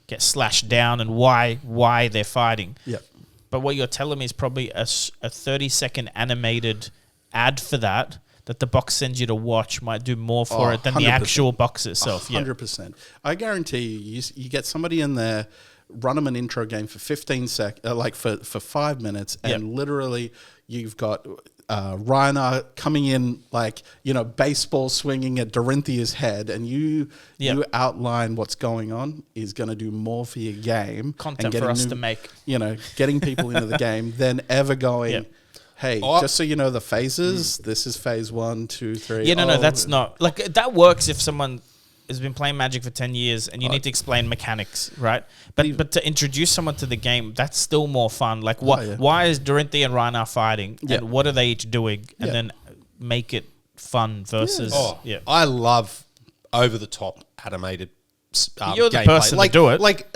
get slashed down, and why they're fighting. Yep. But what you're telling me is probably a 30-second animated ad for that the box sends you to watch might do more for it than 100%. the actual box itself. 100%. I guarantee you get somebody in there, run them an intro game for 15 for 5 minutes, and literally you've got Reiner coming in baseball swinging at Dorinthia's head, and you outline what's going on is going to do more for your game. Content for us to make. Getting people into the game than ever going, hey, just so you know the phases, this is phase 1, 2, 3. Yeah, no, that's not. Like, that works if someone has been playing Magic for 10 years and you need to explain mechanics, right? But to introduce someone to the game, that's still more fun. Like, why is Dorinthia and Reiner fighting? And what are they each doing? And then make it fun versus... I love over-the-top animated you're the gameplay. person to do it. Like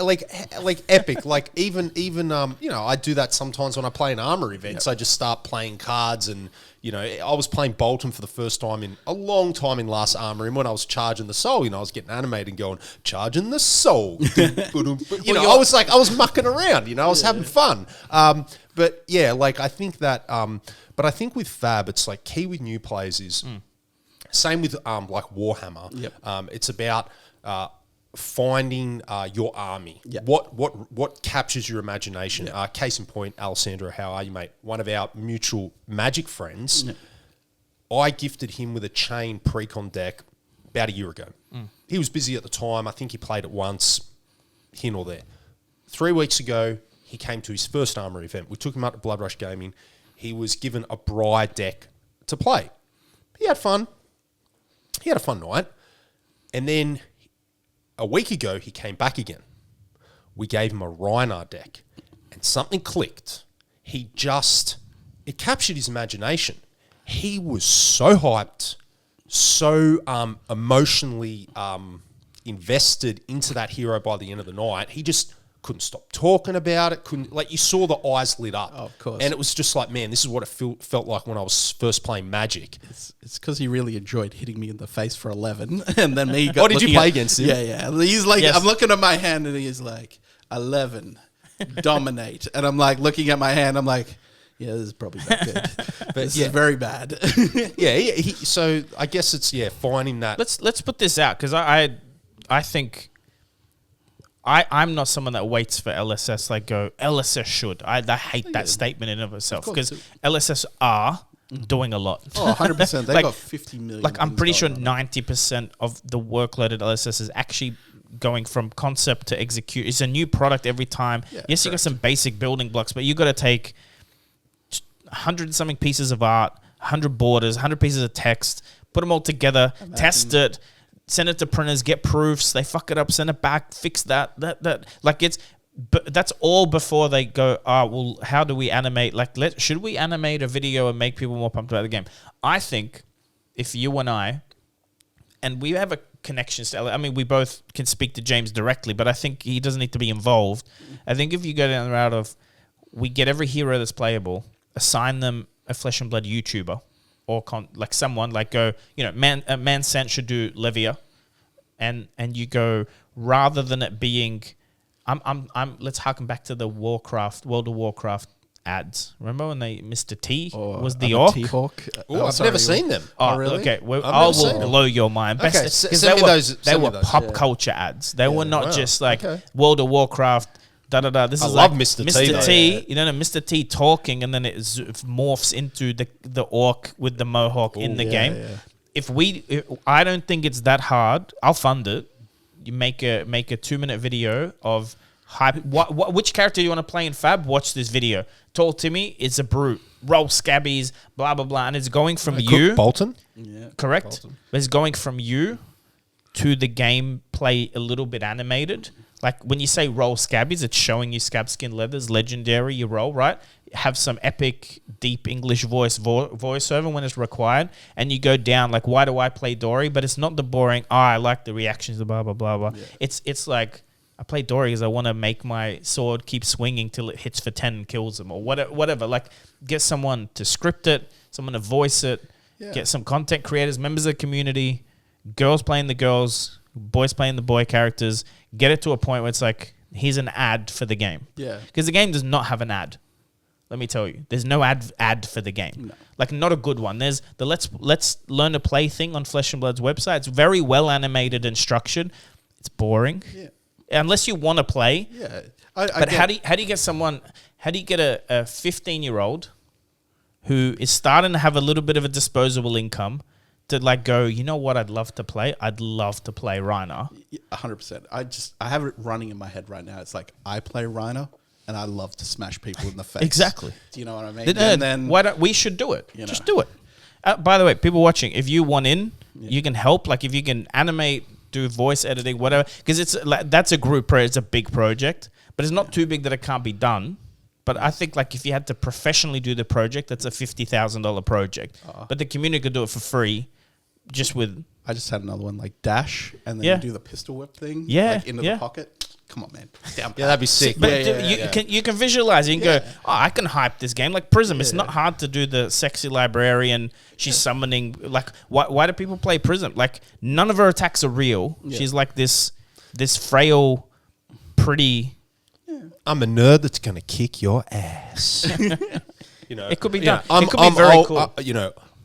epic. Like even I do that sometimes when I play an armor events. I just start playing cards, and I was playing Bolton for the first time in a long time in last armor, and when I was charging the soul, I was getting animated and going, charging the soul. I was mucking around, I was having fun. But yeah, I think that but I think with Fab, it's like key with new players is same with like Warhammer. Yep. It's about finding your army. Yeah. What captures your imagination? Case in point, Alessandro, how are you, mate? One of our mutual Magic friends. Yeah. I gifted him with a chain pre-con deck about a year ago. He was busy at the time. I think he played it once, here nor there. 3 weeks ago, he came to his first Armory event. We took him out to Blood Rush Gaming. He was given a Bride deck to play. He had fun. He had a fun night. And then a week ago, he came back again. We gave him a Rhinar deck. And something clicked. It captured his imagination. He was so hyped, so emotionally invested into that hero by the end of the night. He just couldn't stop talking about it. You saw the eyes lit up. Oh, of course. And it was just like, man, this is what it felt like when I was first playing Magic. It's because he really enjoyed hitting me in the face for 11. And then me did you play against him? Yeah. He's like, yes. I'm looking at my hand and he's like, 11, dominate. And I'm like, looking at my hand, I'm like, yeah, this is probably not good. But this is very bad. So I guess it's finding that. Let's put this out, because I think I'm not someone that waits for LSS. LSS should. I hate that statement in and of itself, because LSS are doing a lot. Oh, 100%. They've got 50 million. I'm pretty sure 90% of the workload at LSS is actually going from concept to execute. It's a new product every time. Yeah, yes, you got some basic building blocks, but you got to take 100 something pieces of art, 100 borders, 100 pieces of text, put them all together, test it, send it to printers, get proofs, they fuck it up, send it back, fix that. But that's all before they go, well, how do we animate? Should we animate a video and make people more pumped about the game? I think if you and I, and we have a connection to, I mean, we both can speak to James directly, but I think he doesn't need to be involved. I think if you go down the route of, we get every hero that's playable, assign them a Flesh and Blood YouTuber, or someone go, Man Sant should do Levia, and you go, rather than it being, let's harken back to the World of Warcraft ads. Remember when Mr. T was the orc? T-Hawk? I've never seen them. Oh, really? Okay, I will blow your mind. Okay, send me those. They were pop culture ads. They were not just World of Warcraft. This is love Mr. T. Mr. T. You know, Mr. T talking, and then it morphs into the orc with the mohawk in the game. Yeah. I don't think it's that hard. I'll fund it. You make a 2-minute video of hype. Which character do you want to play in Fab? Watch this video. Tall Timmy is a brute. Roll scabbies. Blah blah blah, and it's going from you. Bolton. Yeah, correct. Bolton. But it's going from you to the gameplay a little bit animated. When you say roll scabbies, it's showing you scab skin leathers, legendary, you roll, right? Have some epic, deep English voiceover when it's required. And you go down, why do I play Dory? But it's not the boring, I like the reactions, blah, blah, blah, blah. Yeah. It's like, I play Dory because I want to make my sword keep swinging till it hits for 10 and kills them, or whatever. Get someone to script it, someone to voice it, get some content creators, members of the community, girls playing the girls, boys playing the boy characters, get it to a point where it's here's an ad for the game. Yeah. Because the game does not have an ad. Let me tell you. There's no ad for the game. No. Not a good one. There's the let's learn to play thing on Flesh and Blood's website. It's very well animated and structured. It's boring. Yeah. Unless you want to play. Yeah. But how do you get someone, how do you get a 15-year-old who is starting to have a little bit of a disposable income to go, you know what, I'd love to play Rhino. 100%. I have it running in my head right now. It's I play Rhino and I love to smash people in the face. Exactly. Do you know what I mean? And then why don't we should do it? Just do it. By the way, people watching, if you want in, you can help. If you can animate, do voice editing, whatever, because it's that's a group project. It's a big project, but it's not too big that it can't be done. But I think if you had to professionally do the project, that's a $50,000 project. But the community could do it for free, just with. I just had another one dash, and then you do the pistol whip thing. Yeah, into the pocket. Come on, man. That'd be sick. But you can visualize. You can go, I can hype this game like Prism. It's not hard to do the sexy librarian. She's summoning. Why do people play Prism? None of her attacks are real. Yeah. She's this frail, pretty. I'm a nerd that's going to kick your ass. It could be done. It could be very cool.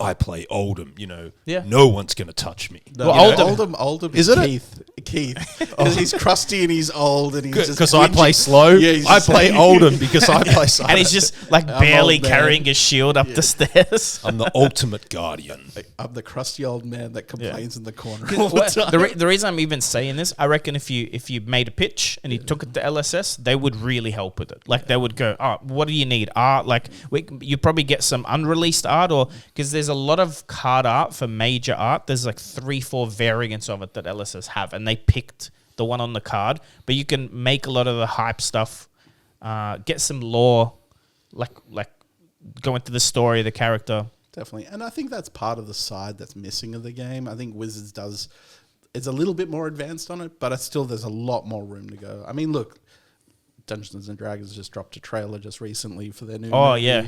I play Oldham, you know, Yeah. no one's going to touch me. No, Well, Oldham Is is it? Keith. Because he's crusty and he's old and he's just Because I play whingy. slow. Yeah, he's I just play like- Oldham because I play slow. And he's just like I'm barely old man. carrying his shield up the stairs. I'm the ultimate guardian. I'm the crusty old man that complains in the corner. The reason I'm even saying this, I reckon if you made a pitch and you took it to LSS, they would really help with it. Like they would go, oh, what do you need? Art, like you probably get some unreleased art, or because there's a lot of card art for major art. There's like 3-4 variants of it that LSS have, and they picked the one on the card. But you can make a lot of the hype stuff, get some lore, like go into the story of the character. Definitely. And I think that's part of the side that's missing of the game. I think Wizards does, it's a little bit more advanced on it, but it's still, there's a lot more room to go. I mean, look, Dungeons and Dragons just dropped a trailer just recently for their new Oh, movie. yeah.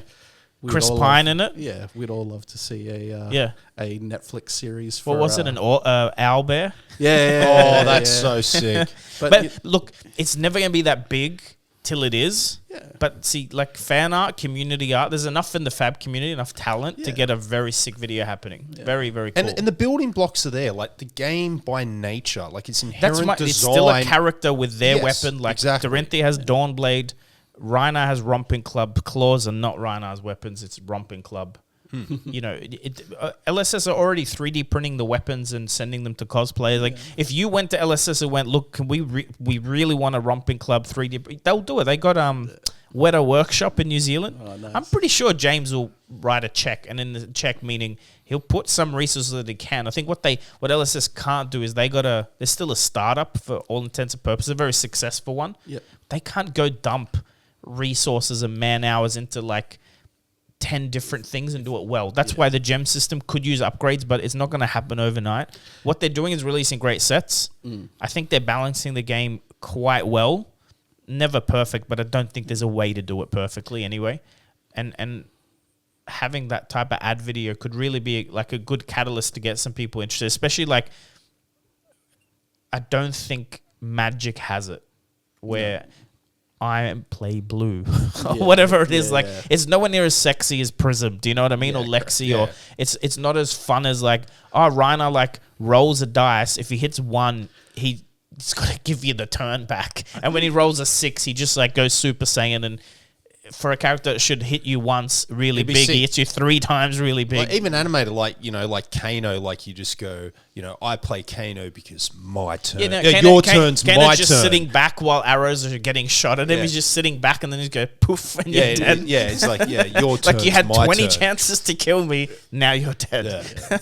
We'd Chris all Pine love- in it? Yeah, we'd all love to see a Netflix series for... What was it, an owl bear? Yeah. Oh, that's so sick. But look, it's never going to be that big till it is. Yeah. But see, like fan art, community art, there's enough in the Fab community, enough talent to Yeah. get a very sick video happening. Very, very cool. And the building blocks are there. Like the game by nature, like its inherent That's design. it's still a character with their Yes, weapon. Like exactly. Dorinthia has Dawnblade, Rhina has Romping Club. Claws are not Rhina's weapons, it's Romping Club. You know, LSS are already 3D printing the weapons and sending them to cosplayers. Like, if you went to LSS and went, look, can we really want a Romping Club 3D? They'll do it. They got Weta Workshop in New Zealand. Oh, nice. I'm pretty sure James will write a check, and in the check meaning he'll put some resources that he can. I think what LSS can't do is they're still a startup for all intents and purposes, a very successful one. Yep. They can't go dump resources and man hours into like 10 different things and do it well. That's why the gem system could use upgrades, but it's not going to happen overnight. What they're doing is releasing great sets. I think they're balancing the game quite well. Never perfect, but I don't think there's a way to do it perfectly anyway. And having that type of ad video could really be like a good catalyst to get some people interested, especially like I don't think Magic has it where I play blue or whatever it is. Like it's nowhere near as sexy as Prism. Do you know what I mean? Or Lexi, or it's not as fun as like, Rhina like rolls a dice. If he hits 1, he's got to give you the turn back. And when he rolls a 6, he just like goes Super Saiyan. And for a character that should hit you once really big, he hits you 3 times really big. Like even animated, like, you know, like Kano, like you just go, you know, I play Kano because my turn. Your turn's Kano's my just turn. sitting back while arrows are getting shot at him. He's just sitting back and then he's go poof and you're dead. It's like, your turn. Like you had my 20 turn. chances to kill me, now you're dead.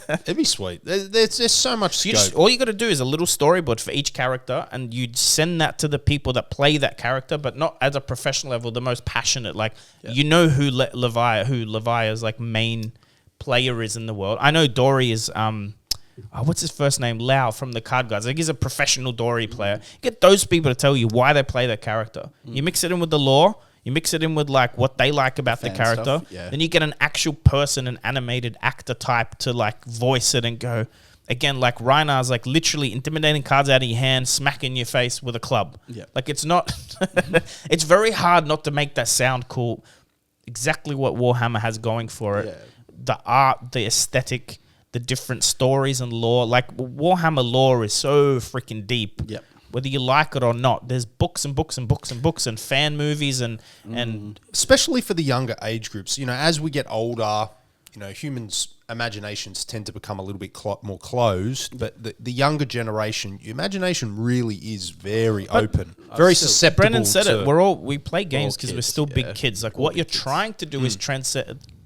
It'd be sweet. There's so much scope. All you got to do is a little storyboard for each character, and you send that to the people that play that character, but not at a professional level, the most passionate. Like, you know who Levia's like main player is in the world. I know Dory is, what's his first name? Lau from the Card Guards. Like he's a professional Dory player. Get those people to tell you why they play that character. You mix it in with the lore. You mix it in with like what they like about the character. Stuff, yeah. Then you get an actual person, an animated actor type to like voice it and go. Again, like Rhina's like literally intimidating cards out of your hand, smacking your face with a club. Yeah. Like it's not, it's very hard not to make that sound cool. Exactly what Warhammer has going for it. Yeah. The art, the aesthetic, the different stories and lore. Like Warhammer lore is so freaking deep. Yep. Whether you like it or not, there's books and books and books and books and fan movies and Especially for the younger age groups. You know, as we get older, you know, humans' imaginations tend to become a little bit more closed, but the younger generation, your imagination really is very open, very susceptible. Brendan said to, it. We play games because we're kids, still big kids. Like what you're trying to do is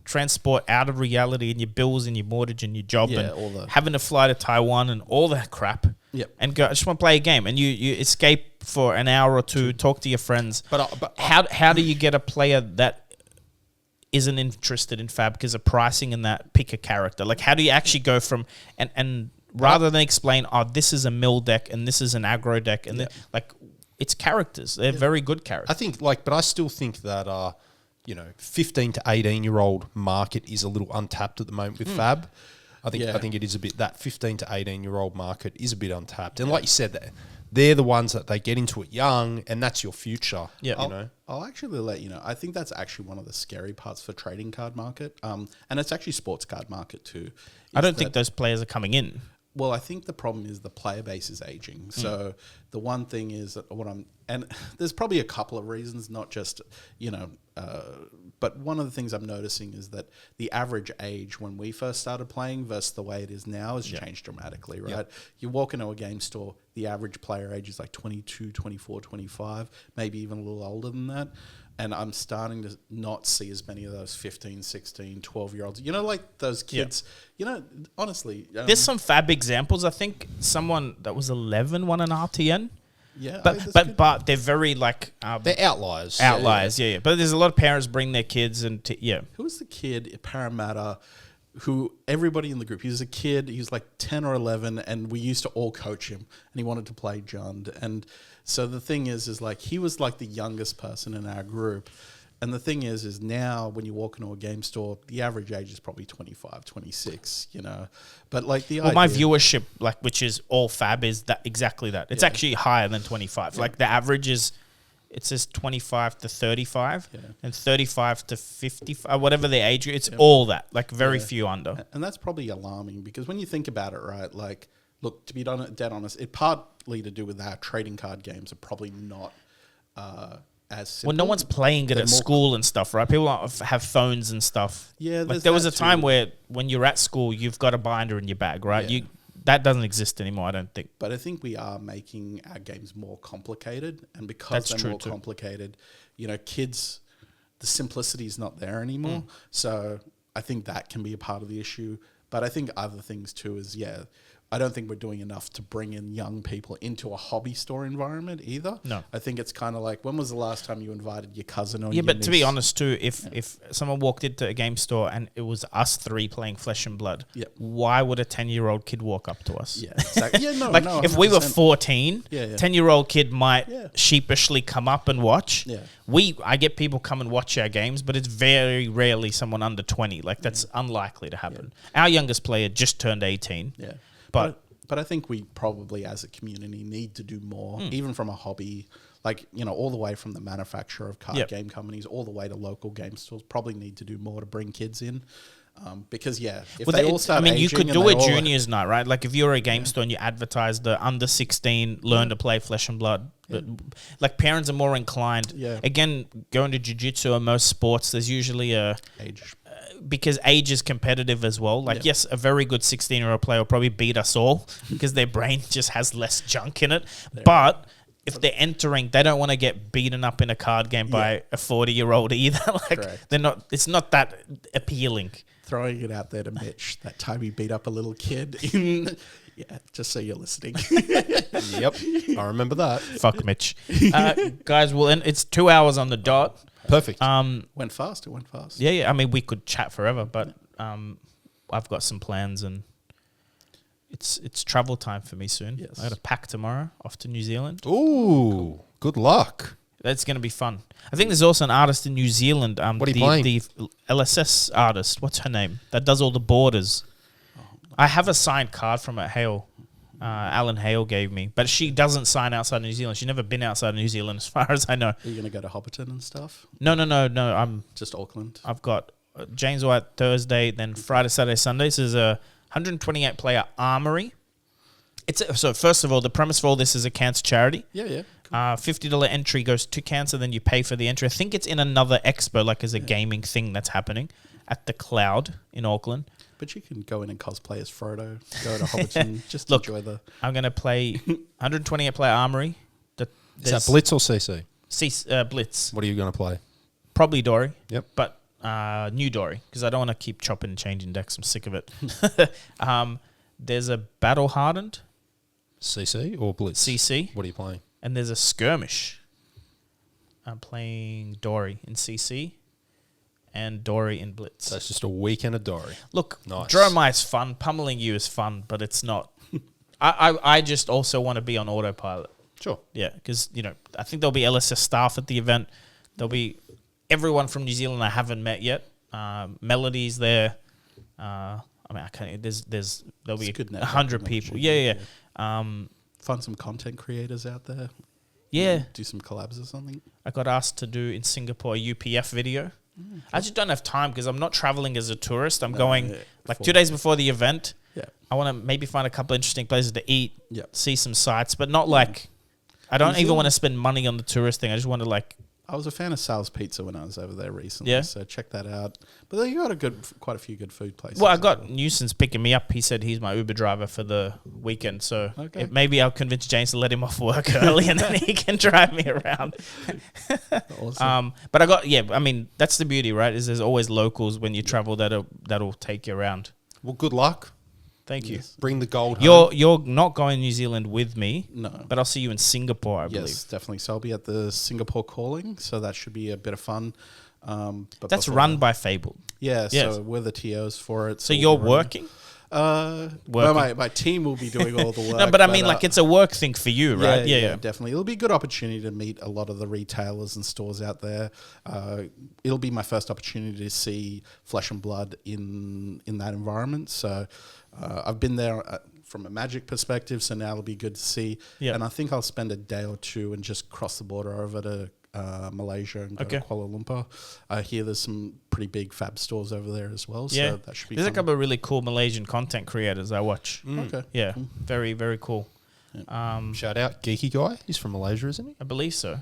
transport out of reality and your bills and your mortgage and your job all and the- having to fly to Taiwan and all that crap. Yep. And go. I just want to play a game, and you escape for an hour or two, talk to your friends. But how do you get a player that isn't interested in Fab because of pricing and that pick a character? Like how do you actually go from and rather than explain, this is a mill deck and this is an aggro deck and like it's characters. They're very good characters. I think but I still think that, you know, 15 to 18-year-old market is a little untapped at the moment with Fab. I think it is a bit, that 15 to 18-year-old market is a bit untapped. And like you said, they're the ones that they get into it young, and that's your future. Yeah. You know? I'll actually let you know. I think that's actually one of the scary parts for trading card market, and it's actually sports card market too. I don't think those players are coming in. Well, I think the problem is the player base is aging. So the one thing is that and there's probably a couple of reasons, not just, but one of the things I'm noticing is that the average age when we first started playing versus the way it is now has changed dramatically, right? Yep. You walk into a game store, the average player age is like 22, 24, 25, maybe even a little older than that. And I'm starting to not see as many of those 15, 16, 12-year-olds. You know, like those kids, honestly. There's some fab examples. I think someone that was 11 won an RTN. Yeah. But they're very like... They're outliers. Outliers, yeah. But there's a lot of parents bring their kids and... Who was the kid at Parramatta who everybody in the group, he was a kid, he was like 10 or 11, and we used to all coach him, and he wanted to play Jund. And so the thing is like he was like the youngest person in our group. And the thing is now when you walk into a game store, the average age is probably 25, 26, But like my viewership, like which is all fab, is that exactly that. It's actually higher than 25. Like the average is... It says 25 to 35 and 35 to 55, whatever the age. It's all that, like very few under. And that's probably alarming because when you think about it, right, like, look, to be dead honest, it partly to do with our trading card games are probably not as simple. Well, no one's playing it at school and stuff, right? People have phones and stuff. Yeah, like there was a time where when you're at school, you've got a binder in your bag, right? Yeah. That doesn't exist anymore, I don't think. But I think we are making our games more complicated. And because they're more complicated, kids, the simplicity is not there anymore. So I think that can be a part of the issue. But I think other things too is, I don't think we're doing enough to bring in young people into a hobby store environment either. No. I think it's kind of like, when was the last time you invited your cousin or your but niece? to be honest too, if someone walked into a game store and it was us three playing Flesh and Blood, why would a 10-year-old kid walk up to us? Yeah, exactly. Yeah, no, like no, if we were 14, 10-year-old kid might sheepishly come up and watch. Yeah. I get people come and watch our games, but it's very rarely someone under 20. Like that's unlikely to happen. Our youngest player just turned 18. Yeah. But I think we probably, as a community, need to do more, even from a hobby, like, all the way from the manufacturer of card game companies, all the way to local game stores, probably need to do more to bring kids in. Because, if they all start aging... you could do a juniors night, right? Like, if you're a game store and you advertise the under 16, learn to play Flesh and Blood. But, like, parents are more inclined. Yeah. Again, going to jiu-jitsu or most sports, there's usually a... Age. Because age is competitive as well. Like, yes, a very good 16-year-old player will probably beat us all because their brain just has less junk in it. But if they're entering, they don't want to get beaten up in a card game by a 40-year-old either. Like, they're not. It's not that appealing. Throwing it out there to Mitch, that time he beat up a little kid in... Yeah, just so you're listening. Yep, I remember that. Fuck Mitch. Guys, well, it's 2 hours on the dot. Perfect. It went fast. Yeah. I mean, we could chat forever, but I've got some plans and it's travel time for me soon. Yes. I got to pack tomorrow off to New Zealand. Ooh, good luck. That's going to be fun. I think there's also an artist in New Zealand. What are you playing? The LSS artist. What's her name? That does all the borders. I have a signed card from her, Hale. Alan Hale gave me. But she doesn't sign outside New Zealand. She's never been outside of New Zealand as far as I know. Are you going to go to Hobbiton and stuff? No. I'm just Auckland. I've got James White Thursday, then Friday, Saturday, Sunday. This is a 128-player armory. So first of all, the premise for all this is a cancer charity. Yeah. Cool. $50 entry goes to cancer, then you pay for the entry. I think it's in another expo, like as a gaming thing that's happening at the Cloud in Auckland. But you can go in and cosplay as Frodo, go to Hobbiton, just Look, enjoy the... I'm going to play 128-player armory. Is that Blitz or CC? Blitz. What are you going to play? Probably Dory. Yep. But new Dory, because I don't want to keep chopping and changing decks. I'm sick of it. There's a Battle Hardened. CC or Blitz? CC. What are you playing? And there's a Skirmish. I'm playing Dory in CC. And Dory in Blitz. So it's just a weekend of Dory. Look, nice. Dromai is fun. Pummeling you is fun, but it's not. I just also want to be on autopilot. Sure. Yeah, because, I think there'll be LSS staff at the event. There'll be everyone from New Zealand I haven't met yet. Melody's there. I can't. There'll be 100 people. Yeah. find some content creators out there. Yeah. Do some collabs or something. I got asked to do in Singapore a UPF video. I just don't have time because I'm not traveling as a tourist. I'm going like 2 days before the event. Yeah. I want to maybe find a couple interesting places to eat, Yep. see some sights, but not like, I don't even want to spend money on the tourist thing. I just want to like, I was a fan of Sal's Pizza when I was over there recently, Yeah. so check that out. But you got quite a few good food places. well, I got Newson's picking me up. He said he's my Uber driver for the weekend. So Okay. maybe I'll convince James to let him off work early and then he can drive me around. Awesome. But I mean, that's the beauty, right? Is there's always locals when you travel that'll take you around. Well, good luck. Thank you. Yes. Bring the gold home. You're not going to New Zealand with me. No. But I'll see you in Singapore, I believe. Yes, definitely. So I'll be at the Singapore Calling, so that should be a bit of fun. But That's before run that- by Fable. Yeah, Yes. so we're the TOs for it. So we'll you're be running. working? Well, Working. my team will be doing all the work. No, but I mean, like, it's a work thing for you, right? Yeah, definitely. It'll be a good opportunity to meet a lot of the retailers and stores out there. It'll be my first opportunity to see Flesh and Blood in that environment. So I've been there from a Magic perspective, so now it'll be good to see. Yeah. And I think I'll spend a day or two and just cross the border over to Malaysia and go to Kuala Lumpur. I hear there's some pretty big fab stores over there as well, so that should be There's fun. a couple of really cool Malaysian content creators I watch. Okay. Yeah, very, very cool. Shout out, Geeky Guy. He's from Malaysia, isn't he? I believe so.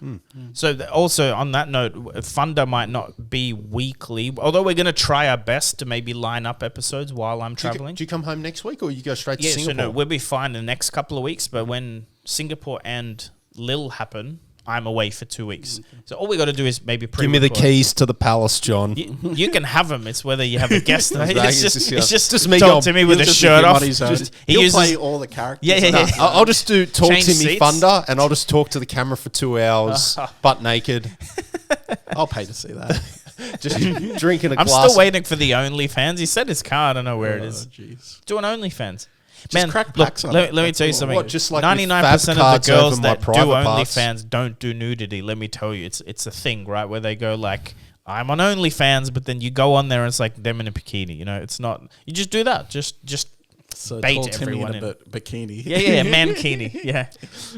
So also on that note, Thunder might not be weekly, although we're going to try our best to maybe line up episodes while I'm traveling. Do you come home next week or you go straight to So Singapore? no, we'll be fine the next couple of weeks, but when Singapore and Lille happen, I'm away for 2 weeks. So all we got to do is maybe Give me the keys to the palace, John. You can have them. It's whether you have a guest. Right? Right, It's just me Told going- Timmy with He'll a just shirt leave him off. on his own. He He'll uses play all the characters. Yeah. I'll just do talk Change Timmy seats. Thunder and I'll just talk to the camera for 2 hours, butt naked, I'll pay to see that. just drinking a I'm glass. still waiting for the OnlyFans. He said his car. I don't know where it is. Jeez. Do an OnlyFans. crack look, packs on let it. me That's tell you all. something. What, just like with 99% fab of the cards girls over my that do private parts? OnlyFans don't do nudity. Let me tell you, it's a thing, right? Where they go like, I'm on OnlyFans, but then you go on there and it's like them in a bikini. You know, it's not. You just do that. Just So bait tall Timmy everyone in a in. bikini. Yeah, mankini. Yeah.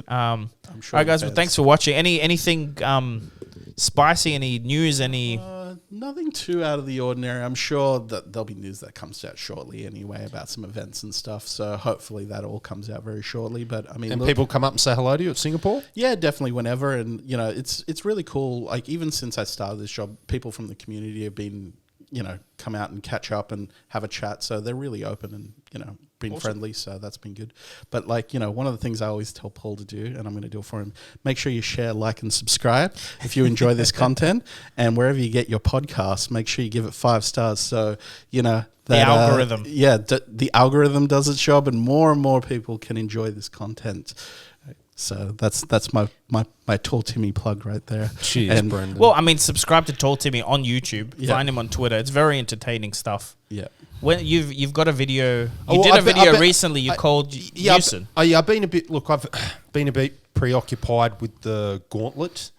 I'm sure. All right, guys. Well, fans- thanks for watching. Anything spicy? Any news? Any? Nothing too out of the ordinary. I'm sure that there'll be news that comes out shortly anyway about some events and stuff. So hopefully that all comes out very shortly. But I mean, And look, people come up and say hello to you at Singapore? yeah, definitely whenever. And, you know, it's really cool. Like, even since I started this job, people from the community have been, you know, come out and catch up and have a chat. So they're really open and, you know, been friendly. So that's been good. But, like, you know, one of the things I always tell Paul to do, and I'm going to do it for him, make sure you share, like, and subscribe if you enjoy this content. And wherever you get your podcast, make sure you give it 5 stars. So, you know, that, algorithm. The algorithm does its job and more people can enjoy this content. So that's my Tall Timmy plug right there. Cheers, And- Brendan. Well, I mean, subscribe to Tall Timmy on YouTube. Yeah. Find him on Twitter. It's very entertaining stuff. Yeah. When you've got a video, you Oh, did I a bet- video I bet- recently. You called Newson. I've been a bit. Look, I've been a bit preoccupied with the Gauntlet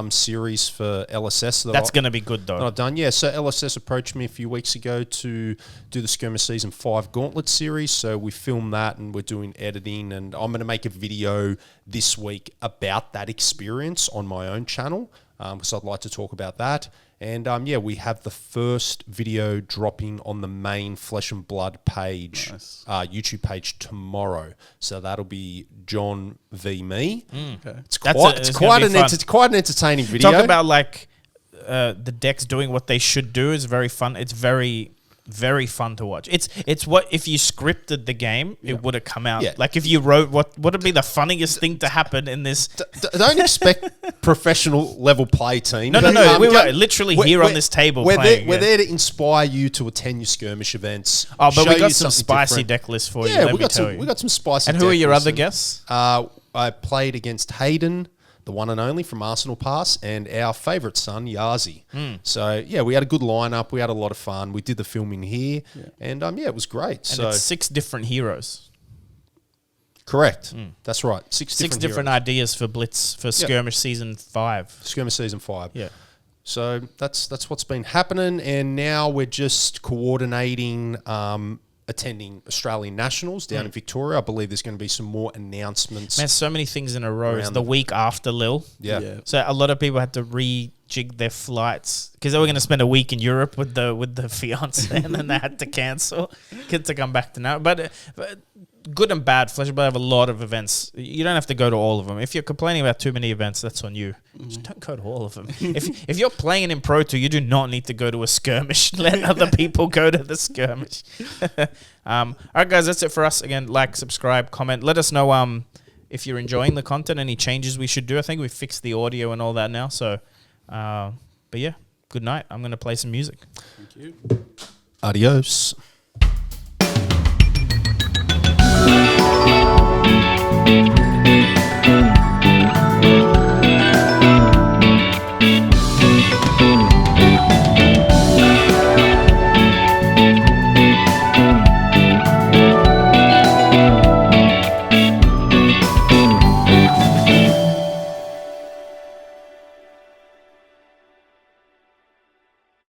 series for LSS. That's going to be good that though. I've done. Yeah, so LSS approached me a few weeks ago to do the Skirmish Season 5 Gauntlet series. So we filmed that and we're doing editing, and I'm going to make a video this week about that experience on my own channel because I'd like to talk about that. And we have the first video dropping on the main Flesh and Blood page, Nice. YouTube page tomorrow. So that'll be John v me. Okay. It's That's quite, a- it's it's quite gonna an be fun. it's quite an entertaining video. Talk about like the decks doing what they should do is very fun. It's very fun to watch. It's what if you scripted the game, it would have come out. Yeah. Like if you wrote what would be the funniest thing to happen in this. Don't expect professional level play team. No, But, we were literally here on this table We're playing. We're there to inspire you to attend your skirmish events. Oh, but show we got you some something spicy different. deck lists for you. Yeah, let we me got tell some. you. We got some spicy. And who are deck your lists other in- guests? I played against Hayden, the one and only from Arsenal Pass, and our favourite son, Yazi. So, yeah, we had a good lineup. We had a lot of fun. We did the filming here, and it was great. And So, it's 6 different heroes. correct. That's right. Six Different heroes. ideas for Blitz for Skirmish Season 5. Skirmish Season 5. Yeah. So that's what's been happening, and now we're just coordinating attending Australian Nationals down in Victoria. I believe there's going to be some more announcements. Man, so many things in a row. It's the week after Lil. Yeah. So a lot of people had to rejig their flights because they were going to spend a week in Europe with the fiance, and then they had to cancel to come back to now. But good and bad, Fleshable have a lot of events. You don't have to go to all of them. If you're complaining about too many events, that's on you. Just don't go to all of them. if you're playing in Pro Tour, you do not need to go to a skirmish. Let other people go to the skirmish. All right, guys, that's it for us. Again, like, subscribe, comment. Let us know if you're enjoying the content, any changes we should do. I think we fixed the audio and all that now. So, but yeah, good night. I'm going to play some music. Thank you. Adios.